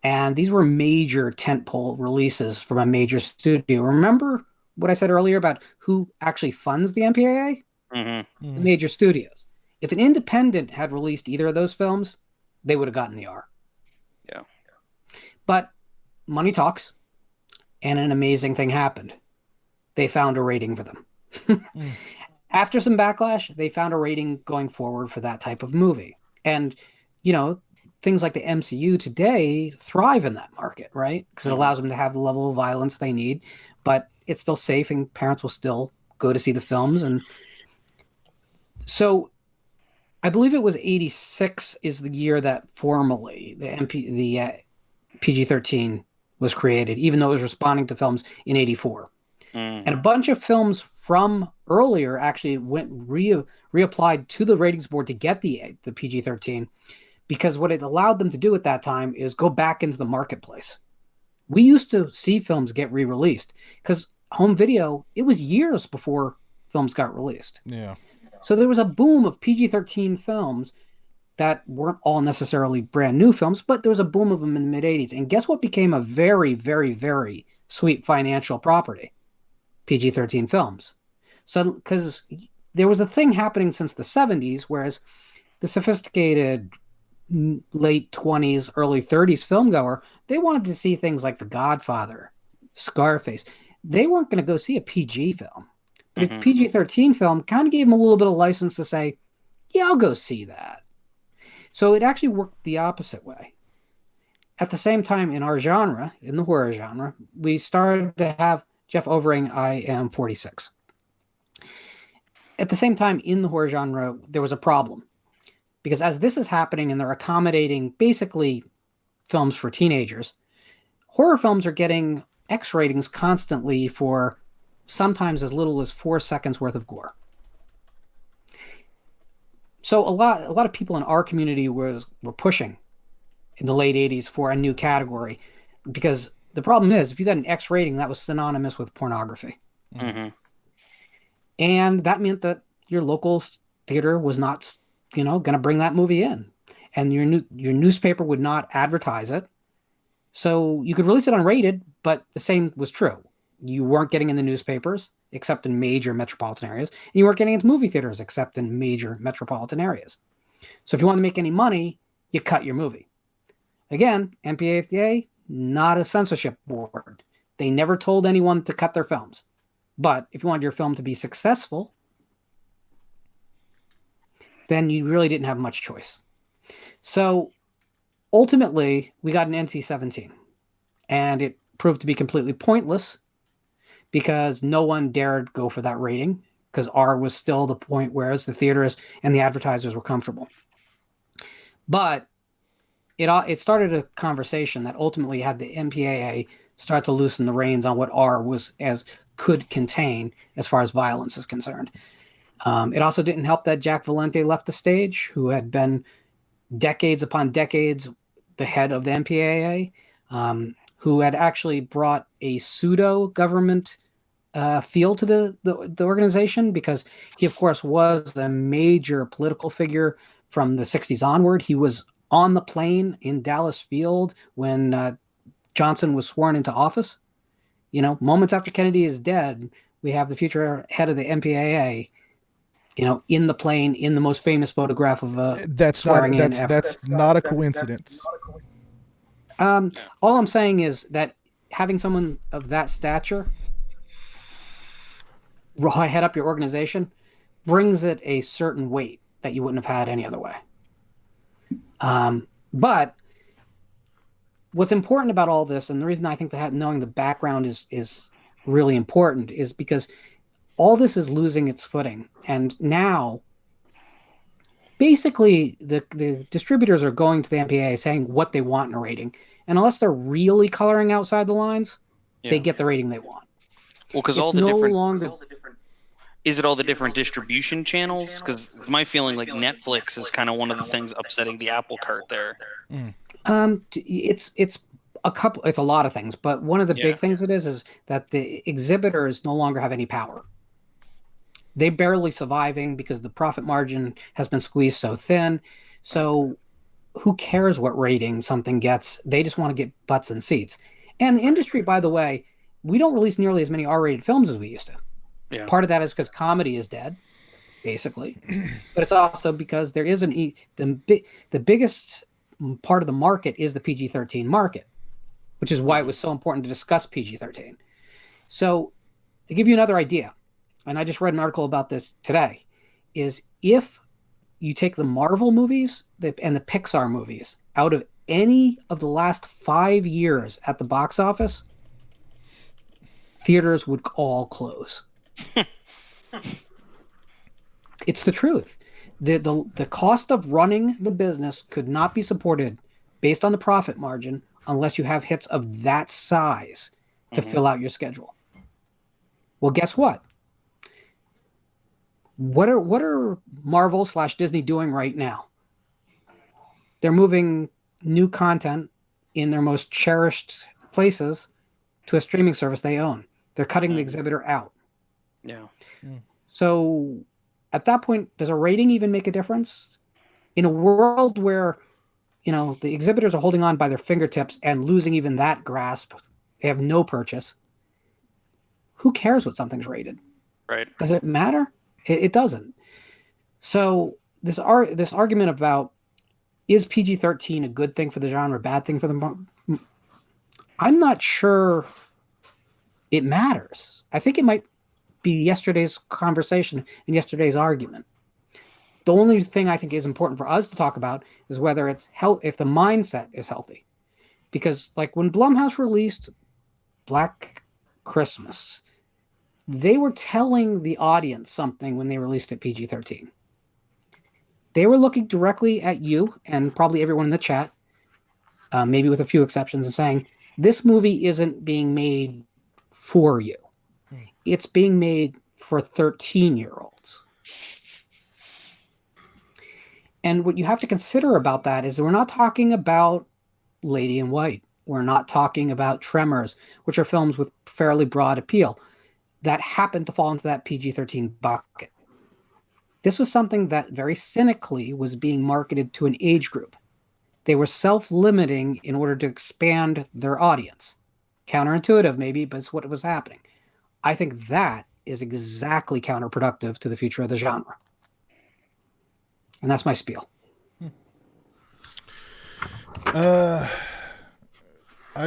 And these were major tentpole releases from a major studio. Remember what I said earlier about who actually funds the MPAA? Mm-hmm. The major studios. If an independent had released either of those films, they would have gotten the R. Yeah. But money talks, and an amazing thing happened. They found a rating for them. After some backlash, they found a rating going forward for that type of movie. And, things like the MCU today thrive in that market, right? Because it allows them to have the level of violence they need, but it's still safe and parents will still go to see the films. And so I believe it was 86 is the year that formally the PG-13 was created, even though it was responding to films in 84. And a bunch of films from earlier actually went reapplied to the ratings board to get the PG-13, because what it allowed them to do at that time is go back into the marketplace. We used to see films get re-released because home video, it was years before films got released. Yeah. So there was a boom of PG-13 films that weren't all necessarily brand new films, but there was a boom of them in the mid-'80s. And guess what became a very, very, very sweet financial property? PG-13 films. So, because there was a thing happening since the 70s, whereas the sophisticated late 20s, early 30s filmgoer, they wanted to see things like The Godfather, Scarface. They weren't going to go see a PG film. But a PG-13 film kind of gave them a little bit of license to say, yeah, I'll go see that. So it actually worked the opposite way. At the same time, in our genre, in the horror genre, we started to have Jeff Overing, I am 46. At the same time, in the horror genre, there was a problem. Because as this is happening and they're accommodating basically films for teenagers, horror films are getting X ratings constantly for sometimes as little as 4 seconds worth of gore. So a lot of people in our community were pushing in the late 80s for a new category, because the problem is if you got an X rating, that was synonymous with pornography. And that meant that your local theater was not, going to bring that movie in, and your newspaper would not advertise it. So you could release it unrated, but the same was true. You weren't getting in the newspapers except in major metropolitan areas, and you weren't getting into movie theaters except in major metropolitan areas. So if you want to make any money, you cut your movie. Again, MPAA, not a censorship board. They never told anyone to cut their films. But if you wanted your film to be successful, then you really didn't have much choice. So ultimately, we got an NC-17, and it proved to be completely pointless because no one dared go for that rating, because R was still the point whereas the theaters and the advertisers were comfortable. But it started a conversation that ultimately had the MPAA start to loosen the reins on what R could contain as far as violence is concerned. It also didn't help that Jack Valente left the stage, who had been decades upon decades the head of the MPAA, who had actually brought a pseudo-government feel to the organization, because he, of course, was a major political figure from the 60s onward. He was on the plane in Dallas Field when Johnson was sworn into office. Moments after Kennedy is dead, we have the future head of the MPAA, in the plane, in the most famous photograph of that's not a coincidence. All I'm saying is that having someone of that stature head up your organization brings it a certain weight that you wouldn't have had any other way. But what's important about all this, and the reason I think that knowing the background is really important, is because all this is losing its footing. And now, basically, the distributors are going to the MPAA saying what they want in a rating. And unless they're really coloring outside the lines, they get the rating they want. Well, because all the different... Is it all the different distribution channels? Because my feeling, like, Netflix is kind of one of the things upsetting the apple cart there. It's a lot of things, but one of the big things it is that the exhibitors no longer have any power. They're barely surviving because the profit margin has been squeezed so thin. So who cares what rating something gets? They just want to get butts and seats. And the industry, by the way, we don't release nearly as many R-rated films as we used to. Yeah. Part of that is because comedy is dead, basically. But it's also because there is the biggest part of the market is the PG-13 market, which is why it was so important to discuss PG-13. So to give you another idea, and I just read an article about this today, is if you take the Marvel movies and the Pixar movies out of any of the last 5 years at the box office, theaters would all close. It's the truth. The cost of running the business could not be supported based on the profit margin unless you have hits of that size to fill out your schedule. Well, guess what? What are Marvel / Disney doing right now? They're moving new content in their most cherished places to a streaming service they own. They're cutting the exhibitor out. Yeah. So at that point, does a rating even make a difference? In a world where, the exhibitors are holding on by their fingertips and losing even that grasp, they have no purchase. Who cares what something's rated? Right. Does it matter? It doesn't. So this argument about is PG-13 a good thing for the genre, bad thing for the... I'm not sure it matters. I think it might be yesterday's conversation and yesterday's argument. The only thing I think is important for us to talk about is whether it's if the mindset is healthy. Because like when Blumhouse released Black Christmas, they were telling the audience something when they released it PG-13. They were looking directly at you and probably everyone in the chat, maybe with a few exceptions, and saying, this movie isn't being made for you. It's being made for 13-year-olds. And what you have to consider about that is we're not talking about Lady in White. We're not talking about Tremors, which are films with fairly broad appeal that happen to fall into that PG-13 bucket. This was something that very cynically was being marketed to an age group. They were self-limiting in order to expand their audience. Counterintuitive maybe, but it's what was happening. I think that is exactly counterproductive to the future of the genre. And that's my spiel. I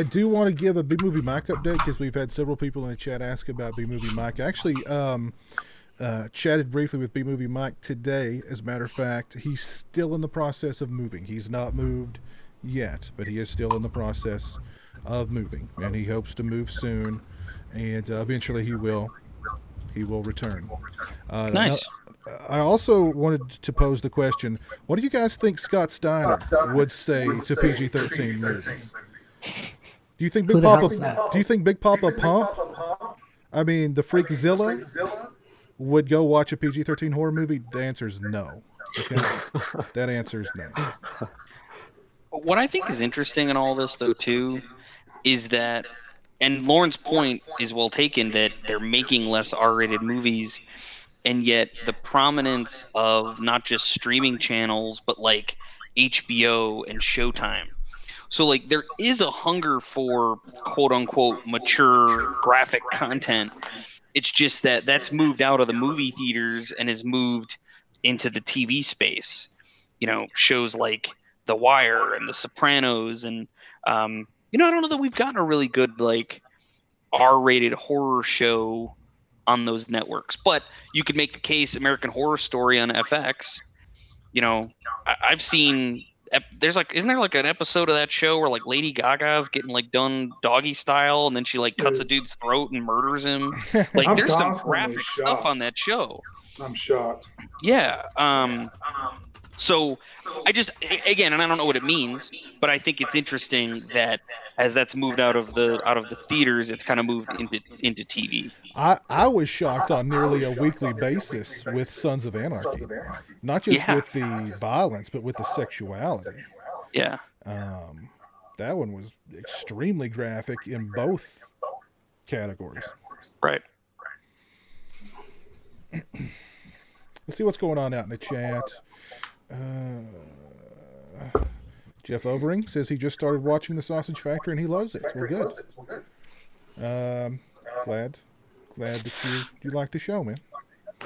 do want to give a Big Movie Mike update because we've had several people in the chat ask about Big Movie Mike. I actually chatted briefly with Big Movie Mike today. As a matter of fact, he's still in the process of moving. He's not moved yet, but he is still in the process of moving, and he hopes to move soon, and eventually he will return. Nice. I also wanted to pose the question: what do you guys think Scott Steiner would say to PG-13 movies? Do you think Big Papa? Do you think Big Papa Pump? I mean, the Freakzilla would go watch a PG-13 horror movie? The answer is no. Okay, that answer is no. What I think is interesting in all this, though, too, is that, and Lauren's point is well taken, that they're making less R-rated movies. And yet the prominence of not just streaming channels, but like HBO and Showtime. So like there is a hunger for quote unquote mature graphic content. It's just that that's moved out of the movie theaters and has moved into the TV space. You know, shows like The Wire and The Sopranos. And, I don't know that we've gotten a really good like R-rated horror show on those networks, but you could make the case American Horror Story on FX. You know, I've seen isn't there like an episode of that show where like Lady Gaga's getting like done doggy style and then she like cuts a dude's throat and murders him. Like there's some graphic stuff on that show. I'm shocked. Yeah. So I just, again, and I don't know what it means, but I think it's interesting that as that's moved out of the theaters, it's kind of moved into TV. I was shocked on nearly a weekly basis with Sons of Anarchy, not just with the violence, but with the sexuality. Yeah. That one was extremely graphic in both categories. Right. Let's see what's going on out in the chat. Jeff Overing says he just started watching The Sausage Factory and he loves it. Well, good. Glad that you like the show, man.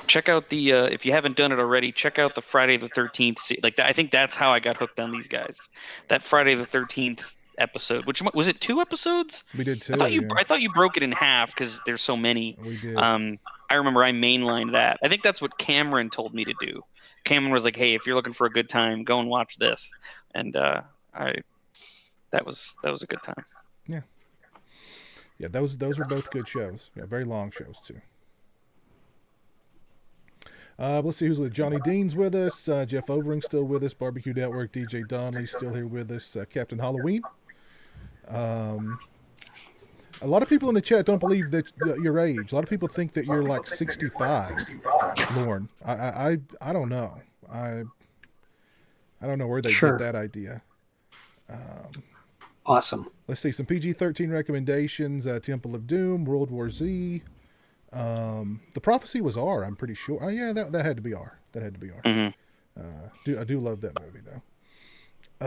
Check out the if you haven't done it already, check out the Friday the 13th. Like I think that's how I got hooked on these guys. That Friday the 13th episode, which was it 2 episodes? We did 2. I thought you broke it in half because there's so many. We did. I remember I mainlined that. I think that's what Cameron told me to do. Cameron was like, "Hey, if you're looking for a good time, go and watch this," and that was a good time. Yeah, those were both good shows. Yeah, very long shows too. Let's see who's with. Johnny Dean's with us. Jeff Overing's still with us. Barbecue Network. DJ Donnelly's still here with us. Captain Halloween. A lot of people in the chat don't believe that your age. A lot of people think that you're like 65, Lauren. I don't know. I don't know where they get that idea. Awesome. Let's see some PG-13 recommendations. Temple of Doom, World War Z. The Prophecy was R, I'm pretty sure. Oh yeah, that had to be R. That had to be R. Mm-hmm. I do love that movie though.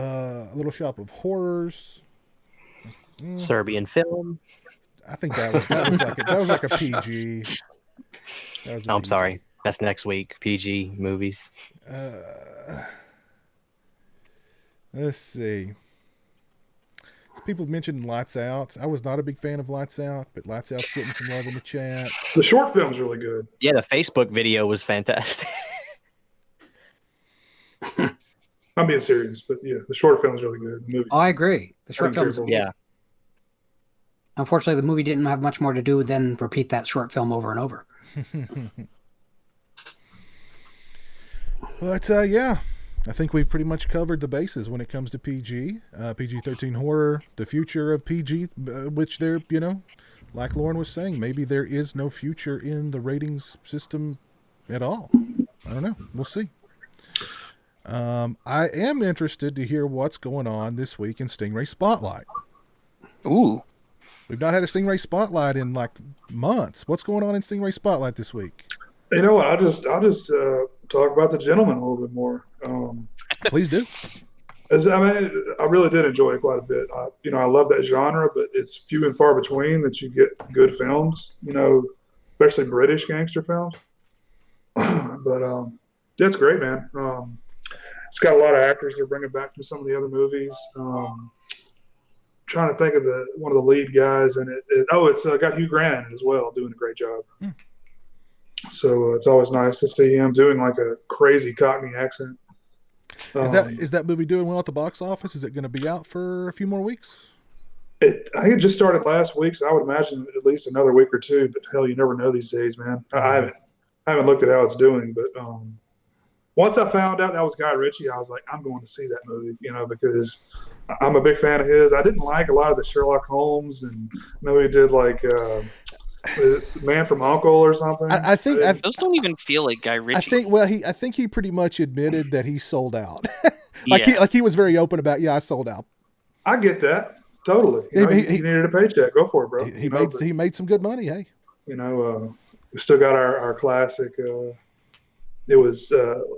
A Little Shop of Horrors. Serbian film. I think that was like a PG. I'm sorry. That's next week. PG movies. Let's see. People mentioned Lights Out. I was not a big fan of Lights Out, but Lights Out's getting some love in the chat. The short film's really good. Yeah, the Facebook video was fantastic. I'm being serious, but yeah, the short film's really good. The movie. I agree. The short film's yeah. Unfortunately, the movie didn't have much more to do than repeat that short film over and over. But yeah, I think we've pretty much covered the bases when it comes to PG, PG-13 horror, the future of PG, which there, like Lauren was saying, maybe there is no future in the ratings system at all. I don't know. We'll see. I am interested to hear what's going on this week in Stingray Spotlight. Ooh. We've not had a Stingray Spotlight in like months. What's going on in Stingray Spotlight this week? You know what? I'll just talk about The Gentleman a little bit more. Please do. I really did enjoy it quite a bit. I love that genre, but it's few and far between that you get good films. Especially British gangster films. But that's great, man. It's got a lot of actors they're bringing back from some of the other movies. Trying to think of one of the lead guys in it. It's got Hugh Grant as well, doing a great job. So it's always nice to see him doing like a crazy Cockney accent. Is that movie doing well at the box office? Is it going to be out for a few more weeks? I think it just started last week, so I would imagine at least another week or two. But hell, you never know these days, man. I haven't looked at how it's doing, but once I found out that was Guy Ritchie, I was like, I'm going to see that movie, because I'm a big fan of his. I didn't like a lot of the Sherlock Holmes, and I know he did like Man from U.N.C.L.E. or something. I think those don't even feel like Guy Ritchie. I think he pretty much admitted that he sold out. He was very open about, I sold out. I get that totally. He needed a paycheck. Go for it, bro. He made some good money. Hey, we still got our classic. It was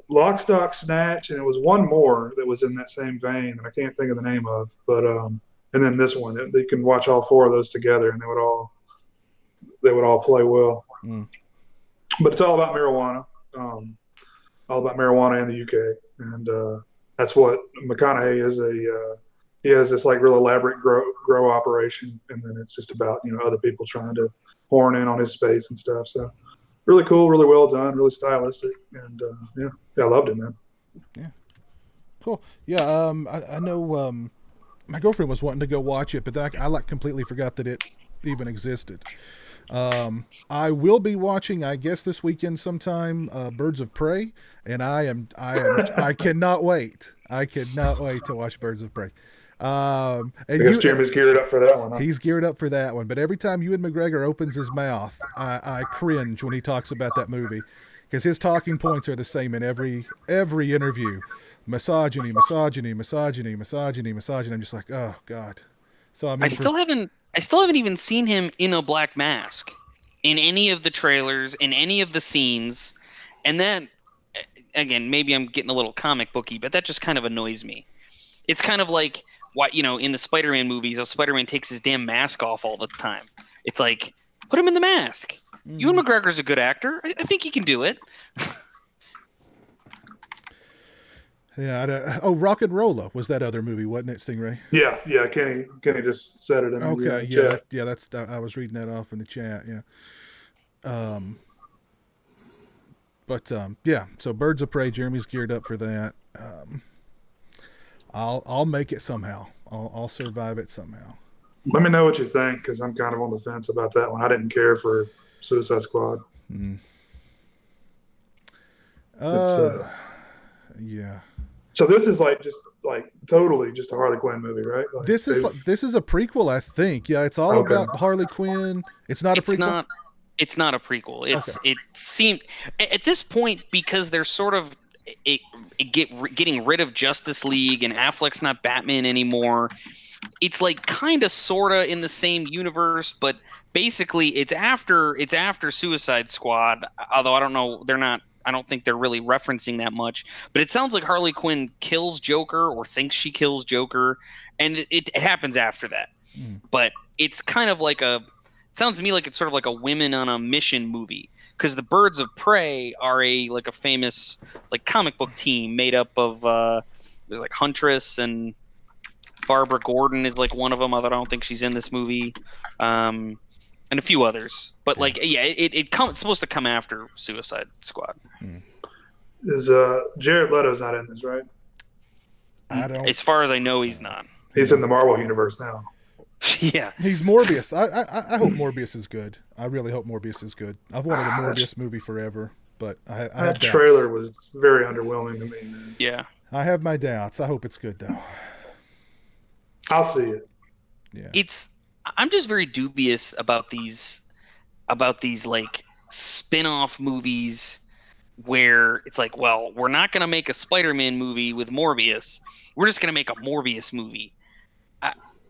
Lock, Stock, Snatch, and it was one more that was in that same vein, and I can't think of the name of. But and then this one, they can watch all four of those together, and they would all play well. But it's all about marijuana, in the UK, and that's what McConaughey is. He has this like real elaborate grow operation, and then it's just about other people trying to horn in on his space and stuff. So really cool, really well done, really stylistic, and I loved it, man. Yeah, cool. Yeah, I know. My girlfriend was wanting to go watch it, but then I completely forgot that it even existed. I will be watching, I guess this weekend sometime, Birds of Prey, and I cannot wait. I cannot wait to watch Birds of Prey. And I guess Jeremy's geared up for that one. Huh? He's geared up for that one, but every time Ewan McGregor opens his mouth, I cringe when he talks about that movie, because his talking points are the same in every interview. Misogyny. I'm just like, oh God. So I still haven't even seen him in a black mask in any of the trailers, in any of the scenes. And then, again, maybe I'm getting a little comic booky, but that just kind of annoys me. It's kind of like, in the Spider-Man movies, how Spider-Man takes his damn mask off all the time. It's like, put him in the mask. Ewan McGregor's a good actor. I think he can do it. Yeah. Rock and Rolla was that other movie, wasn't it, Stingray? Yeah. Kenny just said it in the chat. That's I was reading that off in the chat. Yeah. So Birds of Prey, Jeremy's geared up for that. I'll make it somehow. I'll survive it somehow. Let me know what you think, because I'm kind of on the fence about that one. I didn't care for Suicide Squad. Yeah. So this is totally just a Harley Quinn movie, right? This is a prequel, I think. Yeah, it's all about Harley Quinn. It's not a prequel. It's not a prequel. It seemed at this point, because they're sort of getting rid of Justice League and Affleck's not Batman anymore. It's like kind of sorta in the same universe, but basically it's after Suicide Squad. Although I don't know, I don't think they're really referencing that much, but it sounds like Harley Quinn kills Joker or thinks she kills Joker, and it happens after that. But it's kind of like sounds to me like it's sort of like a women on a mission movie. because the Birds of Prey are a famous comic book team made up of there's Huntress, and Barbara Gordon is one of them, although I don't think she's in this movie, and a few others. But it's supposed to come after Suicide Squad. Is Jared Leto's not in this, right? I don't. As far as I know, he's not. He's in the Marvel universe now. Yeah, he's Morbius. I hope Morbius is good. I really hope Morbius is good. I've wanted a Morbius movie forever, but that trailer was very underwhelming to me, man. Yeah, I have my doubts. I hope it's good though. I'll see it. Yeah, I'm just very dubious about these spin-off movies where it's well, we're not going to make a Spider-Man movie with Morbius. We're just going to make a Morbius movie.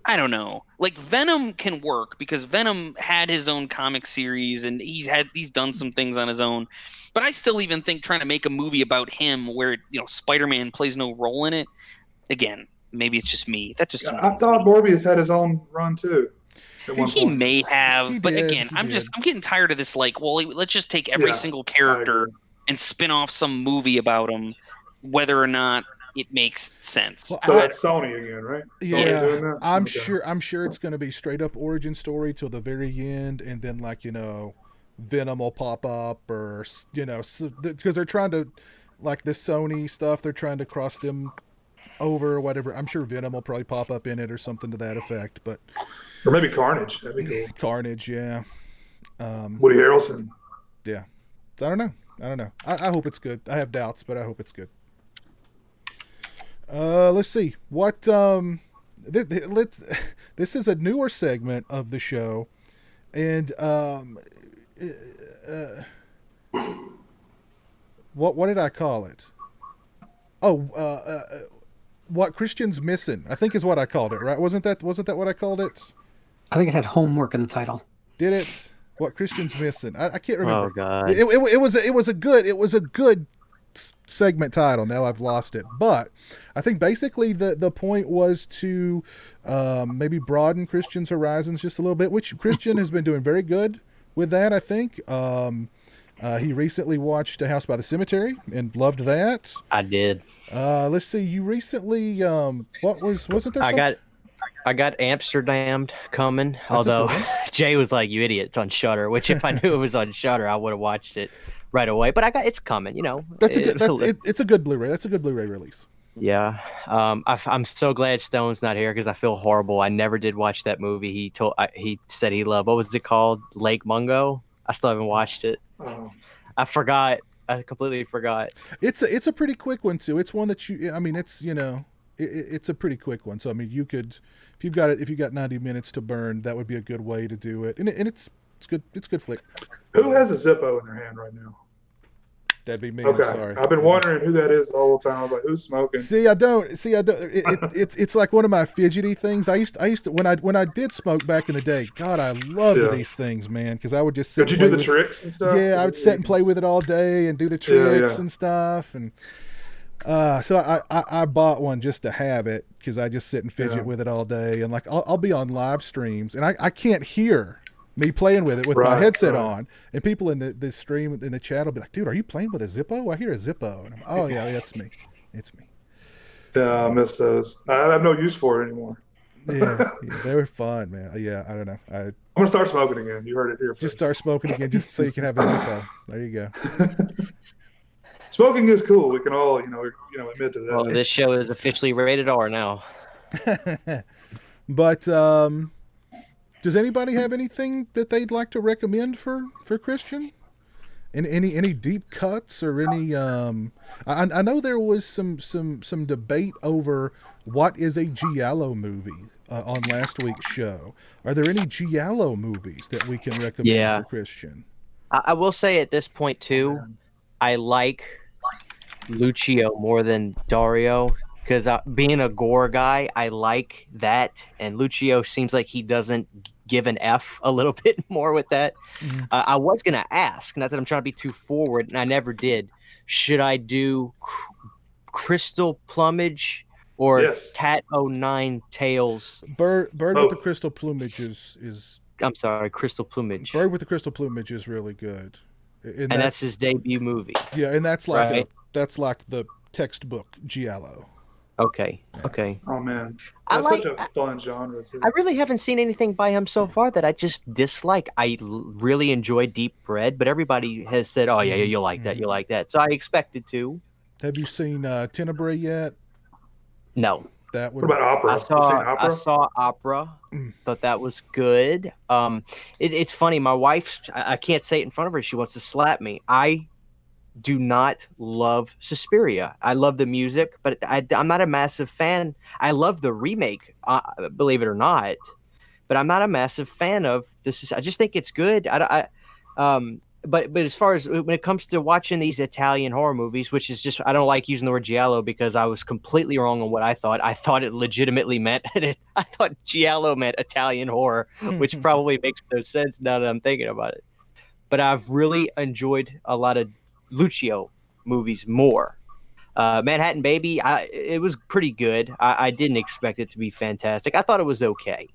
I don't know. Venom can work because Venom had his own comic series and he's done some things on his own. But I still even think trying to make a movie about him where Spider-Man plays no role in it. Again, maybe it's just me. I thought Morbius had his own run too. He may have, but again, I'm getting tired of this. Let's just take every single character and spin off some movie about him, whether or not it makes sense. Well, so that's Sony again, right? Yeah, I'm sure it's going to be straight up origin story till the very end, and then Venom will pop up, or because they're trying to this Sony stuff, they're trying to cross them over or whatever. I'm sure Venom will probably pop up in it or something to that effect, but or maybe Carnage. That'd be cool. Carnage, yeah. Woody Harrelson. Yeah, I don't know. I hope it's good. I have doubts, but I hope it's good. Let's see what this is a newer segment of the show, and what did I call it? What Christian's missing, I think is what I called it, right? Wasn't that what I called it? I think it had homework in the title. Did it? What Christian's missing? I can't remember. Oh God! It was a good segment title. Now I've lost it, but I think basically the point was to maybe broaden Christian's horizons just a little bit, which Christian has been doing very good with that. I think he recently watched A House by the Cemetery and loved that. I did. Let's see. You recently wasn't there? I got Amsterdam coming. That's although Jay was like, "You idiot! It's on Shudder." Which, if I knew it was on Shudder, I would have watched it right away. But it's coming. It's a good Blu-ray. That's a good Blu-ray release. Yeah. I'm so glad Stone's not here because I feel horrible. I never did watch that movie. He said he loved. What was it called? Lake Mungo. I still haven't watched it. Oh. I forgot. I completely forgot. It's a pretty quick one too. It's one that it's a pretty quick one. So you could, if you've got 90 minutes to burn, that would be a good way to do it. And it's good. It's a good flick. Who has a Zippo in their hand right now? That'd be me. Okay. I'm sorry. I've been wondering who that is the whole time. I was like, who's smoking? I don't. It's like one of my fidgety things. I used to when I did smoke back in the day. God, I loved these things, man. Because I would just sit. Did you do the tricks and stuff? Yeah, I would sit and play with it all day and do the tricks and stuff. And so I bought one just to have it because I just sit and fidget with it all day. And I'll be on live streams and I can't hear me playing with it with my headset on, and people in the stream in the chat will be like, "Dude, are you playing with a Zippo? I hear a Zippo." And oh yeah, that's me. It's me. Yeah, I miss those. I have no use for it anymore. yeah, they were fun, man. Yeah, I don't know. I'm gonna start smoking again. You heard it here first. Just start smoking again, just so you can have a Zippo. There you go. Smoking is cool. We can all, admit to that. Well, this show is officially rated R now. But does anybody have anything that they'd like to recommend for Christian? Any deep cuts or any? I know there was some debate over what is a Giallo movie on last week's show. Are there any Giallo movies that we can recommend for Christian? I will say at this point too, I like Lucio more than Dario. Because being a gore guy, I like that. And Lucio seems like he doesn't give an F a little bit more with that. Mm-hmm. I was going to ask, not that I'm trying to be too forward, and I never did. Should I do Crystal Plumage or Cat 09 Tails? Bird with the Crystal Plumage is... I'm sorry, Crystal Plumage. Bird with the Crystal Plumage is really good. and that's his debut movie. Yeah, and that's like that's like the textbook Giallo. Okay. Yeah. Okay. Oh man, that's such a fun genre too. I really haven't seen anything by him so far that I just dislike. I really enjoy Deep Red, but everybody has said, "Oh yeah, you'll like that, you'll like that." So I expected to. Have you seen Tenebrae yet? No. What about Opera? I saw Opera. Thought that was good. It's funny. My wife, I can't say it in front of her. She wants to slap me. I do not love Suspiria. I love the music, but I'm not a massive fan. I love the remake, believe it or not, but I'm not a massive fan of this. I just think it's good. But as far as when it comes to watching these Italian horror movies, which is just, I don't like using the word Giallo because I was completely wrong on what I thought. I thought it legitimately meant I thought Giallo meant Italian horror, which probably makes no sense now that I'm thinking about it. But I've really enjoyed a lot of Lucio movies more. Manhattan Baby, it was pretty good. I didn't expect it to be fantastic. I thought it was okay.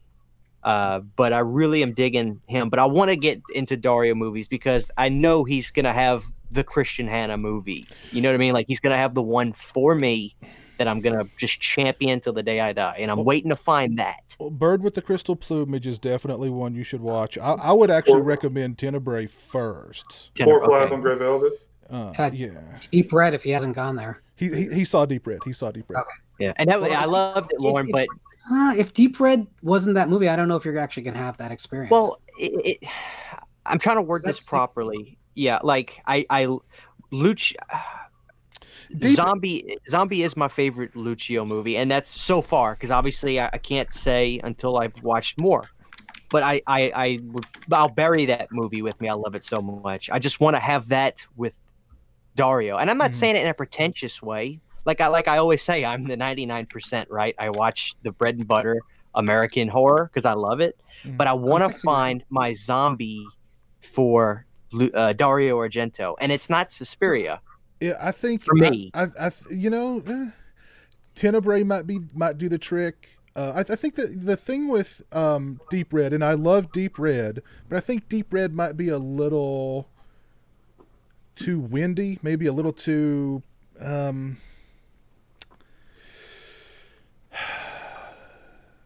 But I really am digging him. But I want to get into Dario movies because I know he's going to have the Christian Hannah movie. You know what I mean? Like, he's going to have the one for me that I'm going to just champion till the day I die. And I'm waiting to find that. Well, Bird with the Crystal Plumage is definitely one you should watch. I would actually recommend Tenebrae first. Four Flies on Grey Velvet. Yeah. Deep Red, if he hasn't gone there. He saw Deep Red. Okay. Yeah. And I loved it, Lauren, but... if Deep Red wasn't that movie, I don't know if you're actually going to have that experience. Well, I'm trying to word this properly. Yeah, like Zombie is my favorite Lucio movie, and that's so far because obviously I can't say until I've watched more. But I'll bury that movie with me. I love it so much. I just want to have that with Dario, and I'm not saying it in a pretentious way. Like I always say, I'm the 99%, right? I watch the bread and butter American horror because I love it, but I want to find my zombie for Dario Argento, and it's not Suspiria. Yeah, I think for me, Tenebrae might do the trick. I think that the thing with Deep Red, and I love Deep Red, but I think Deep Red might be a little too windy, maybe a little too.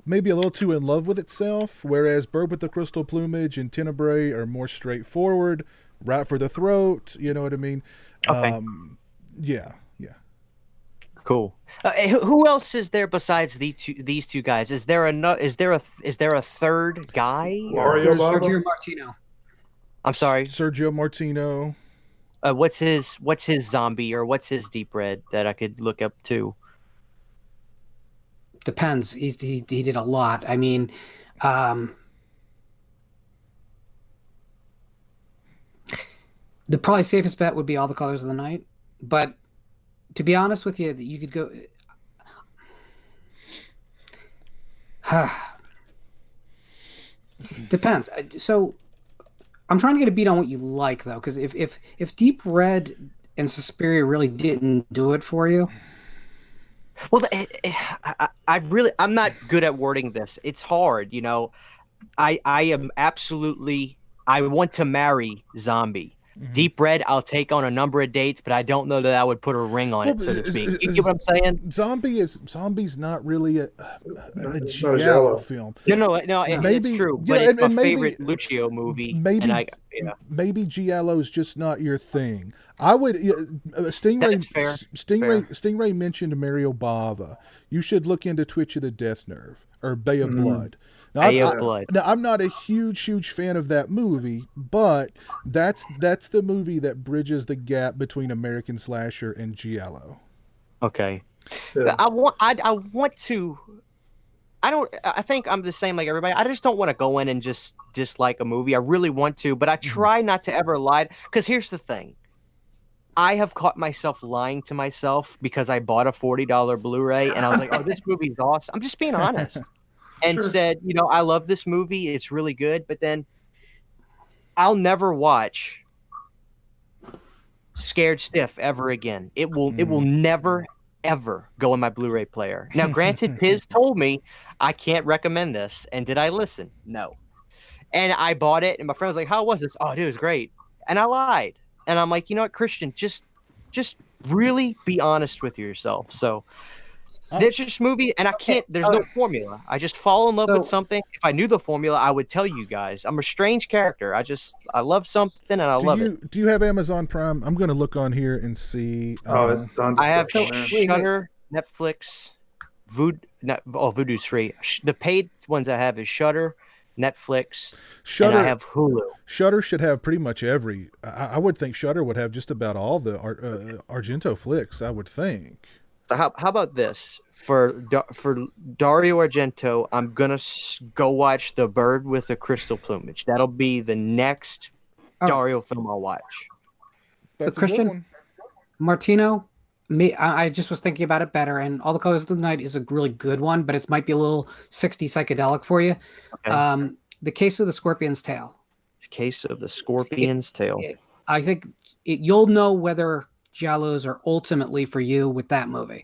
Maybe a little too in love with itself, whereas Bird with the Crystal Plumage and Tenebrae are more straightforward, right for the throat. You know what I mean? Okay. Yeah. Cool. Who else is there besides these two guys? Is there a third guy? Sergio Martino. I'm sorry, Sergio Martino. What's his zombie or what's his Deep Red that I could look up too? Depends. He did a lot. I mean, the probably safest bet would be All the Colors of the Night. But to be honest with you, you could go. Depends. So I'm trying to get a beat on what you like though, because if Deep Red and Suspiria really didn't do it for you. Well, I'm not good at wording this. It's hard, you know. I want to marry Zombie. Mm-hmm. Deep Red, I'll take on a number of dates, but I don't know that I would put a ring on it, so to speak. You get what I'm saying? Zombie's not really a Giallo film. No, it's true. But it's my favorite Lucio movie. Maybe Giallo's just not your thing. I would Stingray mentioned Mario Bava. You should look into Twitch of the Death Nerve or Bay of Blood. Now, I'm not a huge fan of that movie, but that's the movie that bridges the gap between American slasher and Giallo. Okay. Yeah. I think I'm the same like everybody. I just don't want to go in and just dislike a movie. I really want to, but I try not to ever lie. Because here's the thing. I have caught myself lying to myself because I bought a $40 Blu-ray and I was like, oh, this movie's awesome. I'm just being honest. And said, I love this movie. It's really good. But then I'll never watch Scared Stiff ever again. It will never, ever go in my Blu-ray player. Now, granted, Piz told me I can't recommend this. And did I listen? No. And I bought it. And my friend was like, how was this? Oh, dude, it was great. And I lied. and I'm like, you know what, Christian, just really be honest with yourself. So there's just movie, and I can't. There's no formula. I just fall in love with something. If I knew the formula, I would tell you guys. I'm a strange character. I love something, and I love it. Do you have Amazon Prime? I'm going to look on here and see. It's tons. I have Shudder, Netflix, Vudu's free. The paid ones I have is Shudder, Netflix, and I have Hulu. Shudder should have pretty much every. I would think Shudder would have just about all the Argento flicks. I would think. So how about this for Dario Argento? I'm gonna go watch The Bird with the Crystal Plumage. That'll be the next Dario film I'll watch. That's Christian Martino. I just was thinking about it better, and All the Colors of the Night is a really good one, but it might be a little 60s psychedelic for you. Okay. The Case of the Scorpion's Tail. Case of the Scorpion's Tail. I think you'll know whether Giallos are ultimately for you with that movie.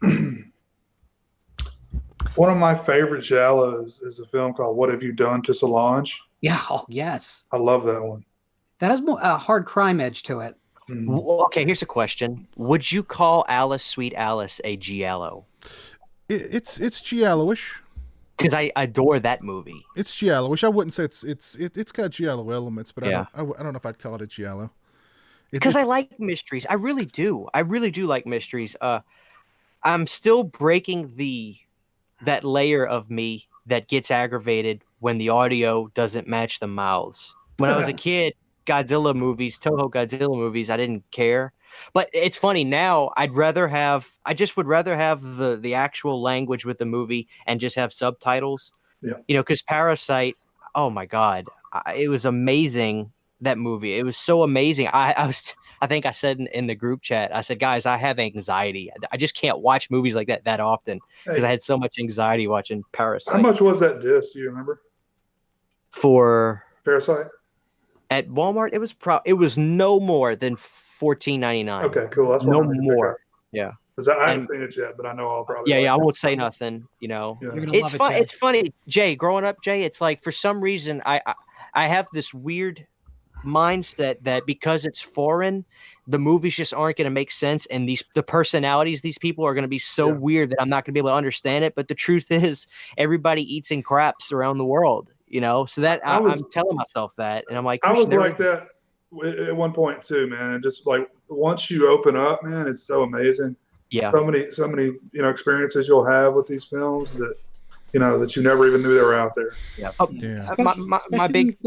One of my favorite Giallos is a film called What Have You Done to Solange? Yeah, yes. I love that one. That has a hard crime edge to it. Okay, here's a question. Would you call Alice, Sweet Alice a Giallo? It's Giallo-ish. Because I adore that movie. It's Giallo-ish. I wouldn't say it's got Giallo elements, but I don't know if I'd call it a Giallo. Because I like mysteries. I really do. I really do like mysteries. I'm still breaking that layer of me that gets aggravated when the audio doesn't match the mouths. When I was a kid, Toho Godzilla movies, I didn't care. But it's funny now. I just would rather have the actual language with the movie and just have subtitles. Yeah. Because Parasite, oh my God, it was amazing. That movie, it was so amazing. I think I said in the group chat, I said, guys, I have anxiety. I just can't watch movies like that often because I had so much anxiety watching Parasite. How much was that disc? Do you remember? For Parasite at Walmart, it was no more than $14.99. Okay, cool. That's no more. Yeah. I haven't seen it yet, but I know I'll probably. Yeah. I won't say nothing. Yeah. It's fun. It's funny, Jay. Growing up, Jay, it's like for some reason I have this weird mindset that because it's foreign, the movies just aren't going to make sense, and the personalities these people are going to be so weird that I'm not going to be able to understand it. But the truth is, everybody eats in craps around the world, so that I'm telling myself that, and I'm like, I was like that at one point too, man. And just like once you open up, man, it's so amazing. Yeah, so many experiences you'll have with these films that that you never even knew they were out there. Yeah, my big.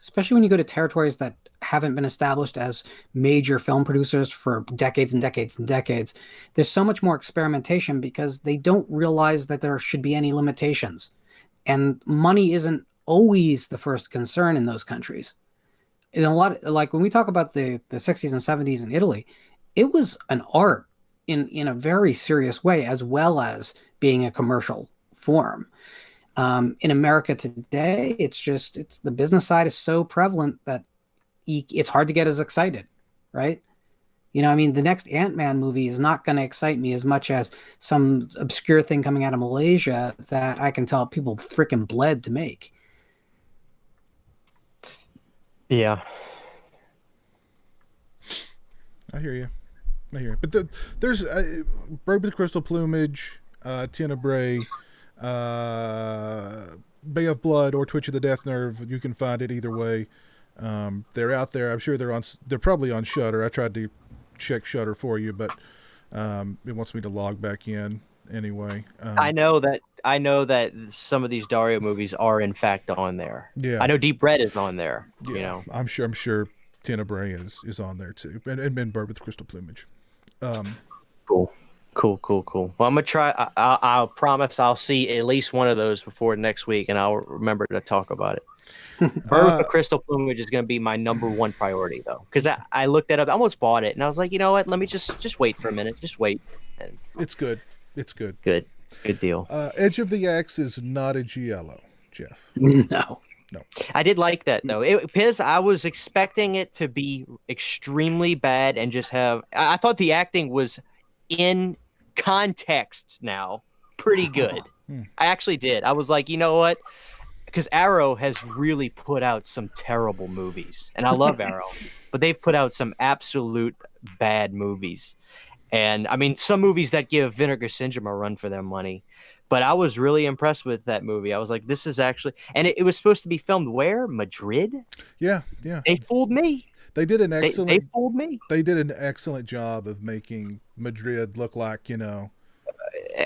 Especially when you go to territories that haven't been established as major film producers for decades and decades and decades, there's so much more experimentation because they don't realize that there should be any limitations. And money isn't always the first concern in those countries. In a lot, like when we talk about the 60s and 70s in Italy, it was an art in a very serious way, as well as being a commercial form. In America today, it's the business side is so prevalent that it's hard to get as excited, right? The next Ant-Man movie is not going to excite me as much as some obscure thing coming out of Malaysia that I can tell people freaking bled to make. Yeah. I hear you. But there's Bird with Crystal Plumage, Tenebrae, Bay of Blood or Twitch of the Death Nerve. You can find it either way. They're out there. I'm sure they're probably on Shudder. I tried to check Shudder for you, but it wants me to log back in anyway. I know that some of these Dario movies are in fact on there. Yeah, I know Deep Red is on there. Yeah, I'm sure Tenebrae is on there too, and Bird with Crystal Plumage. Cool. Well, I'm gonna try. I'll promise I'll see at least one of those before next week, and I'll remember to talk about it. Bird with the Crystal Plumage is gonna be my number one priority, though, because I looked that up. I almost bought it, and I was like, you know what? Let me just wait for a minute. Just wait. And it's good. Good deal. Edge of the Axe is not a Giallo, Jeff. No. I did like that though. Because I was expecting it to be extremely bad and just have. I thought the acting was in context now pretty good. I actually did. I was like, you know what? because Arrow has really put out some terrible movies, and I love Arrow, but they've put out some absolute bad movies. And I mean, some movies that give Vinegar Syndrome a run for their money. But I was really impressed with that movie. I was like, this is actually, and it was supposed to be filmed where? Madrid? Yeah. They fooled me. They did an excellent. They fooled me. They did an excellent job of making Madrid look like,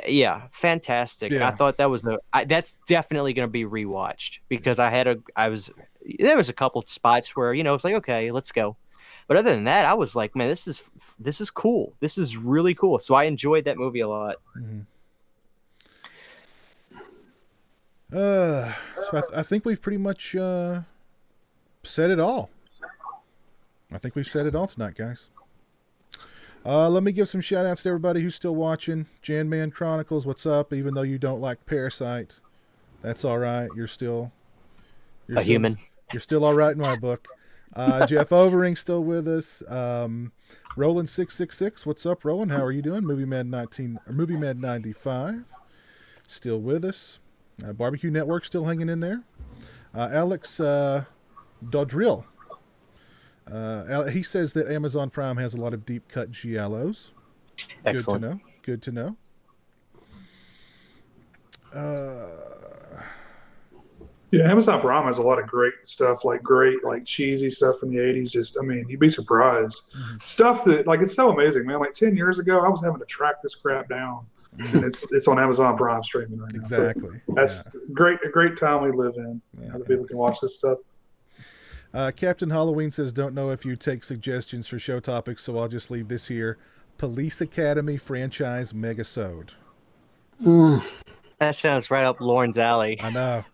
Yeah, fantastic. Yeah. I thought that was that's definitely going to be rewatched because there was a couple spots where it's like, okay, let's go. But other than that, I was like, man, this is cool. This is really cool. So I enjoyed that movie a lot. Mm-hmm. So I think we've pretty much said it all. I think we've said it all tonight, guys. Let me give some shout outs to everybody who's still watching. Jan Man Chronicles, what's up? Even though you don't like Parasite, that's all right. You're still human. You're still all right in my book. Jeff Overing's still with us. Roland 666, what's up, Roland? How are you doing? Movie Man 95, still with us. Barbecue Network still hanging in there. Alex Dodrill. He says that Amazon Prime has a lot of deep cut giallos. Excellent. Good to know. Yeah, Amazon Prime has a lot of great stuff, like cheesy stuff from the 80s. You'd be surprised. Mm-hmm. Stuff that, it's so amazing, man. Like 10 years ago, I was having to track this crap down. And it's on Amazon Prime streaming right now. Exactly. So that's a great time we live in. Other people can watch this stuff. Captain Halloween says, don't know if you take suggestions for show topics, so I'll just leave this here. Police Academy franchise megasode. That sounds right up Lauren's alley. I know.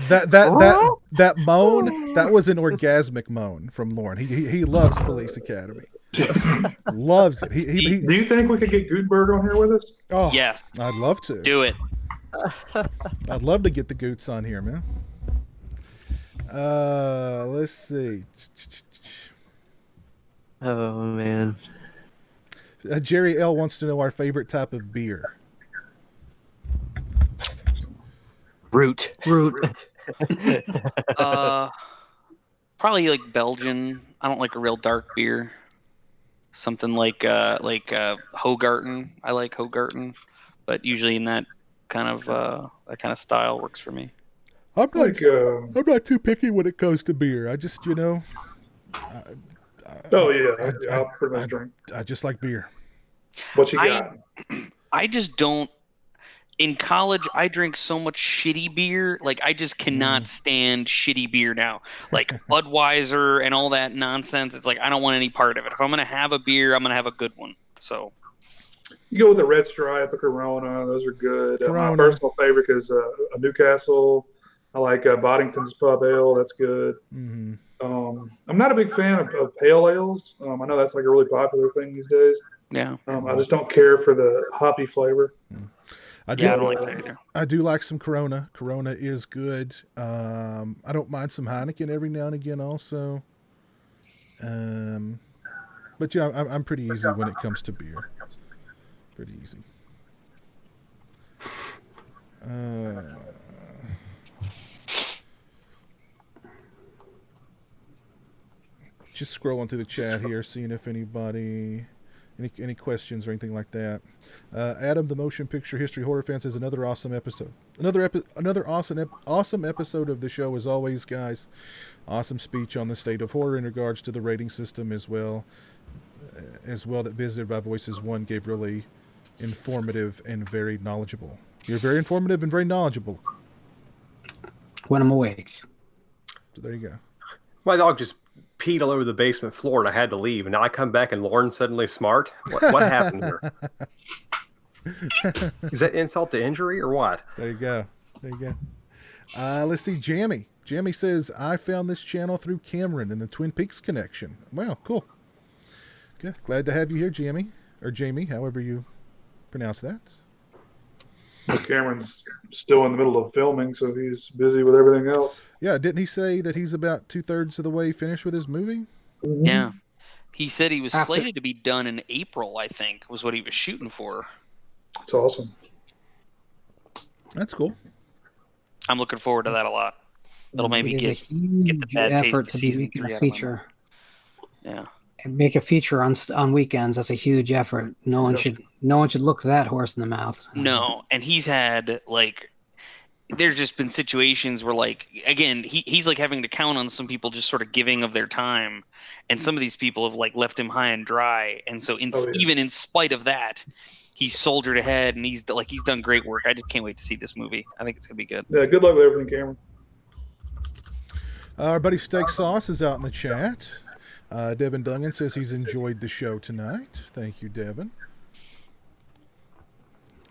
That moan, that was an orgasmic moan from Lauren. He loves Police Academy. Loves it. Do you think we could get Gutenberg on here with us? Oh, yes. I'd love to. Do it. I'd love to get the Goots on here, man. Let's see. Oh, man. Jerry L wants to know our favorite type of beer. Root. Probably like Belgian. I don't like a real dark beer. Something like Hogarten. I like Hogarten, but usually in that kind of style works for me. I'm not too picky when it comes to beer. I just I'll pretty much drink. I just like beer. What you got? I just don't. In college, I drank so much shitty beer. Like, I just cannot stand shitty beer now. Like, Budweiser and all that nonsense. It's like, I don't want any part of it. If I'm going to have a beer, I'm going to have a good one. So, you go with a Red Stripe, a Corona. Those are good. My personal favorite is a Newcastle. I like Boddington's Pub Ale. That's good. Mm-hmm. I'm not a big fan of pale ales. I know that's like a really popular thing these days. Yeah. I just don't care for the hoppy flavor. I don't like that either. I do like some Corona. Corona is good. I don't mind some Heineken every now and again also. But yeah, I'm pretty easy when it comes to beer. Pretty easy. Just scrolling through the chat here, seeing if anybody... Any questions or anything like that? Adam, the Motion Picture History Horror Fan, says another awesome episode. Another awesome episode of the show as always, guys. Awesome speech on the state of horror in regards to the rating system as well that Visited by Voices 1 gave really informative and very knowledgeable. You're very informative and very knowledgeable. When I'm awake. So there you go. My dog just peed all over the basement floor and I had to leave. And now I come back and Lauren's suddenly smart. What happened here? Is that insult to injury or what? There you go. Let's see. Jammy says, I found this channel through Cameron and the Twin Peaks connection. Wow, cool. Good. Glad to have you here, Jamie. Or Jamie, however you pronounce that. Cameron's still in the middle of filming, so he's busy with everything else. Yeah, didn't he say that he's about 2/3 of the way finished with his movie? Yeah. He said he was slated to be done in April, I think, was what he was shooting for. That's awesome. That's cool. I'm looking forward to that a lot. That'll maybe get the bad effort taste to of be season making 3 a out of my feature. mouth. Yeah. And make a feature on weekends. That's a huge effort. No one should look that horse in the mouth. No, and he's had like, there's just been situations where like, again, he's like having to count on some people just sort of giving of their time, and some of these people have like left him high and dry, and so even in spite of that, he's soldiered ahead, and he's done great work. I just can't wait to see this movie. I think it's gonna be good. Yeah, good luck with everything, Cameron. Our buddy Steak Sauce is out in the chat. Devin Dungan says he's enjoyed the show tonight. Thank you, Devin.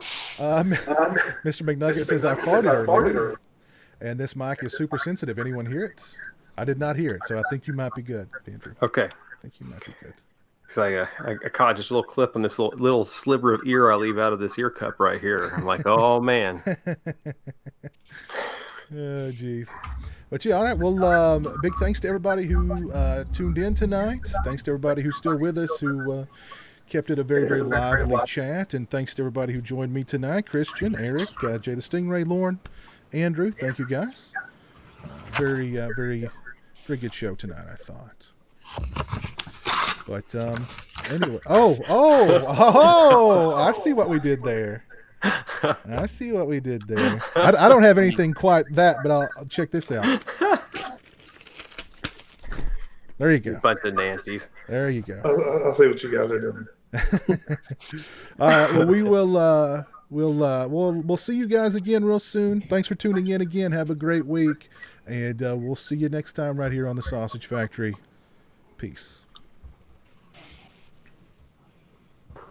Mr. McNugget says I farted earlier, and this mic is super sensitive. Anyone hear it? I did not hear it, so I think you might be good, Andrew. Okay. I think you might be good. Because I caught just a little clip on this little sliver of ear I leave out of this ear cup right here. I'm like, oh, man. Oh, jeez. But yeah, all right. Well, big thanks to everybody who tuned in tonight. Thanks to everybody who's still with us, who kept it a very, very lively chat. And thanks to everybody who joined me tonight. Christian, Eric, Jay the Stingray, Lauren, Andrew. Thank you, guys. Very, very good show tonight, I thought. But anyway. Oh, I see what we did there. I see what we did there. I don't have anything quite that, but I'll check this out. There you go. Bunch of Nancy's. There you go. I'll see what you guys are doing. All right. Well, we will. We'll see you guys again real soon. Thanks for tuning in again. Have a great week, and we'll see you next time right here on the Sausage Factory. Peace.